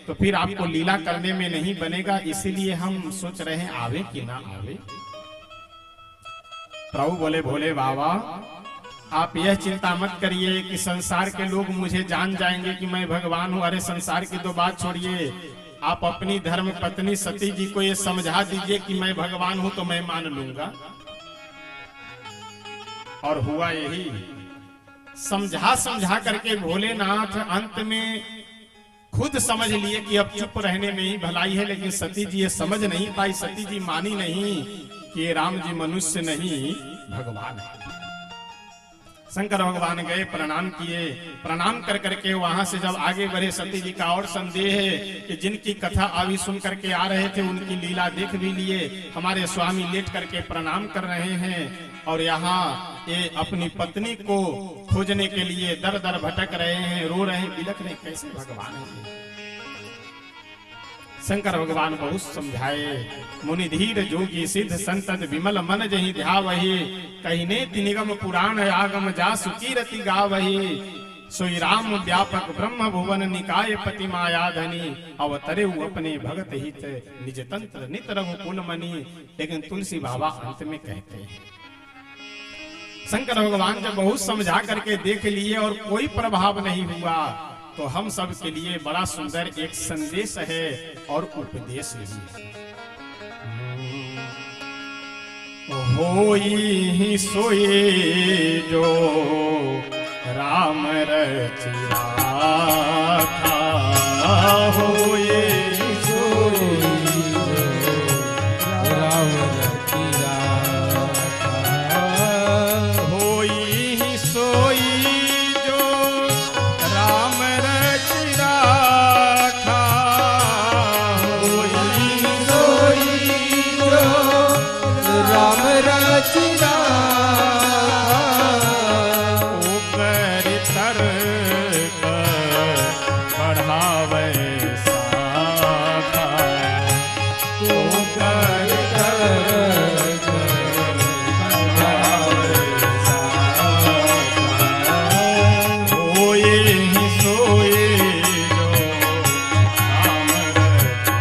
तो फिर आपको लीला करने में नहीं बनेगा, इसीलिए हम सोच रहे हैं आवे कि ना आवे। प्रभु बोले, भोले बाबा आप यह चिंता मत करिए कि संसार के लोग मुझे जान जाएंगे कि मैं भगवान हूं। अरे संसार की तो बात छोड़िए, आप अपनी धर्म पत्नी सती जी को ये समझा दीजिए कि मैं भगवान हूं तो मैं मान लूंगा। और हुआ यही, समझा करके भोलेनाथ अंत में खुद समझ लिए कि अब चुप रहने में ही भलाई है, लेकिन सती जी ये समझ नहीं पाई। सती जी मानी नहीं कि ये राम जी मनुष्य नहीं भगवान है। शंकर भगवान गए, प्रणाम किए, प्रणाम कर करके वहां से जब आगे बढ़े, सती जी का और संदेह है कि जिनकी कथा अभी सुन करके आ रहे थे उनकी लीला देख भी लिए, हमारे स्वामी लेट करके प्रणाम कर रहे हैं और यहाँ ये अपनी पत्नी को खोजने के लिए दर दर भटक रहे हैं, रो रहे हैं, बिलख रहे, कैसे भगवान है। शंकर भगवान बहुत समझाए, मुनि धीर जोगी सिद्ध संतत विमल मन जहि ध्यावहि, कहिने निगम पुराण आगम जा सुकीरति गावहि, सोई राम व्यापक ब्रह्म भुवन निकाय पति माया धनी, अवतरे अपने भगत हित निज तंत्र नित रघुकुल मणि। लेकिन तुलसी बाबा अंत में कहते हैं, शंकर भगवान जब बहुत समझा करके देख लिए और कोई प्रभाव नहीं हुआ, तो हम सब के लिए बड़ा सुंदर एक संदेश है और उपदेश भी। होई सोई जो राम रचिया था, होई सोई जो राम रचिया था, होई सोई जो राम रचिया था, होई सोई जो राम रचिया, ऊपर तर्क बढ़ावे साखा, ऊपर तर्क बढ़ावे साखा, होए ही सोए जो राम रचिया,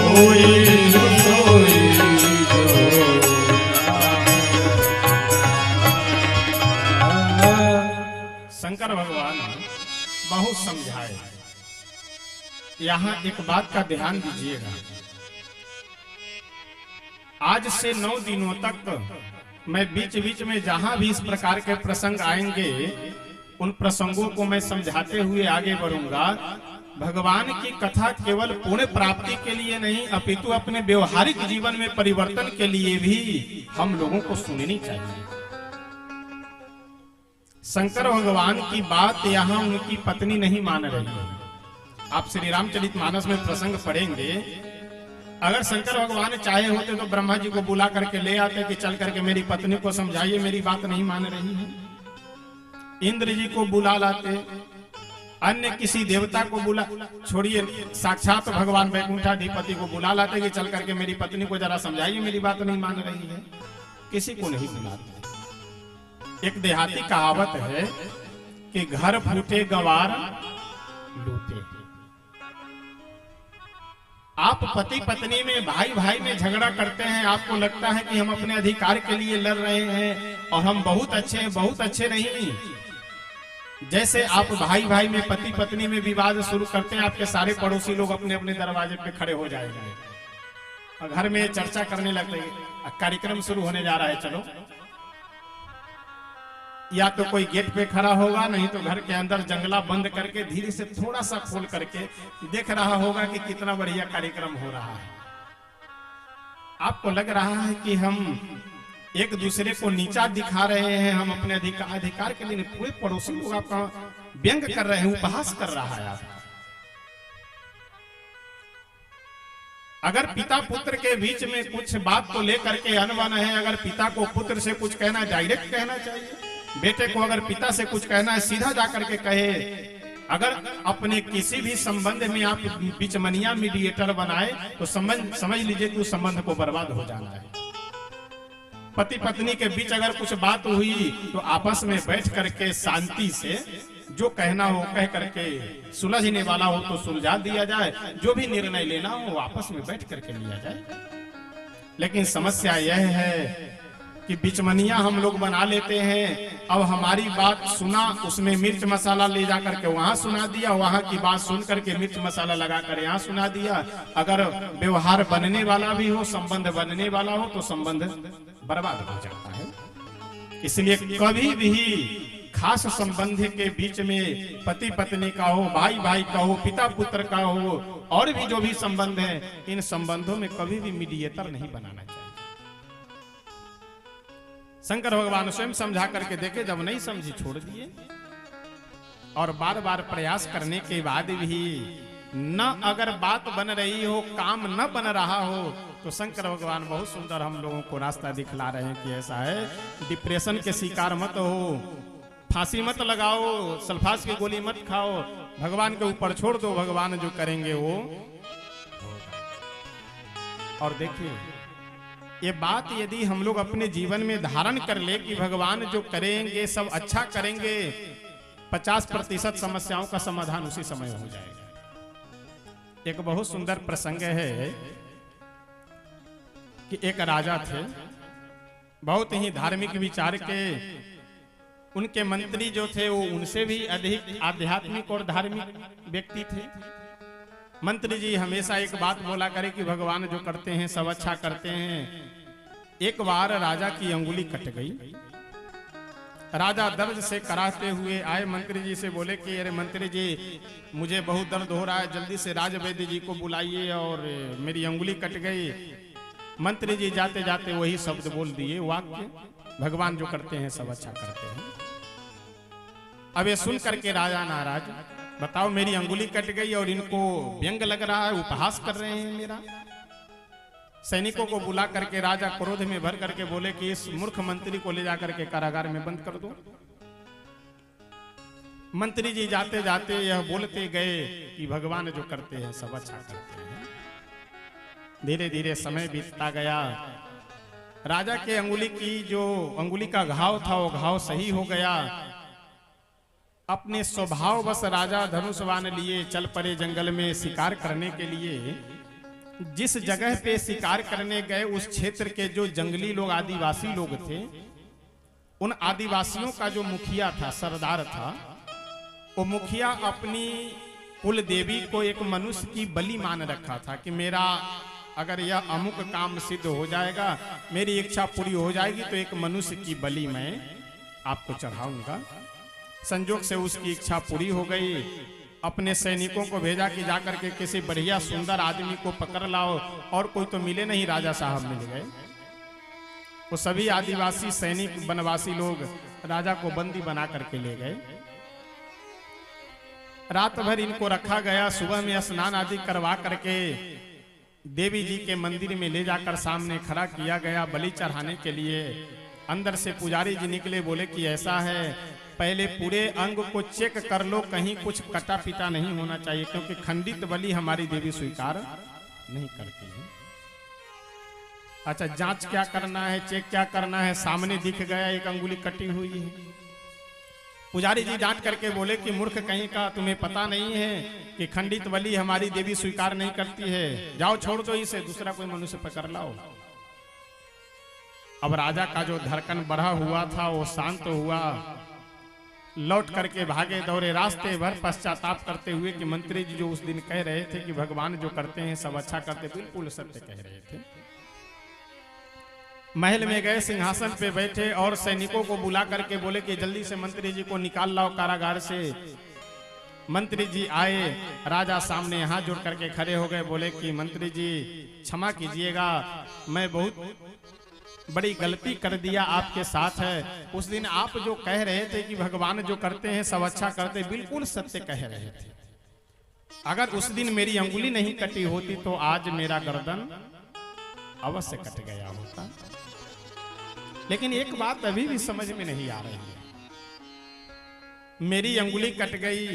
होए शंकर भगवान बहुत समझाए। यहाँ एक बात का ध्यान दीजिएगा, आज से 9 दिनों तक मैं बीच बीच में जहां भी इस प्रकार के प्रसंग आएंगे उन प्रसंगों को मैं समझाते हुए आगे बढ़ूंगा। भगवान की कथा केवल पुण्य प्राप्ति के लिए नहीं, अपितु अपने व्यवहारिक जीवन में परिवर्तन के लिए भी हम लोगों को सुननी चाहिए। शंकर भगवान की बात यहाँ उनकी पत्नी नहीं मान रही है। आप श्री रामचरितमानस में प्रसंग पढ़ेंगे, अगर शंकर भगवान चाहे होते तो ब्रह्मा जी को बुला करके ले आते कि चल करके मेरी पत्नी को समझाइए, मेरी बात नहीं मान रही है। इंद्र जी को बुला लाते, अन्य किसी देवता को बुला, छोड़िए साक्षात भगवान वैकुंठाधिपति को बुला लाते कि चल करके मेरी पत्नी को जरा समझाइए, मेरी बात नहीं मान रही है। किसी को नहीं बुलाते। एक देहाती कहावत है कि घर फूटे गंवार लूटे। आप पति पत्नी में, भाई भाई में झगड़ा करते हैं, आपको लगता है कि हम अपने अधिकार के लिए लड़ रहे हैं और हम बहुत अच्छे हैं, बहुत अच्छे नहीं। जैसे आप भाई भाई में, पति पत्नी में विवाद शुरू करते हैं, आपके सारे पड़ोसी लोग अपने अपने दरवाजे पे खड़े हो जाएंगे और घर में चर्चा करने लगते हैं, कार्यक्रम शुरू होने जा रहा है, चलो। या तो कोई गेट पे खड़ा होगा, नहीं तो घर के अंदर जंगला बंद करके धीरे से थोड़ा सा खोल करके देख रहा होगा कि कितना बढ़िया कार्यक्रम हो रहा है। आपको लग रहा है कि हम एक दूसरे को नीचा दिखा रहे हैं, हम अपने अधिकार के लिए। पूरे पड़ोसी लोग आपका व्यंग कर रहे हैं, उपहास कर रहा है। आप अगर पिता पुत्र के बीच में कुछ बात को लेकर के अनबन है, अगर पिता को पुत्र से कुछ कहना है, डायरेक्ट कहना चाहिए। बेटे को अगर पिता से कुछ कहना है, सीधा जाकर के कहे। अगर अपने किसी भी संबंध में आप बिचमनिया मीडिएटर बनाए तो समझ लीजिए कि उस संबंध को बर्बाद हो जाना है। पति पत्नी के बीच अगर कुछ बात हुई तो आपस में बैठ करके शांति से जो कहना हो कह करके, सुलझने वाला हो तो सुलझा दिया जाए, जो भी निर्णय लेना हो आपस में बैठ करके लिया जाए। लेकिन समस्या यह है कि बिचमनिया हम लोग बना लेते हैं। अब हमारी बात सुना, उसमें मिर्च मसाला ले जा करके वहां सुना दिया, वहां की बात सुन करके मिर्च मसाला लगा कर यहाँ सुना दिया। अगर व्यवहार बनने वाला भी हो, संबंध बनने वाला हो तो संबंध बर्बाद हो जाता है। इसलिए कभी भी खास संबंध के बीच में, पति पत्नी का हो, भाई भाई का हो, पिता पुत्र का हो, और भी जो भी संबंध है, इन संबंधों में कभी भी मीडिएटर नहीं बनाना चाहिए। शंकर भगवान स्वयं समझा करके देखे, जब नहीं समझी छोड़ दिए। और बार बार प्रयास करने के बाद भी न अगर बात बन रही हो, काम न बन रहा हो, तो शंकर भगवान बहुत सुंदर हम लोगों को रास्ता दिखला रहे हैं कि ऐसा है, डिप्रेशन के शिकार मत हो, फांसी मत लगाओ, सल्फास की गोली मत खाओ, भगवान के ऊपर छोड़ दो, भगवान जो करेंगे वो। और देखिए, ये बात यदि हम लोग अपने जीवन में धारण कर ले कि भगवान जो करेंगे सब अच्छा करेंगे, 50% समस्याओं का समाधान उसी समय हो जाएगा। एक बहुत सुंदर प्रसंग है कि एक राजा थे, बहुत ही धार्मिक विचार के। उनके मंत्री जो थे वो उनसे भी अधिक आध्यात्मिक और धार्मिक व्यक्ति थे। मंत्री जी हमेशा एक बात बोला करे कि भगवान जो करते हैं सब अच्छा करते हैं। एक बार राजा की अंगुली कट गई। राजा दर्द से कराहते हुए आए, मंत्री जी से बोले कि अरे मंत्री जी, मुझे बहुत दर्द हो रहा है, जल्दी से राज वैद्य जी को बुलाइए और मेरी अंगुली कट गई। मंत्री जी जाते जाते वही शब्द बोल दिए, वाक्य, भगवान जो करते हैं सब अच्छा करते हैं। अब ये सुन करके राजा नाराज, बताओ मेरी अंगुली कट गई और इनको व्यंग लग रहा है, उपहास कर रहे हैं मेरा। सैनिकों को बुला करके राजा क्रोध में भर करके बोले कि इस मूर्ख मंत्री को ले जाकर के कारागार में बंद कर दो। मंत्री जी जाते जाते यह बोलते गए कि भगवान जो करते हैं सब अच्छा करते हैं। धीरे धीरे समय बीतता गया। राजा के अंगुली का घाव था, वो घाव सही हो गया। अपने स्वभाव बस राजा धनुष बाण लिए चल पड़े जंगल में शिकार करने के लिए। जिस जगह पे शिकार करने गए उस क्षेत्र के जो जंगली लोग, आदिवासी लोग थे, उन आदिवासियों का जो मुखिया था, सरदार था, वो मुखिया अपनी कुल देवी को एक मनुष्य की बलि मान रखा था कि मेरा अगर यह अमुक काम सिद्ध हो जाएगा, मेरी इच्छा पूरी हो जाएगी, तो एक मनुष्य की बलि मैं आपको चढ़ाऊंगा। संजोग से उसकी इच्छा पूरी हो गई। अपने सैनिकों को भेजा कि जाकर के किसी बढ़िया सुंदर आदमी को पकड़ लाओ, और कोई तो मिले नहीं, राजा साहब मिल गए। वो सभी आदिवासी सैनिक वनवासी लोग राजा को बंदी बना करके ले गए। रात भर इनको रखा गया। सुबह में स्नान आदि करवा करके देवी जी के मंदिर में ले जाकर सामने खड़ा किया गया बलि चढ़ाने के लिए। अंदर से पुजारी जी निकले, बोले कि ऐसा है, पहले पूरे अंग को चेक कर लो, कहीं कुछ कटा पिटा नहीं होना चाहिए, क्योंकि खंडित बलि हमारी देवी स्वीकार नहीं करती है। अच्छा, जांच क्या करना है, चेक क्या करना है? सामने दिख गया एक अंगुली कटी हुई है। पुजारी जी डांट करके बोले कि मूर्ख कहीं का, तुम्हें पता नहीं है कि खंडित बलि हमारी देवी स्वीकार नहीं करती है, जाओ छोड़ दो इसे, दूसरा कोई मनुष्य पकड़ लाओ। अब राजा का जो धड़कन बढ़ा हुआ था वो शांत हुआ, लौट करके भागे दौड़े रास्ते भर पश्चाताप करते हुए कि मंत्री जी जो उस दिन कह रहे थे कि भगवान जो करते हैं सब अच्छा करते, बिल्कुल सत्य कह रहे थे। महल में गए, सिंहासन पे बैठे और सैनिकों को बुला करके बोले कि जल्दी से मंत्री जी को निकाल लाओ कारागार से। मंत्री जी आए, राजा सामने हाथ जोड़ करके खड़े हो गए, बोले कि मंत्री जी क्षमा कीजिएगा, मैं बहुत बड़ी गलती कर दिया आपके साथ है। उस दिन आप जो कह रहे थे कि भगवान जो करते हैं सब अच्छा करते, बिल्कुल सत्य कह रहे थे। अगर उस दिन मेरी अंगुली नहीं कटी होती तो आज मेरा गर्दन अवश्य कट गया होता। लेकिन एक बात अभी भी समझ में नहीं आ रही है, मेरी अंगुली कट गई,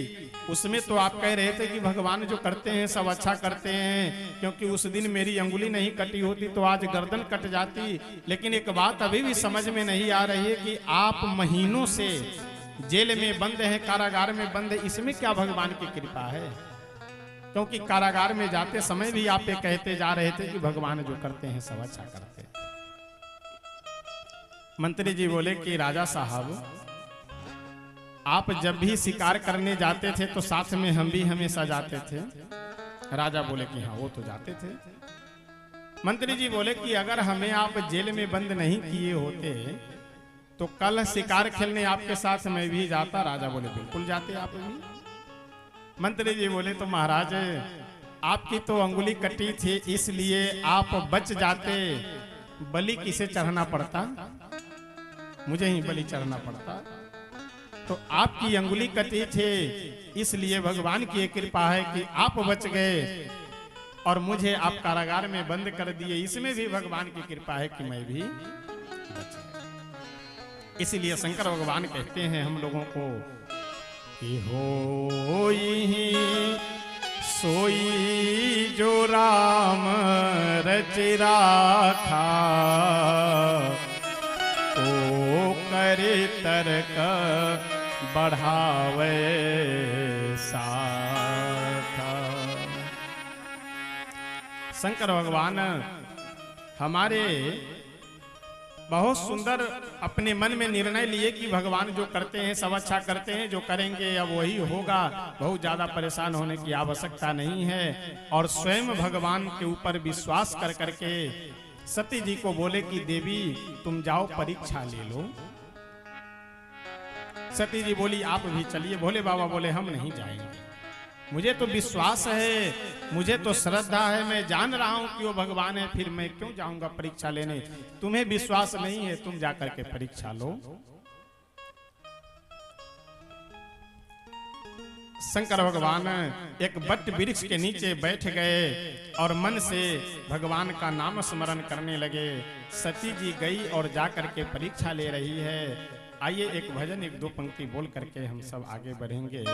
उसमें तो आप कह रहे थे कि भगवान जो करते हैं सब अच्छा करते हैं, क्योंकि उस दिन मेरी अंगुली नहीं कटी होती तो आज गर्दन कट जाती। लेकिन एक बात अभी भी समझ में नहीं आ रही है कि आप महीनों से जेल में बंद हैं, कारागार में बंद है, इसमें क्या भगवान की कृपा है? क्योंकि कारागार में जाते समय भी आप ये कहते जा रहे थे कि भगवान जो करते हैं सब अच्छा करते हैं। मंत्री जी बोले कि राजा साहब, आप जब भी शिकार करने जाते थे तो साथ में हम भी हमेशा जाते थे। राजा बोले कि हाँ वो तो जाते थे। मंत्री जी बोले कि अगर हमें आप जेल में बंद नहीं किए होते तो कल शिकार खेलने आपके साथ मैं भी जाता। राजा बोले बिल्कुल जाते आप भी। मंत्री जी बोले तो महाराज आपकी तो अंगुली कटी थी इसलिए आप बच जाते, बलि किसे चढ़ना पड़ता? मुझे ही बलि चढ़ना पड़ता। तो आपकी अंगुली कटी थी इसलिए भगवान की कृपा है कि आप बच गए और मुझे आप कारागार में बंद कर दिए, इसमें भी भगवान की कृपा है कि मैं भी बच गया। इसलिए शंकर भगवान कहते हैं हम लोगों को कि होई सोई जो राम रच राखा, ओ करे तर्क बढ़ावे साखा। शंकर भगवान हमारे बहुत सुंदर अपने मन में निर्णय लिए कि भगवान जो करते हैं सब अच्छा करते हैं, जो करेंगे अब वही होगा, बहुत ज्यादा परेशान होने की आवश्यकता नहीं है। और स्वयं भगवान के ऊपर विश्वास कर करके सती जी को बोले कि देवी तुम जाओ परीक्षा ले लो। सती जी बोली आप भी चलिए। भोले बाबा बोले हम नहीं जाएंगे, मुझे तो विश्वास है, मुझे तो श्रद्धा है, मैं जान रहा हूं कि वो भगवान है, फिर मैं क्यों जाऊंगा परीक्षा लेने? तुम्हें विश्वास नहीं है, तुम जाकर के परीक्षा लो। शंकर भगवान एक बट वृक्ष के नीचे बैठ गए और मन से भगवान का नाम स्मरण करने लगे। सती जी गई और जाकर के परीक्षा ले रही है। आइए एक भजन एक दो पंक्ति बोल करके हम सब आगे बढ़ेंगे।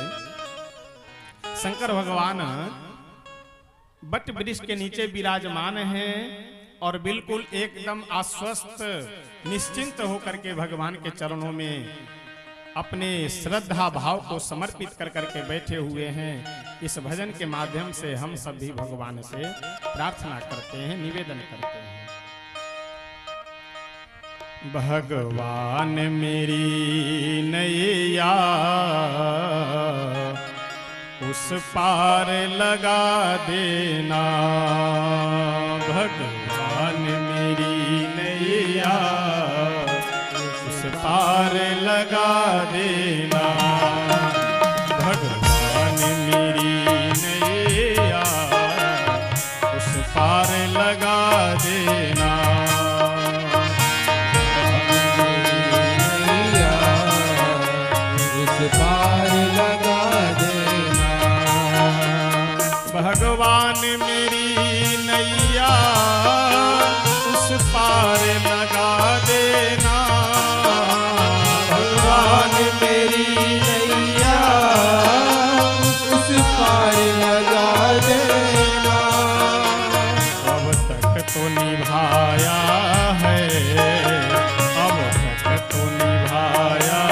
शंकर भगवान बट वृक्ष के नीचे विराजमान हैं और बिल्कुल एकदम आश्वस्त निश्चिंत होकर के भगवान के चरणों में अपने श्रद्धा भाव को समर्पित कर करके बैठे हुए हैं। इस भजन के माध्यम से हम सब भी भगवान से प्रार्थना करते हैं, निवेदन करते हैं। भगवान मेरी नैया उस पार लगा देना, भगवान मेरी नैया उस पार लगा देना, भगवान मेरी नैया उस पार लगा देना, उस पार लगा देना, भगवान मेरी नैया उस पार लगा देना, भगवान मेरी नैया उस पार लगा देना। अब तक तो निभाया है, अब तक तो निभाया,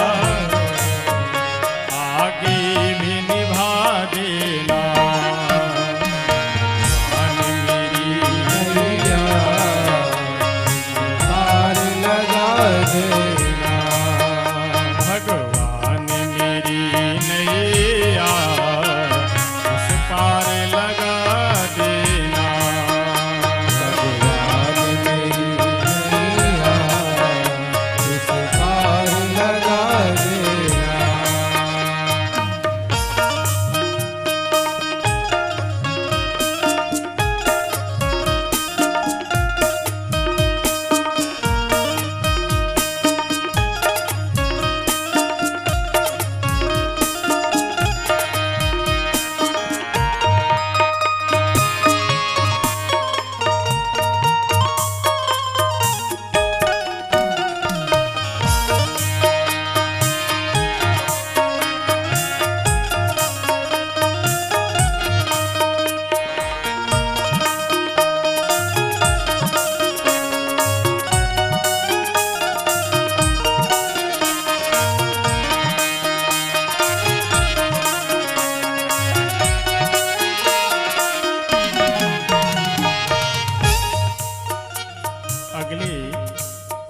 अगली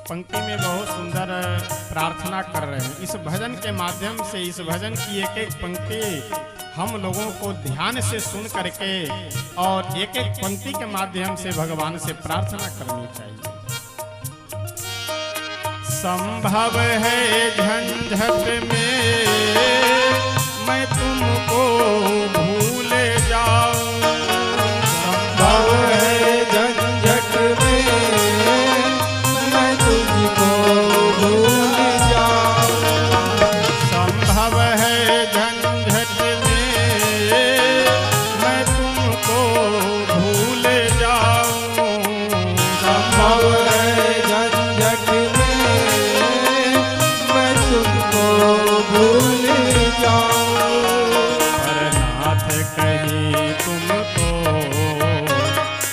पंक्ति में बहुत सुंदर प्रार्थना कर रहे हैं। इस भजन के माध्यम से, इस भजन की एक एक पंक्ति हम लोगों को ध्यान से सुन करके और एक एक पंक्ति के माध्यम से भगवान से प्रार्थना करनी चाहिए। संभव है झंझट में मैं तुमको भूल जाऊं, संभव है झंझट में मैं तुझको भूल जाऊं, संभव है झंझट में मैं तुमको भूल जाऊं, संभव है झंझट में मैं तुझको भूल जाऊं, पर नाथ कहीं तुमको,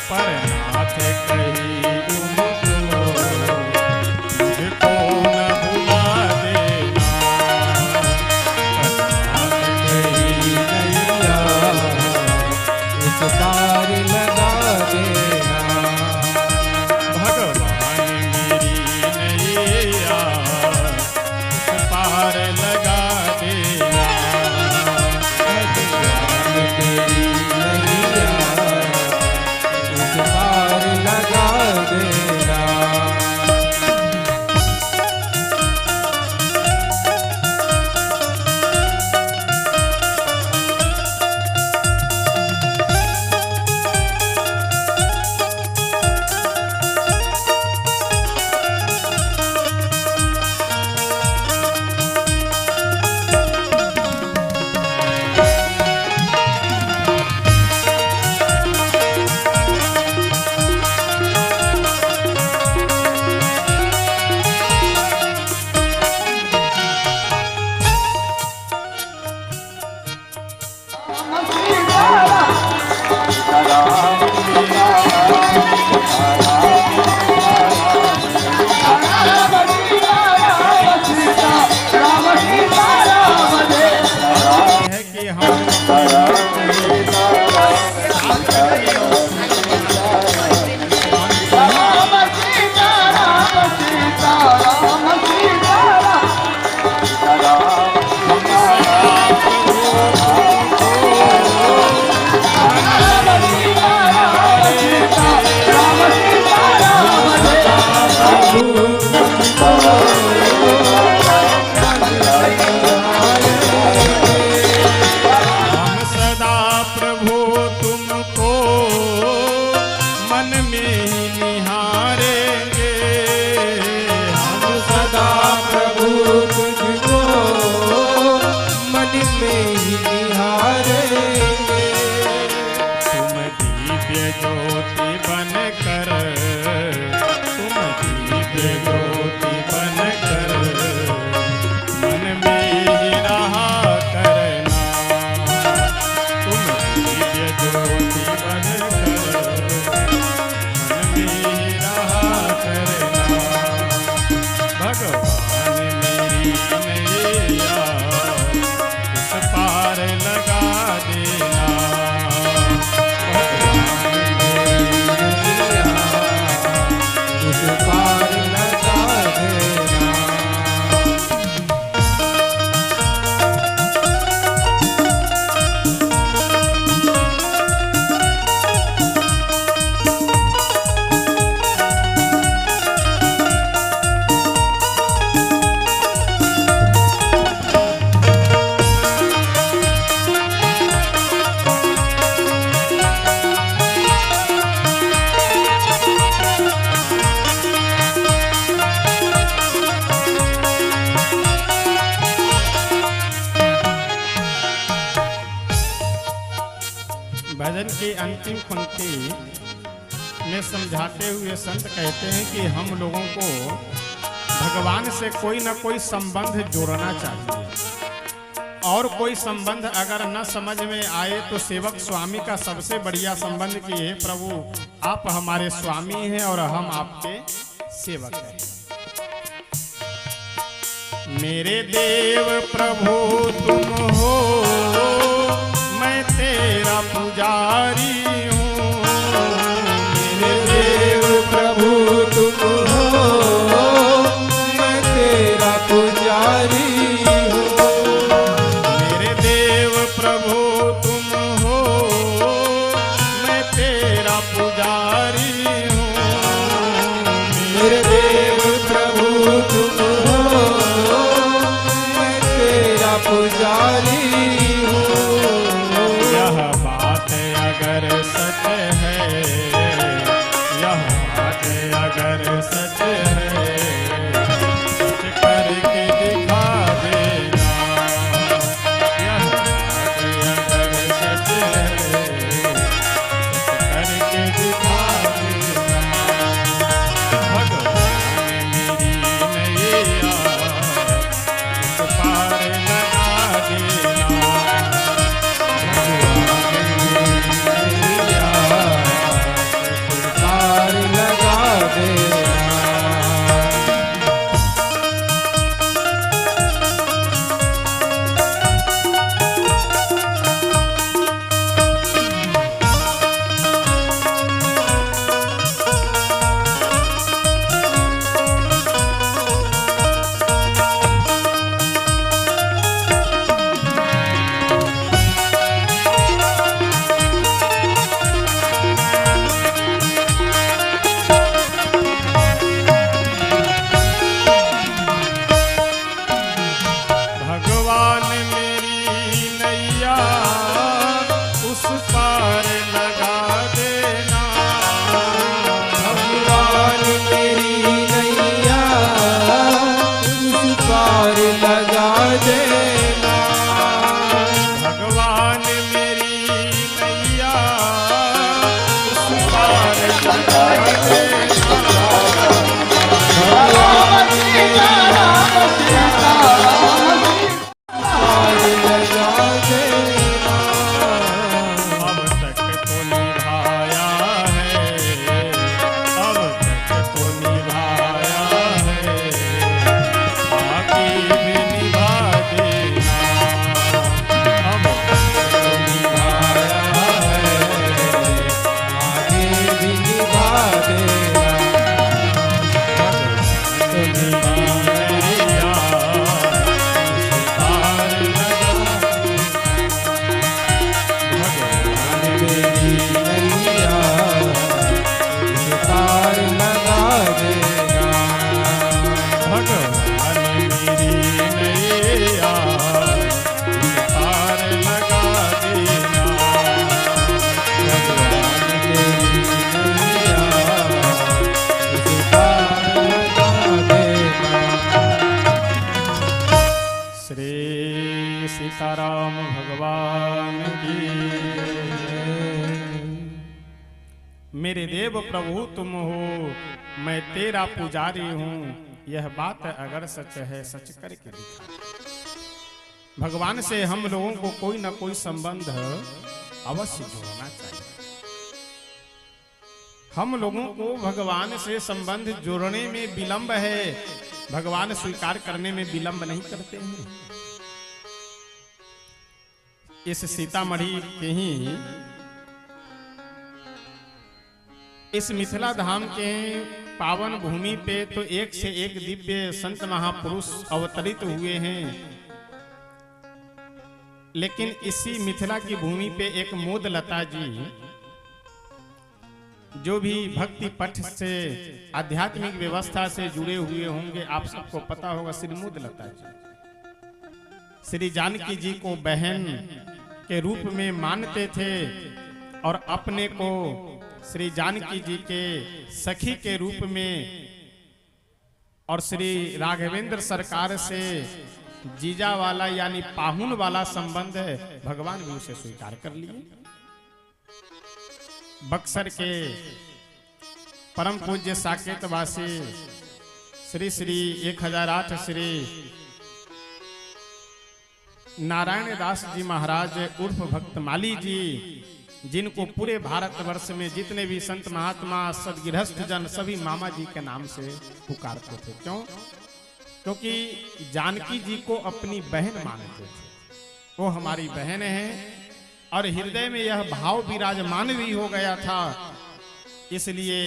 पर नाथ कहीं तुमको मुझको न भुला देना, पर नाथ कहीं नैया इस पार लगा देना, भगवान मेरी नैया उस पार लगा देना, भगवान तेरी नैया इस पार लगा देना। है कि हम हम सदा प्रभु तुमको मन में ही निहारेंगे, हम सदा प्रभु तुझको मन में ही निहारेंगे, तुम दिव्य ज्योति बनकर, तुम दिव्य ज्योति बनकर मन में ही रहा करना, तुम दिव्य ज्योति बनकर मन में ही रहा करना, भगवान मेरी नैया उस पार लगा देना, इस पार लगा देना। भजन की अंतिम पंक्ति में समझाते हुए संत कहते हैं कि हम लोगों को भगवान से कोई न कोई संबंध जोड़ना चाहिए, और कोई संबंध अगर न समझ में आए तो सेवक स्वामी का सबसे बढ़िया संबंध कि हे प्रभु आप हमारे स्वामी हैं और हम आपके सेवक हैं। मेरे देव प्रभु तुम हो, मैं तेरा पुजारी हूँ, मेरे देव प्रभु तुम मेरे देव प्रभु तुम हो, मैं तेरा पुजारी हूं, यह बात अगर सच है सच करके दिखा। भगवान से हम लोगों को कोई ना कोई संबंध अवश्य जोड़ना चाहिए। हम लोगों को भगवान से संबंध जोड़ने में विलंब है, भगवान स्वीकार करने में विलंब नहीं करते हैं। इस सीतामढ़ी के ही इस मिथिला धाम के पावन भूमि पे तो एक से एक दिव्य संत महापुरुष अवतरित हुए हैं, लेकिन इसी मिथिला की भूमि पे एक मोदलता जी, जो भी भक्ति पठ से आध्यात्मिक व्यवस्था से जुड़े हुए होंगे, आप सबको पता होगा श्री मोदलता जी श्री जानकी जी को बहन के रूप में मानते थे और अपने को श्री जानकी जी के सखी के रूप में और श्री राघवेंद्र सरकार से जीजा वाला यानी पाहुन वाला संबंध है, भगवान भी उसे स्वीकार कर लिए। बक्सर के परम पूज्य साकेतवासी श्री श्री 1008 श्री नारायण दास जी महाराज उर्फ भक्त माली जी, जिनको पूरे भारतवर्ष में जितने भी संत महात्मा सदगृहस्थ जन सभी मामा जी के नाम से पुकारते थे। क्यों? क्योंकि जानकी जी को अपनी बहन मानते थे, वो हमारी बहन है और हृदय में यह भाव विराजमान भी हो गया था। इसलिए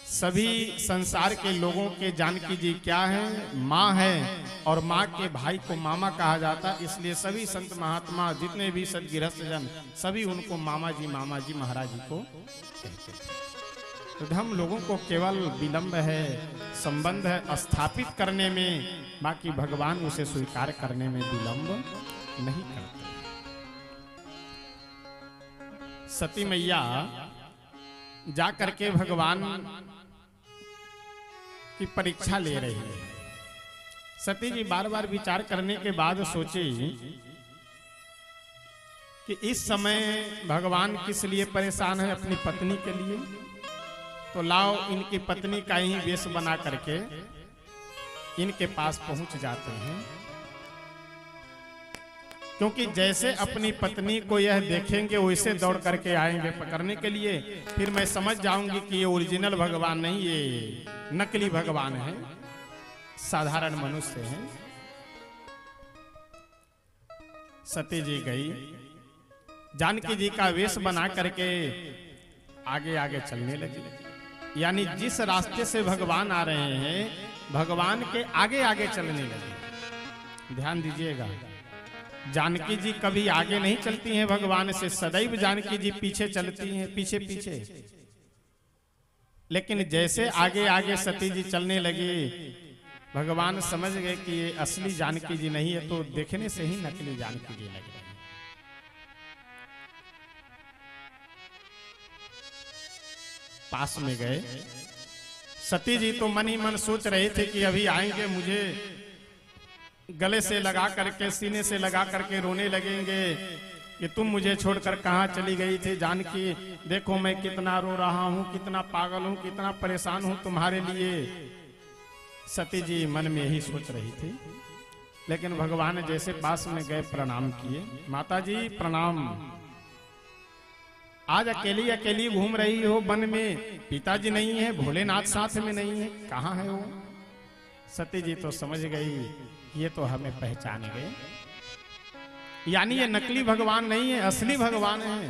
सभी संसार के लोगों के जानकी जी क्या है? माँ है, और माँ के भाई को मामा कहा जाता। इसलिए सभी संत महात्मा जितने भी सदगृहस्थ जन सभी उनको मामा जी महाराज जी को कहते थे। तो हम लोगों को केवल विलंब है, संबंध है स्थापित करने में, बाकी भगवान उसे स्वीकार करने में विलंब नहीं करते। सती मैया जा करके भगवान की परीक्षा ले रही है। सती जी बार बार विचार करने के बाद सोची कि इस समय भगवान किस लिए परेशान है? अपनी पत्नी के लिए। तो लाओ इनकी पत्नी का ही वेश बना करके इनके पास पहुंच जाते हैं, क्योंकि जैसे अपनी पत्नी को यह देखेंगे वैसे दौड़ करके आएंगे पकड़ने के लिए। फिर मैं समझ जाऊंगी कि ये ओरिजिनल भगवान नहीं, ये नकली भगवान है, साधारण मनुष्य है। सती जी गई, जानकी जी का वेश बना करके आगे आगे चलने लगी। यानी जिस रास्ते से भगवान आ रहे हैं, भगवान के आगे आगे चलने लगे। ध्यान दीजिएगा, जानकी जी कभी आगे नहीं चलती हैं भगवान से, सदैव जानकी जी पीछे चलती हैं, पीछे पीछे। लेकिन जैसे आगे आगे सती जी चलने लगी, भगवान समझ गए कि ये असली जानकी जी नहीं है, तो देखने से ही नकली जानकी जी लग रही है। पास में गए, सती जी तो मन ही मन सोच रहे थे कि अभी आएंगे, मुझे गले से लगा करके सीने से लगा करके रोने लगेंगे कि तुम मुझे छोड़कर कहाँ चली गई थी जानकी, देखो मैं कितना रो रहा हूँ, कितना पागल हूँ, कितना परेशान हूँ तुम्हारे लिए। सती जी मन में यही सोच रही थी। लेकिन भगवान जैसे पास में गए, प्रणाम किए। माता जी प्रणाम, आज अकेली अकेली घूम रही हो वन में, पिताजी नहीं है, भोलेनाथ साथ में नहीं है, कहाँ है वो? सती जी तो समझ गई ये तो हमें पहचान गए, यानी ये नकली भगवान नहीं है, असली भगवान है।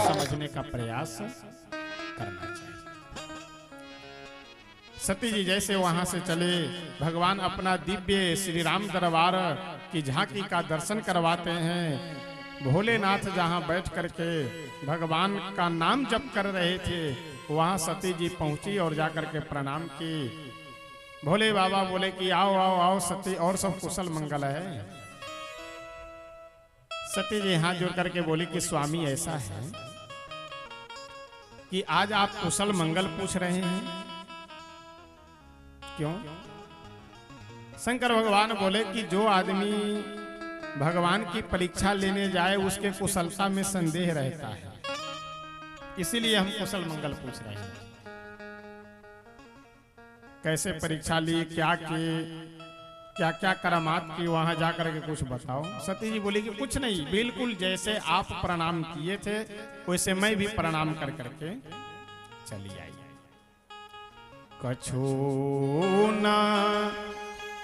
समझने का प्रयास करना चाहिए। सती जी जैसे वहां से चले, भगवान अपना दिव्य श्री राम दरबार की झांकी का दर्शन करवाते हैं। भोलेनाथ जहां बैठ करके भगवान का नाम जप कर रहे थे, वहां सती जी पहुंची और जाकर के प्रणाम की। भोले बाबा बोले कि आओ आओ आओ सती, और सब कुशल मंगल है। सती जी हाथ जोड़ करके बोली कि स्वामी ऐसा है कि आज आप कुशल मंगल पूछ रहे हैं, क्यों? शंकर भगवान बोले कि जो आदमी भगवान की परीक्षा लेने जाए उसके कुशलता में संदेह रहता है, इसीलिए हम कुशल मंगल पूछ रहे हैं। कैसे परीक्षा ली, क्या क्या करामात की, वहां जाकर के कुछ बताओ। सती जी बोली कि कुछ नहीं, बिल्कुल जैसे आप प्रणाम किए थे वैसे मैं भी प्रणाम कर करके चली आई। कछु न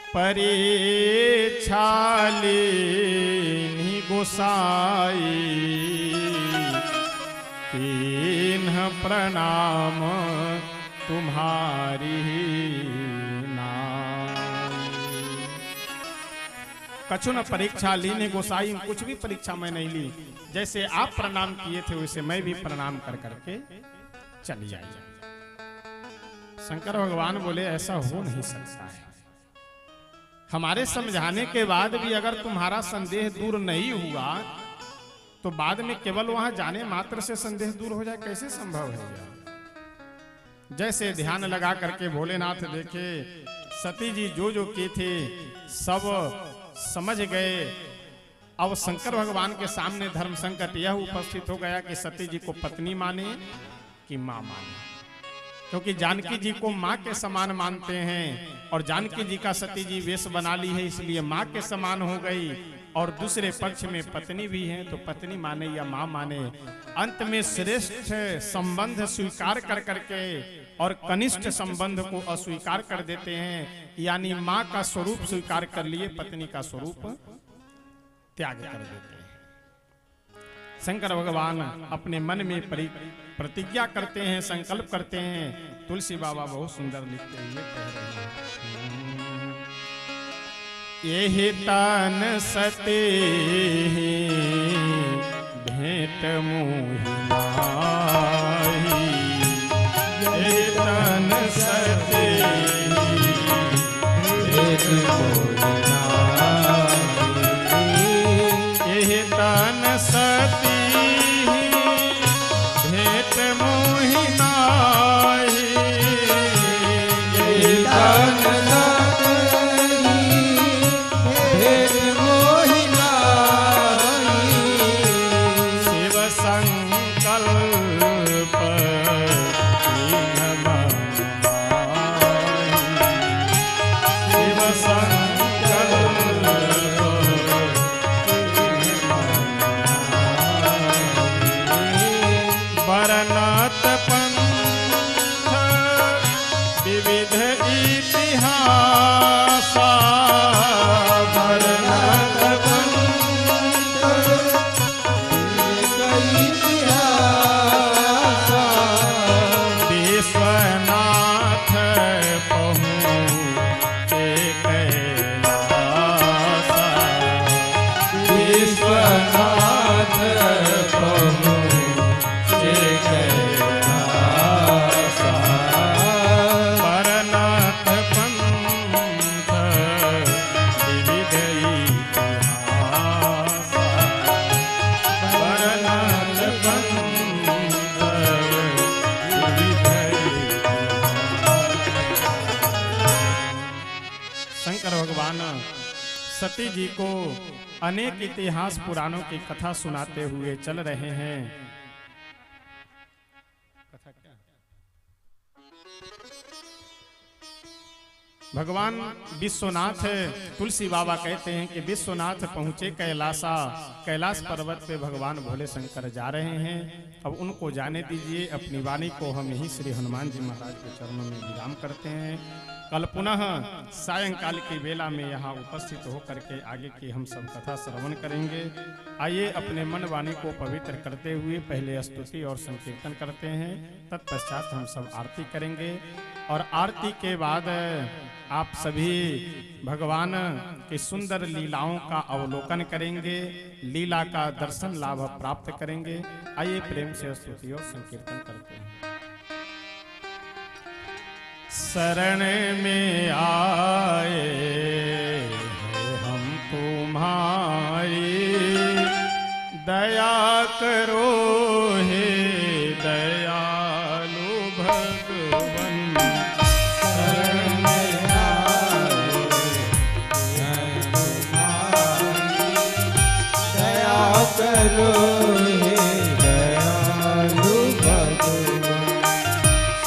परीक्षा लीन्हि गोसाई, किन्ह प्रणाम तुम्हारी कछु न परीक्षा लीने गोसाई, कुछ भी परीक्षा मैं नहीं ली, जैसे आप प्रणाम किए थे वैसे मैं भी प्रणाम कर करके चली आई। शंकर भगवान बोले ऐसा हो नहीं सकता है, हमारे समझाने के बाद भी अगर तुम्हारा संदेह दूर नहीं हुआ तो बाद में केवल वहां जाने मात्र से संदेह दूर हो जाए, कैसे संभव है? जैसे ध्यान लगा करके भोलेनाथ देखे, सती जी जो की थे सब समझ गए। अब शंकर भगवान के सामने धर्म संकट यह उपस्थित हो गया कि सती जी को पत्नी माने कि मां माने, क्योंकि जानकी जी को मां के समान मानते हैं और जानकी जी का सती जी वेश बना ली है, इसलिए मां के समान हो गई। और दूसरे पक्ष में पत्नी भी है, तो पत्नी माने या मां माने, अंत में श्रेष्ठ संबंध स्वीकार कर करके और कनिष्ठ संबंध को अस्वीकार कर देते हैं, यानी मां का स्वरूप स्वीकार कर लिए, पत्नी का स्वरूप त्याग कर देते हैं। शंकर भगवान अपने मन में प्रतिज्ञा करते हैं, संकल्प करते हैं। तुलसी बाबा बहुत सुंदर लिखते हुए कह रहे हैं, यही तन सते भेंट मोहि माही, यही तन सते भेंट मोहि माही, यही तन सती भेंट मोहि माही, यही तन सती जी को अनेक इतिहास पुराणों की कथा सुनाते हुए चल रहे हैं। कथा क्या? भगवान विश्वनाथ तुलसी बाबा कहते हैं कि विश्वनाथ पहुंचे कैलासा, कैलाश पर्वत पे भगवान भोले शंकर जा रहे हैं। अब उनको जाने दीजिए, अपनी वाणी को हम यही श्री हनुमान जी महाराज के चरणों में विराम करते हैं। कल पुनः सायंकाल की बेला में यहाँ उपस्थित होकर के आगे की हम सब कथा श्रवण करेंगे। आइए अपने मन वाणी को पवित्र करते हुए पहले स्तुति और संकीर्तन करते हैं, तत्पश्चात हम सब आरती करेंगे और आरती के बाद आप सभी भगवान की सुंदर लीलाओं का अवलोकन करेंगे, लीला का दर्शन लाभ प्राप्त करेंगे। आइए प्रेम से स्तुति और संकीर्तन करते हैं। शरण में आए हैं हम तुम्हारी, दया करो हे दयालु भगवन। शरण में आए हैं तुम्हारी, दया करो हे दयालु भगवान।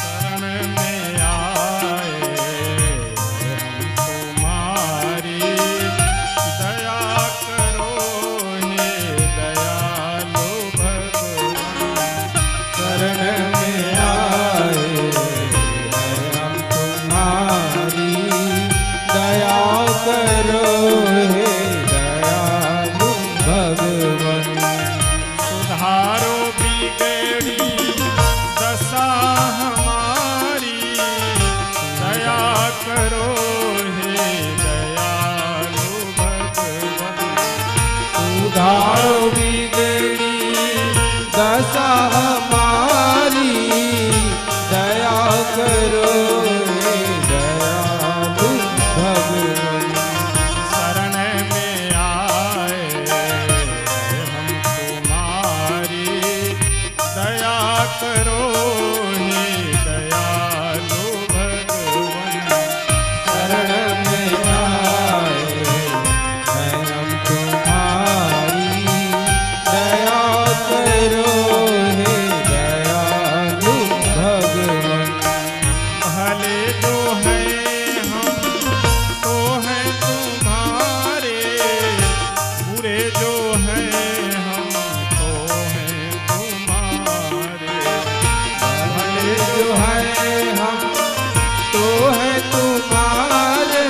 शरण में आए हम तुम्हारी, दया करो हे दयालु भगवान। शरण में आए हैं हम तुम्हारी, दया करो हे दयालु भगवान। सुधारो बिगड़ी दशा हमारी, दया करो हे दयालु भगवन। सुधारो बिगड़ी दशा हमारी, दया करो हे दयालु भगवान। शरण में आए हम तुम्हारी, दया करो हे दयालु भगवन। शरण में आए हैं हम तुम्हारी, दया करो हे दयालु भगवान। भले जो हैं हम तो हैं तुम्हारे, बुरे जो हैं हम तो हैं तुम्हारे। भले जो है हम तो है तुम्हारे,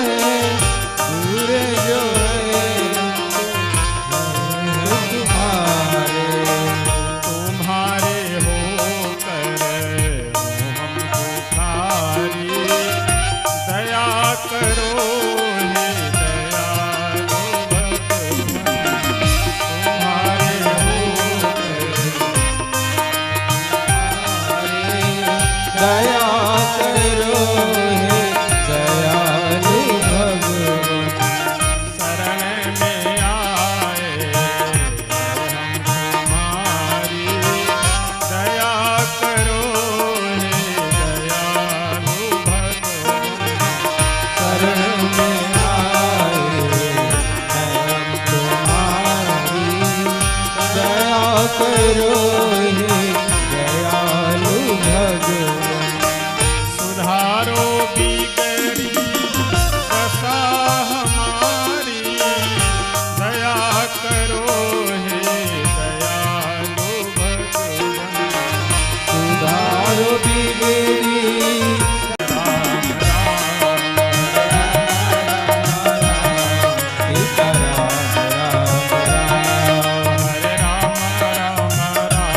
बुरे जो है तुम्हारे। तुम्हारे होकर हम पुकारी, दया करो हे दयालु भगवन। तुम्हारे होकर दया करो हे दयालु भगवान। शरण में आए हम तुम्हारी, दया करो हे दयालु भगवन। शरण में आए हैं हम तुम्हारी, दया करो हे दयालु भगवान। सुधारो बिगड़ी दशा हमारी, दया करो हे दयालु भगवन। सुधारो बिगड़ी राम राम सीता राम राम राम। हरे राम राम राम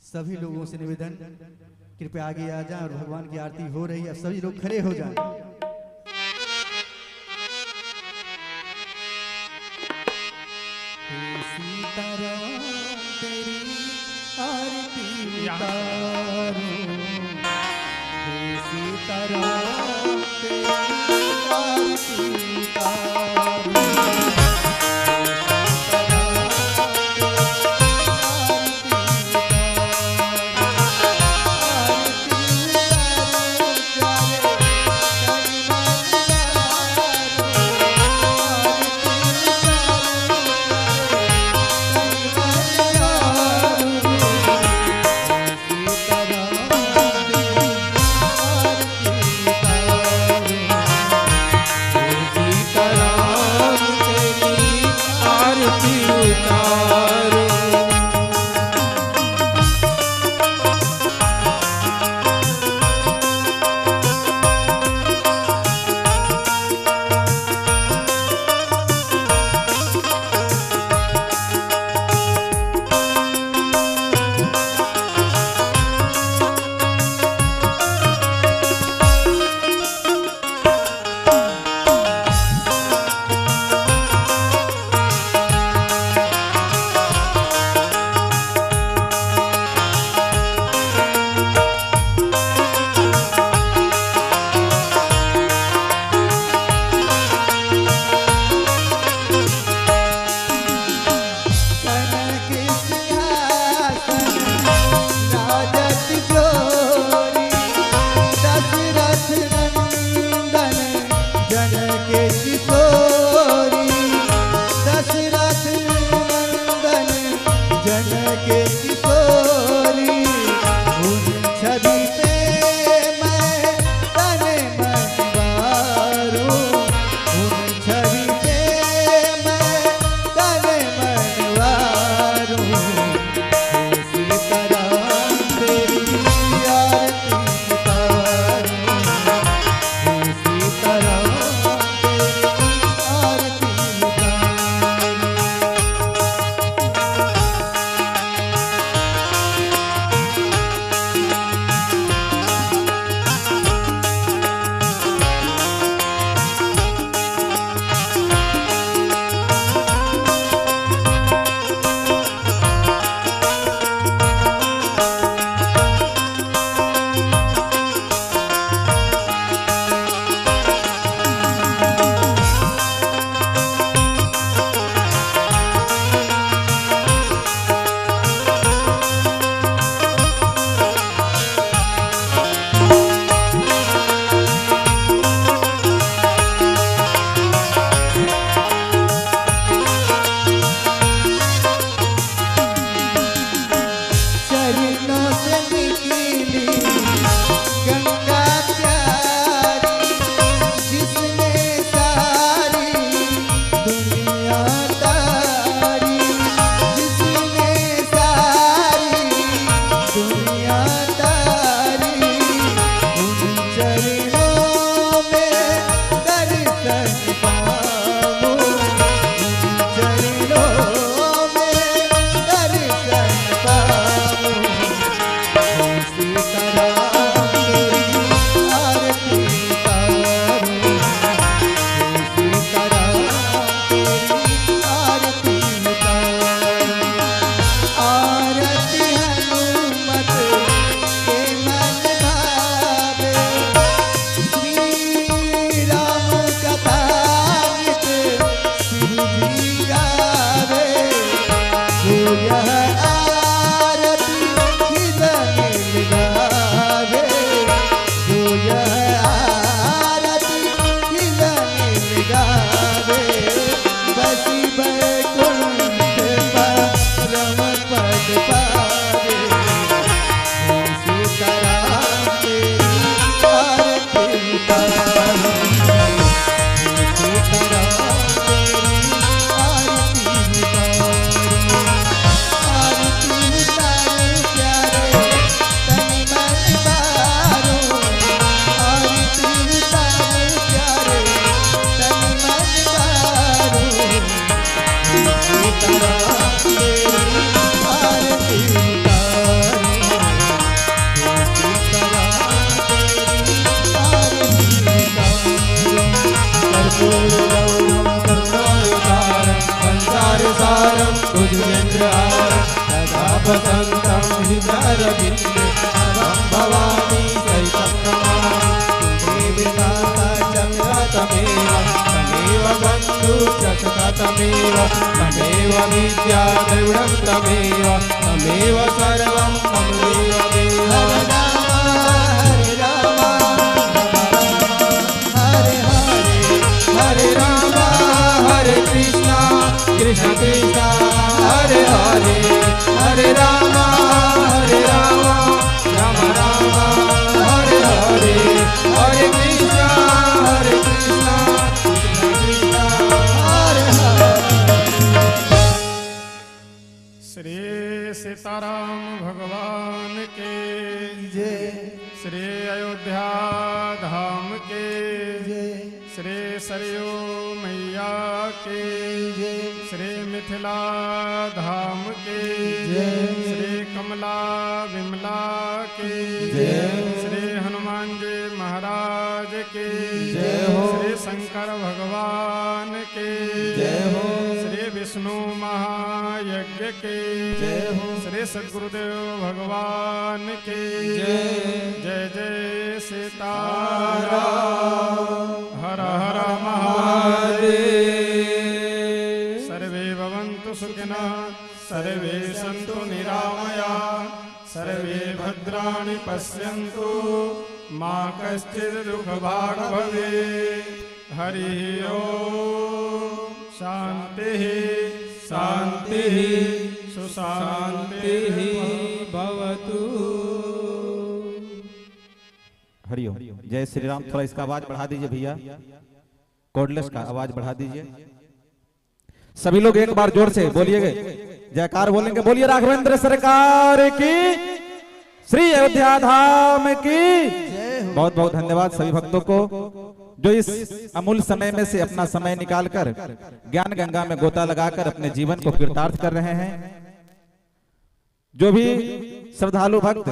सभी लोगों से निवेदन, कृपया आगे आ जाएं और भगवान की आरती हो रही है, सभी लोग खड़े हो जाएं। सीताराम तेरी आरती उतारो, सीताराम तेरी आरती उतारो। वसन्तं हृदयरविन्दे अहं भवानी सहितं नमामि तुमे विधाता चन्द्रतमेव तमेव बन्धु च सततमेव तमेव विद्या दृढं तमेव तमेव सर्वं तमेव देव हरे राम हरे कृष्णा कृष्ण कृष्णा हरे हरे हरे राम राम राम हरे हरे हरे कृष्णा कृष्ण कृष्णा हरे हरे। श्री सीताराम भगवान के जय श्री अयोध्या धाम के जय श्री सरयू मैया के जय श्री मिथिला धाम के श्री कमला विमला के श्री हनुमान जी महाराज के श्री शंकर भगवान के श्री विष्णु महायज्ञ के श्री सद्गुरुदेव भगवान के जय जय सीताराम हर हर महादेव। सर्वे भवन्तु सुखिनः सर्वे सन्तु निरामयाः सर्वे भद्राणि पश्यन्तु मा कश्चित् दुःखभाग् भवेत्। हरिः ओम् शान्तिः शान्तिः सुशान्तिः भवतु। हरिओम। जय श्री राम। थोड़ा इसका आवाज बढ़ा दीजिए भैया, कोडलेस का आवाज बढ़ा दीजिए। सभी लोग एक बार जोर से बोलिएगा, जयकार बोलेंगे। बोलिए राघवेंद्र सरकार की, श्री अयोध्या धाम की। बहुत बहुत धन्यवाद सभी भक्तों को जो इस अमूल्य समय में से अपना समय निकालकर ज्ञान गंगा में गोता लगाकर अपने जीवन को कृतार्थ कर रहे हैं। जो भी श्रद्धालु भक्त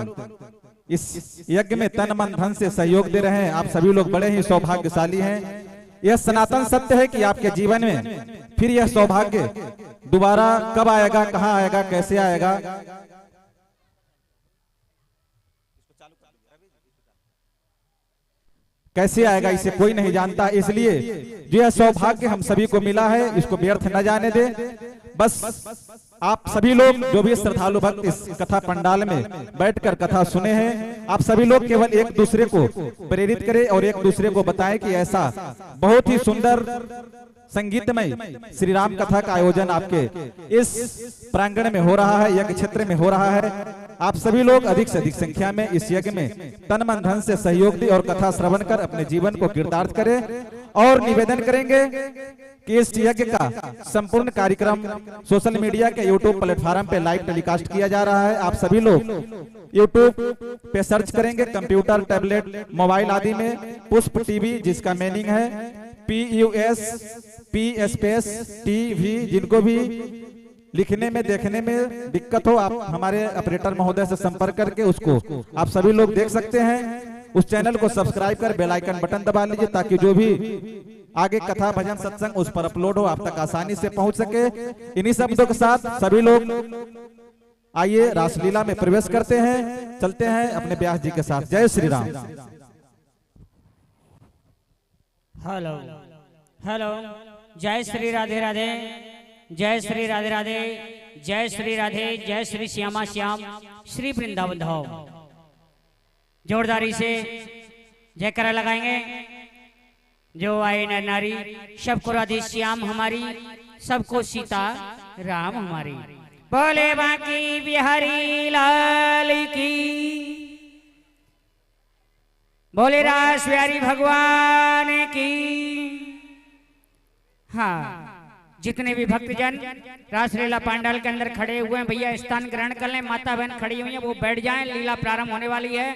इस यज्ञ में तन मन धन से सहयोग दे रहे हैं, आप सभी लोग बड़े ही सौभाग्यशाली हैं। यह सनातन सत्य है कि आपके जीवन में फिर यह सौभाग्य दोबारा कब आएगा, कहां आएगा, कैसे आएगा, कैसे आएगा, इसे कोई नहीं जानता। इसलिए जो यह सौभाग्य हम सभी को मिला है, इसको व्यर्थ न जाने दे। बस आप सभी लोग जो भी श्रद्धालु भक्त इस कथा पंडाल में बैठकर कथा सुने हैं, आप सभी लोग केवल एक दूसरे को प्रेरित करें और एक दूसरे को बताएं कि ऐसा बहुत ही सुंदर संगीतमय श्री राम कथा का आयोजन आपके इस प्रांगण में हो रहा है, यज्ञ क्षेत्र में हो रहा है। आप सभी लोग अधिक से अधिक संख्या में इस यज्ञ में तन मन धन से सहयोग दें और कथा श्रवण कर अपने जीवन को कृतार्थ करें। और निवेदन करेंगे कि इस यज्ञ का संपूर्ण कार्यक्रम सोशल मीडिया के यूट्यूब प्लेटफॉर्म पे लाइव टेलीकास्ट किया जा रहा है। आप सभी लोग यूट्यूब पे सर्च करेंगे कंप्यूटर, टैबलेट, मोबाइल आदि में पुष्प टीवी, जिसका मीनिंग है PUSP जिनको भी लिखने में देखने में दिक्कत हो, आप हमारे ऑपरेटर महोदय से संपर्क करके उसको आप सभी लोग देख सकते हैं। उस चैनल को सब्सक्राइब कर बेल आइकन बटन दबा लीजिए ताकि जो भी आगे कथा भजन सत्संग उस पर अपलोड हो आप तक आसानी से पहुंच सके। इन्हीं शब्दों के साथ सभी लोग आइए रासलीला में प्रवेश करते हैं, चलते हैं अपने व्यास जी के साथ। जय श्री राम। हेलो हेलो, जय श्री राधे राधे, जय श्री राधे राधे, जय श्री राधे, जय श्री श्यामा श्याम, श्री वृंदावन धाम। जोरदारी से जयकारा लगाएंगे। जो आए नर नारी सबको राधे श्याम हमारी, सबको सीता राम हमारी। बोले बाकी बिहारी लाल की, बोले रास बिहारी भगवान की। हाँ, जितने भी भक्तजन रासलीला पांडाल के अंदर खड़े हुए हैं भैया स्थान ग्रहण कर लें। माता बहन खड़ी हुई हैं वो बैठ जाएं, लीला प्रारंभ होने वाली है।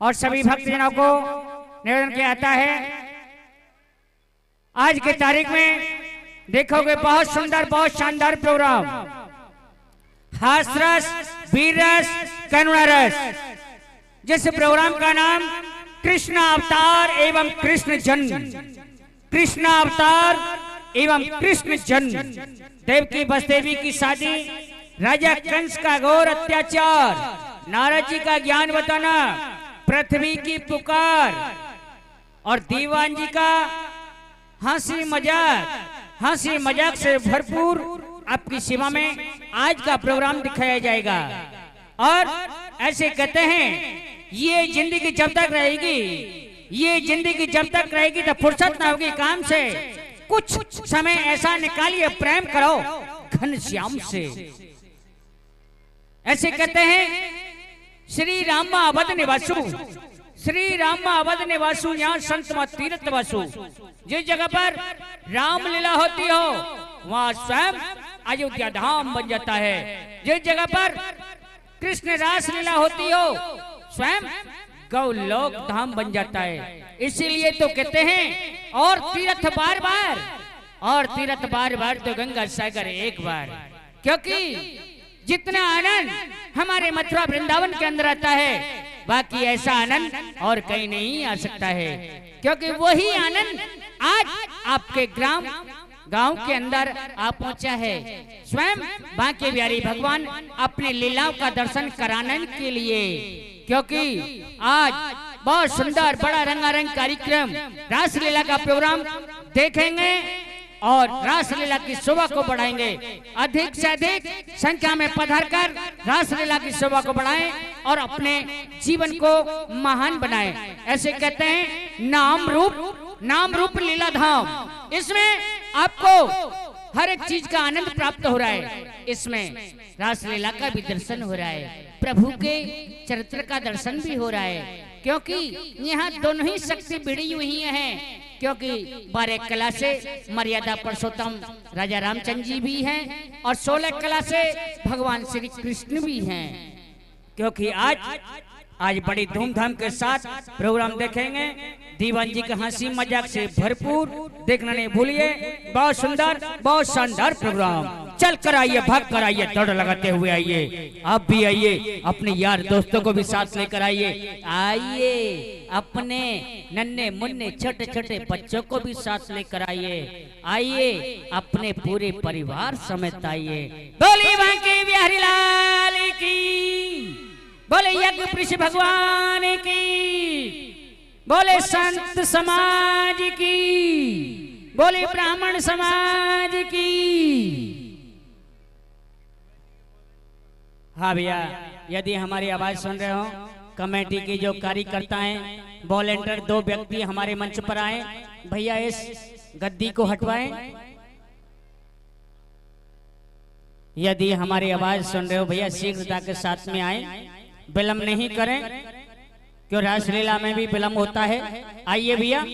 और सभी भक्तजनों को निवेदन किया जाता है, आज की तारीख में देखोगे बहुत सुंदर बहुत शानदार प्रोग्राम, हास रस, वीर रस, करुणा रस। जिस प्रोग्राम का नाम कृष्ण अवतार एवं कृष्ण जन्म, कृष्ण अवतार एवं कृष्ण जन्म। देवकी बसदेवी की शादी राजा कंस का घोर अत्याचार, नारद जी का ज्ञान बताना, पृथ्वी की पुकार और दीवान जी का हंसी मजाक से भरपूर आपकी सेवा में आज का प्रोग्राम दिखाया जाएगा। और ऐसे कहते हैं ये जिंदगी जब तक रहेगी तो फुर्सत ना होगी काम से, कुछ समय ऐसा निकालिए प्रेम करो घनश्याम से। ऐसे कहते हैं श्री राम अवध निवासु यहाँ संत मत तीर्थ वासु। जिस जगह पर रामलीला होती हो वहाँ स्वयं अयोध्या धाम बन जाता है। जिस जगह पर कृष्ण रास लीला होती हो स्वयं गौलोक धाम बन जाता है। इसीलिए तो कहते हैं और तीर्थ बार बार तो गंगा सागर एक बार, क्योंकि जितना आनंद हमारे मथुरा वृंदावन के अंदर आता है बाकी ऐसा आनंद और कहीं नहीं आ सकता है, क्योंकि वही आनंद आज आपके गांव के अंदर आ पहुंचा है। स्वयं बांके बिहारी भगवान अपने लीलाओं का दर्शन कराने के लिए, क्योंकि आज बहुत सुंदर बड़ा रंगारंग कार्यक्रम रासलीला का प्रोग्राम देखेंगे और रासलीला की शोभा को बढ़ाएंगे। अधिक से अधिक संख्या में पधार कर रासलीला की शोभा को बढ़ाएं और अपने जीवन को महान बनाएं। ऐसे कहते हैं नाम रूप लीला धाम। इसमें आपको हर एक चीज का आनंद प्राप्त हो रहा है। इसमें रासलीला का भी दर्शन हो रहा है, प्रभु के चरित्र का दर्शन भी हो रहा है, क्योंकि यहाँ दोनों ही शक्ति भिड़ी हुई हैं। क्योंकि 12 कला से मर्यादा पुरुषोत्तम राजा रामचंद्र जी भी हैं और 16 कला से भगवान श्री कृष्ण भी हैं। क्योंकि आज बड़ी धूमधाम के साथ प्रोग्राम देखेंगे, दीवान जी का हंसी मजाक से भरपूर, देखना नहीं भूलिए। बहुत सुंदर बहुत शानदार प्रोग्राम। चल कर आइए, भाग कर आइए, दौड़ लगाते हुए आइए। आप भी आइए, अपने यार दोस्तों को भी साथ लेकर आइए, अपने नन्हे मुन्ने छोटे छोटे बच्चों को भी साथ लेकर आइए, अपने पूरे परिवार समेत आइए। बोली बांके बिहारी लाल की, बोले यज्ञ भगवान की, बोले संत समाज की, बोले ब्राह्मण समाज की। हाँ भैया, यदि हमारी आवाज सुन रहे हो, कमेटी के जो कार्यकर्ता हैं, वॉलेंटियर 2 व्यक्ति हमारे मंच पर आए, भैया इस गद्दी को हटवाएं। यदि हमारी आवाज सुन रहे हो भैया, शीघ्रता के साथ में आए, विलंब नहीं करें, क्यों रासलीला में भी विलंब होता है। आइए भैया।